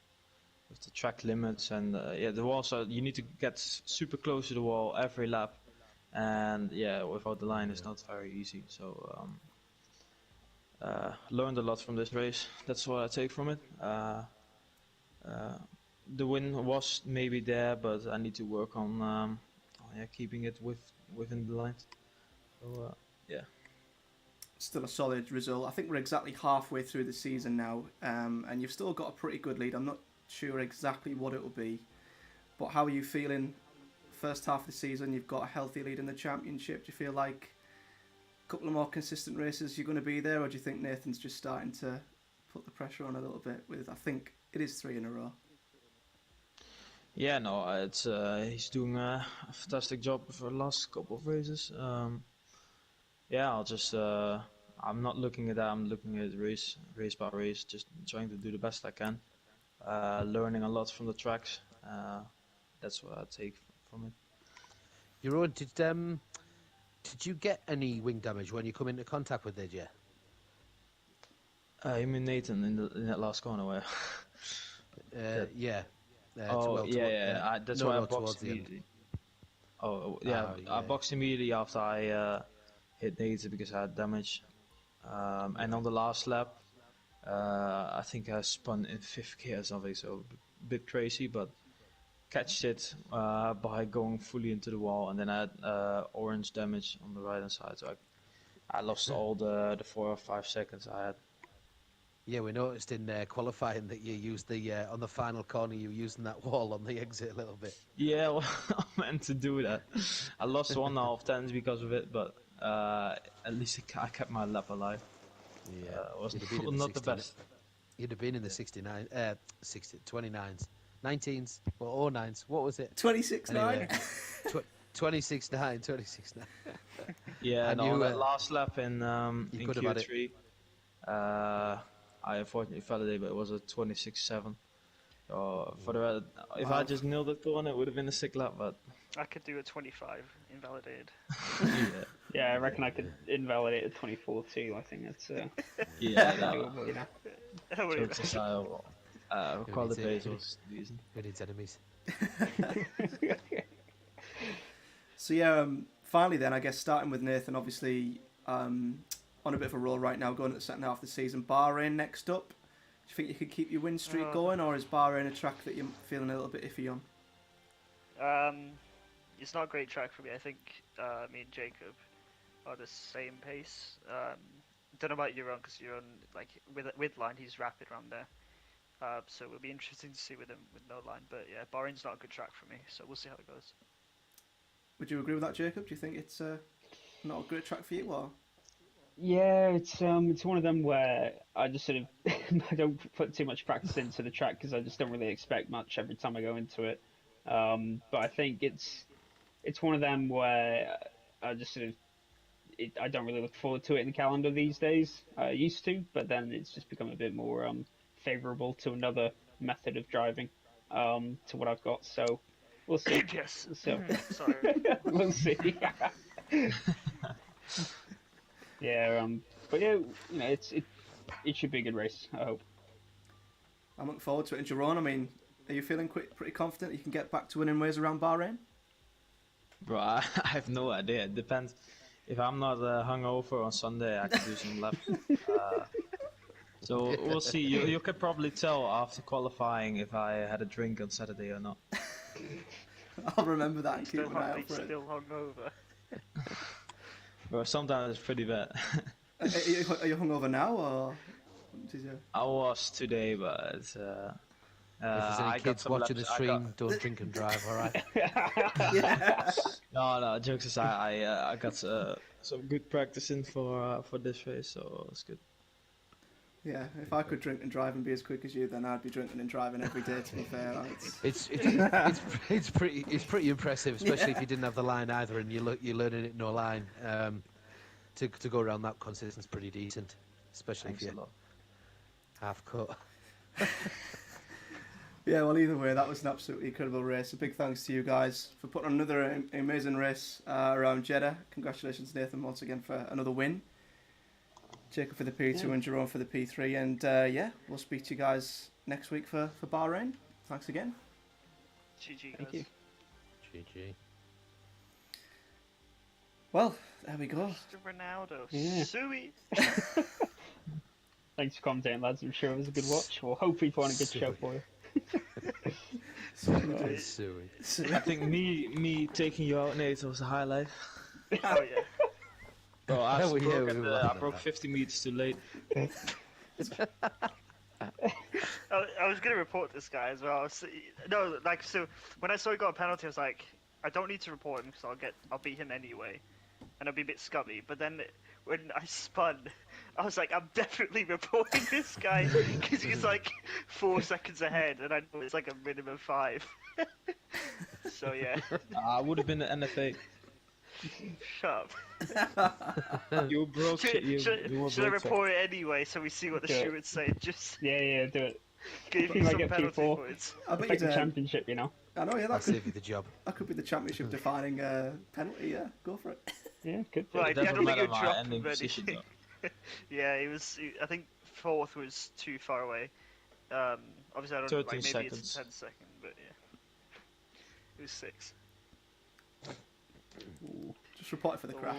S5: track limits, and yeah, the walls are, you need to get super close to the wall every lap, and yeah, without the line it's not very easy. So learned a lot from this race. That's what I take from it. The win was maybe there, but I need to work on keeping it within the lines. So yeah.
S1: Still a solid result. I think we're exactly halfway through the season now, and you've still got a pretty good lead. I'm not sure exactly what it will be, but how are you feeling? First half of the season, you've got a healthy lead in the championship. Do you feel like a couple of more consistent races you're going to be there, or do you think Nathan's just starting to put the pressure on a little bit? With I think it is 3 in a row.
S5: Yeah, no, it's he's doing a fantastic job for the last couple of races. Yeah, I'll just I'm not looking at that. I'm looking at race by race, just trying to do the best I can. Learning a lot from the tracks. That's what I take from it.
S2: Jeroen, did you get any wing damage when you come into contact with it? Yeah.
S5: You mean Nathan in that last corner where?
S2: Yeah.
S5: That's why I boxed immediately. Oh yeah, I boxed immediately after I hit Nathan because I had damage. And on the last lap, I think I spun in 5th gear or something, so a bit crazy, but catched it by going fully into the wall, and then I had orange damage on the right hand side, so I lost all the 4 or 5 seconds I had.
S2: Yeah, we noticed in qualifying that you used the on the final corner. You were using that wall on the exit a little bit.
S5: Yeah, well, I meant to do that. I lost 1.5 tenths because of it, but at least I kept my lap alive.
S2: Yeah,
S5: It was
S2: you'd have been in the
S5: not the
S2: 16
S5: best.
S2: You'd have been in the 69, 29s, 19s, or 09s. What was it?
S1: 26-9.
S2: Anyway, 26-9, 26-9.
S5: Yeah,
S2: And
S5: no,
S2: you,
S5: on that last lap
S2: you
S5: in
S2: could have had it.
S5: Q3, I unfortunately validated, but it was a 26-7. So for the if I
S1: Wow.
S5: just nailed it on, it would have been a sick lap, but
S3: I could do a 25 invalidated.
S5: yeah,
S4: Yeah, I reckon I could invalidate a 24 too. I think that's
S5: yeah,
S4: doable, you know.
S5: jokes aside, quality base was decent.
S2: Who needs enemies?
S1: So yeah, finally then, I guess starting with Nathan, obviously on a bit of a roll right now, going to the second half of the season. Bahrain next up. Do you think you could keep your win streak going, or is Bahrain a track that you're feeling a little bit iffy on?
S3: It's not a great track for me. I think me and Jacob are the same pace. Don't know about your own, because you're on like with line, he's rapid around there. So it'll be interesting to see with him with no line. But yeah, Bahrain's not a good track for me, so we'll see how it goes.
S1: Would you agree with that, Jacob? Do you think it's not a great track for you, or?
S4: Yeah, it's one of them where I just sort of I don't put too much practice into the track because I just don't really expect much every time I go into it. But I think it's one of them where I just sort of I don't really look forward to it in the calendar these days. I used to, but then it's just become a bit more favourable to another method of driving to what I've got. So we'll see.
S3: Yes.
S4: So
S3: Sorry.
S4: we'll see. Yeah, but yeah, you know, it should be a good race. I hope.
S1: I'm looking forward to it. And Jerome, I mean, are you feeling pretty confident you can get back to winning ways around Bahrain?
S5: Bro, I have no idea. It depends. If I'm not hungover on Sunday, I can do some laps. So we'll see. You could probably tell after qualifying if I had a drink on Saturday or not.
S1: I'll remember that and keep an eye out for it.
S3: Still hungover.
S5: Bro, sometimes it's pretty bad.
S1: Are you hungover now, or did you?
S5: I was today, but
S2: If there's any
S5: I got
S2: kids
S5: some
S2: watching the
S5: laps.
S2: stream, don't drink and drive, all right?
S1: Yeah.
S5: No, jokes aside, I got some good practice in for this race, so it's good.
S1: Yeah, if I could drink and drive and be as quick as you, then I'd be drinking and driving every day. To be fair,
S2: It's pretty impressive, especially if you didn't have the line either, and you're learning it no line. To go around that consistence is pretty decent, especially
S5: Thanks
S2: if
S5: a
S2: you're
S5: lot.
S2: half cut.
S1: Yeah, well, either way, that was an absolutely incredible race. A big thanks to you guys for putting on another amazing race around Jeddah. Congratulations, Nathan, once again for another win. Jacob for the P2 and Jerome for the P3. And yeah, we'll speak to you guys next week for Bahrain. Thanks again.
S3: GG,
S4: Thank
S3: guys.
S4: you.
S2: GG.
S1: Well, there we go.
S3: Mr. Ronaldo.
S4: Yeah.
S3: Sui.
S4: Thanks for commentating, lads. I'm sure it was a good watch. We'll hopefully put on a good show for you.
S2: Suey.
S5: I think me taking you out, Nate, was a highlight.
S3: Oh yeah.
S5: Bro, I
S2: Oh, yeah, we were
S5: I broke 50 meters too late.
S3: I was gonna report this guy as well. No, like so when I saw he got a penalty, I was like, I don't need to report him because I'll beat him anyway, and I'll be a bit scummy. But then when I spun, I was like, I'm definitely reporting this guy because he's like 4 seconds ahead, and I know it's like a minimum 5. So yeah,
S5: I would have been an NFA.
S3: shut up.
S5: You broke.
S3: Should I
S5: broke,
S3: report it anyway so we see what the
S4: Do it.
S3: stewards say? Just
S4: Yeah, do it.
S3: give
S4: You
S3: me
S4: might
S3: some
S4: get
S3: penalty
S4: P4.
S3: points.
S1: I bet
S4: It's like
S1: you
S4: the
S1: did.
S4: championship, you know.
S1: I know, yeah,
S2: I'll save you the job.
S1: that could be the championship defining penalty. Yeah, go for it.
S4: Yeah, good.
S3: Well,
S5: It
S3: I
S5: doesn't
S3: don't think
S5: matter
S3: it would
S5: my
S3: drop
S5: ending
S3: him
S5: position
S3: anything.
S5: though.
S3: Yeah, I think 4th was too far away. Obviously, I don't know, like
S5: 13
S3: maybe it's
S5: seconds.
S3: 10 second, but yeah, it was 6.
S1: Just report it for the crack.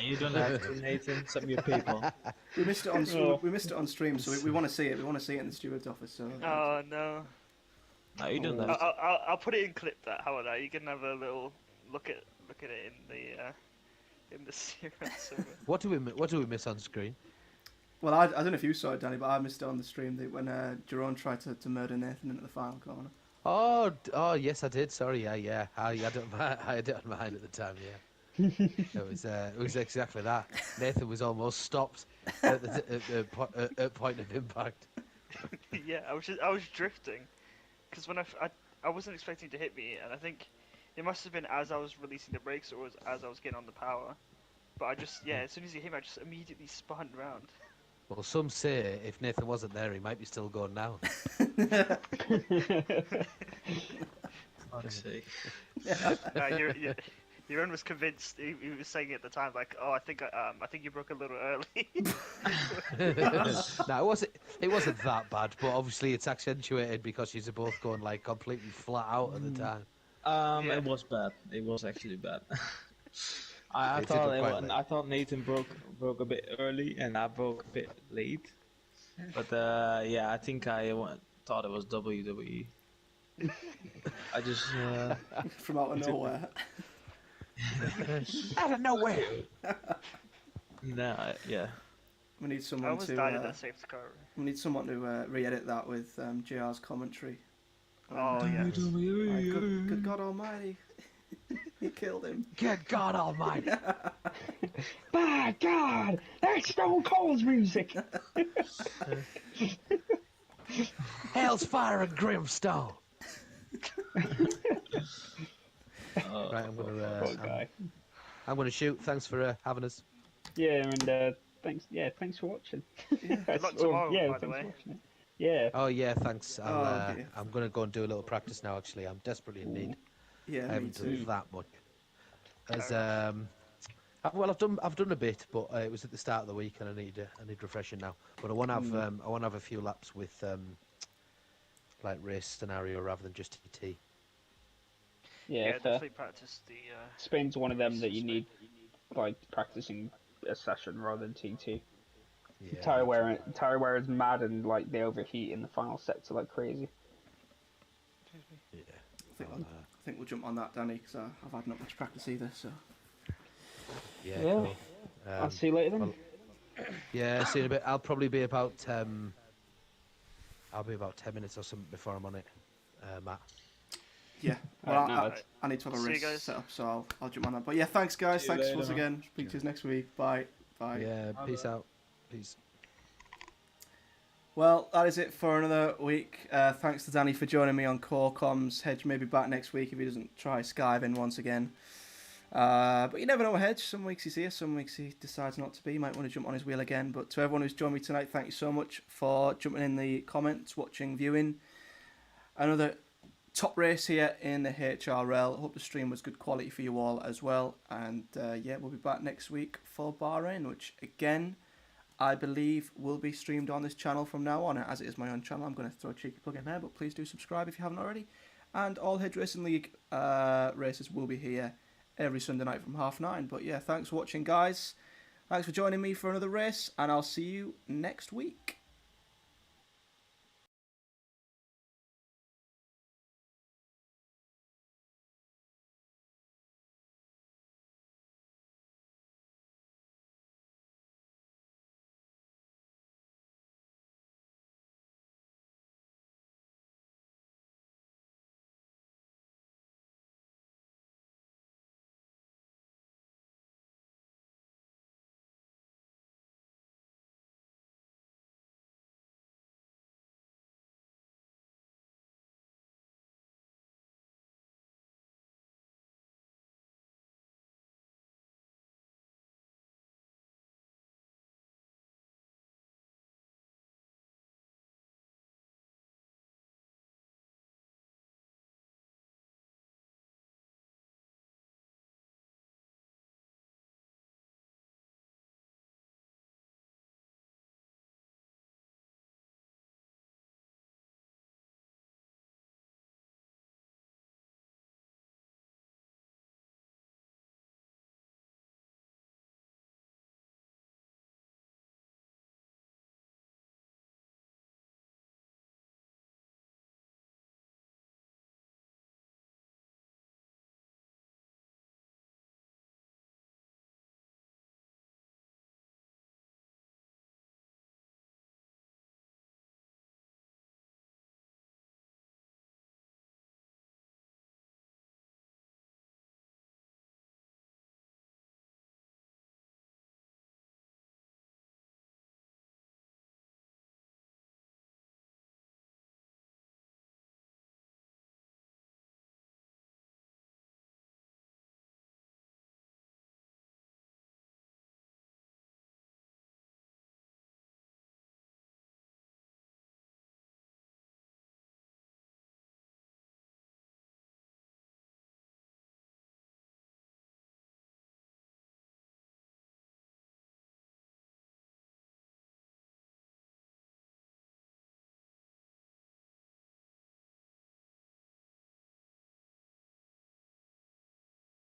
S5: You don't have to, Nathan. Some of your people.
S1: We missed it on stream, so we want to see it. We want to see it in the steward's office. So.
S3: Oh no.
S5: No, you don't have to.
S3: I'll put it in clip that. How about that? You can have a little look at it in the serial server.
S2: What do we miss on screen?
S1: Well, I don't know if you saw it, Danny, but I missed it on the stream when Jerome tried to murder Nathan into the final corner.
S2: Oh, yes, I did. Sorry, yeah. I had it on mine at the time. Yeah, it was exactly that. Nathan was almost stopped at point of impact.
S3: Yeah, I was drifting, because when I wasn't expecting to hit me, and I think it must have been as I was releasing the brakes or as I was getting on the power. But as soon as he hit me, I just immediately spun round.
S2: Well, some say if Nathan wasn't there, he might be still going now.
S5: Fuck's sake.
S3: Jeroen was convinced. He was saying at the time, like, "Oh, I think you broke a little early."
S2: No, it wasn't that bad, but obviously it's accentuated because you're both going like completely flat out at the time.
S5: It was bad. It was actually bad. I
S2: It did look quite late.
S5: thought Nathan broke a bit early and I broke a bit late. But I think I thought it was WWE. I just
S1: From out of nowhere.
S2: Out of nowhere.
S5: Yeah.
S1: We need
S3: I
S1: someone
S3: almost died in that safety car.
S1: We need someone to re-edit that with JR's commentary.
S3: Oh yeah.
S1: Good God Almighty! He killed him.
S2: Good God Almighty!
S4: My God, that's Stone Cold's music.
S2: Hell's fire and brimstone. Right, I'm gonna shoot. Thanks for having us.
S4: Yeah, and thanks for watching.
S3: Good luck tomorrow, by the way.
S4: Yeah.
S2: Oh yeah, thanks.
S1: Okay.
S2: I'm gonna go and do a little practice now. Actually, I'm desperately in need.
S1: Yeah,
S2: I
S1: me
S2: haven't
S1: too.
S2: done that much. I've done a bit, but it was at the start of the week, and I need refreshing now. But I want to have a few laps with like race scenario rather than just TT.
S4: Yeah,
S3: definitely practice the.
S4: Spain's one of them that you need like practicing a session rather than TT.
S2: Yeah.
S4: Tire wear is mad and like they overheat in the final sector like crazy.
S2: Yeah.
S1: I think we'll jump on that, Danny, because I've had not much practice either. So.
S2: Yeah.
S4: Yeah.
S2: Cool.
S4: I'll see you later then.
S2: well, yeah, see you in a bit. I'll probably be about I'll be about 10 minutes or something before I'm on it, Matt.
S1: Yeah.
S4: Alright,
S1: Well,
S4: no,
S1: I need to have a
S3: See you
S1: race
S3: guys.
S1: set up, so I'll jump on that. But yeah, thanks guys.
S5: See you
S1: Thanks
S5: later,
S1: once
S5: man.
S1: again. Speak to you next week. Bye. Bye.
S2: Yeah. Peace out. Peace.
S1: Well, that is it for another week. Thanks to Danny for joining me on Core Comms. Hedge may be back next week if he doesn't try skiving once again. But you never know, Hedge. Some weeks he's here, some weeks he decides not to be. He might want to jump on his wheel again. But to everyone who's joined me tonight, thank you so much for jumping in the comments, watching, viewing. Another top race here in the HRL. Hope the stream was good quality for you all as well. And we'll be back next week for Bahrain, which again, I believe will be streamed on this channel from now on. As it is my own channel, I'm going to throw a cheeky plug in there, but please do subscribe if you haven't already. And all Hedge Racing League races will be here every Sunday night from 9:30. But yeah, thanks for watching, guys. Thanks for joining me for another race, and I'll see you next week.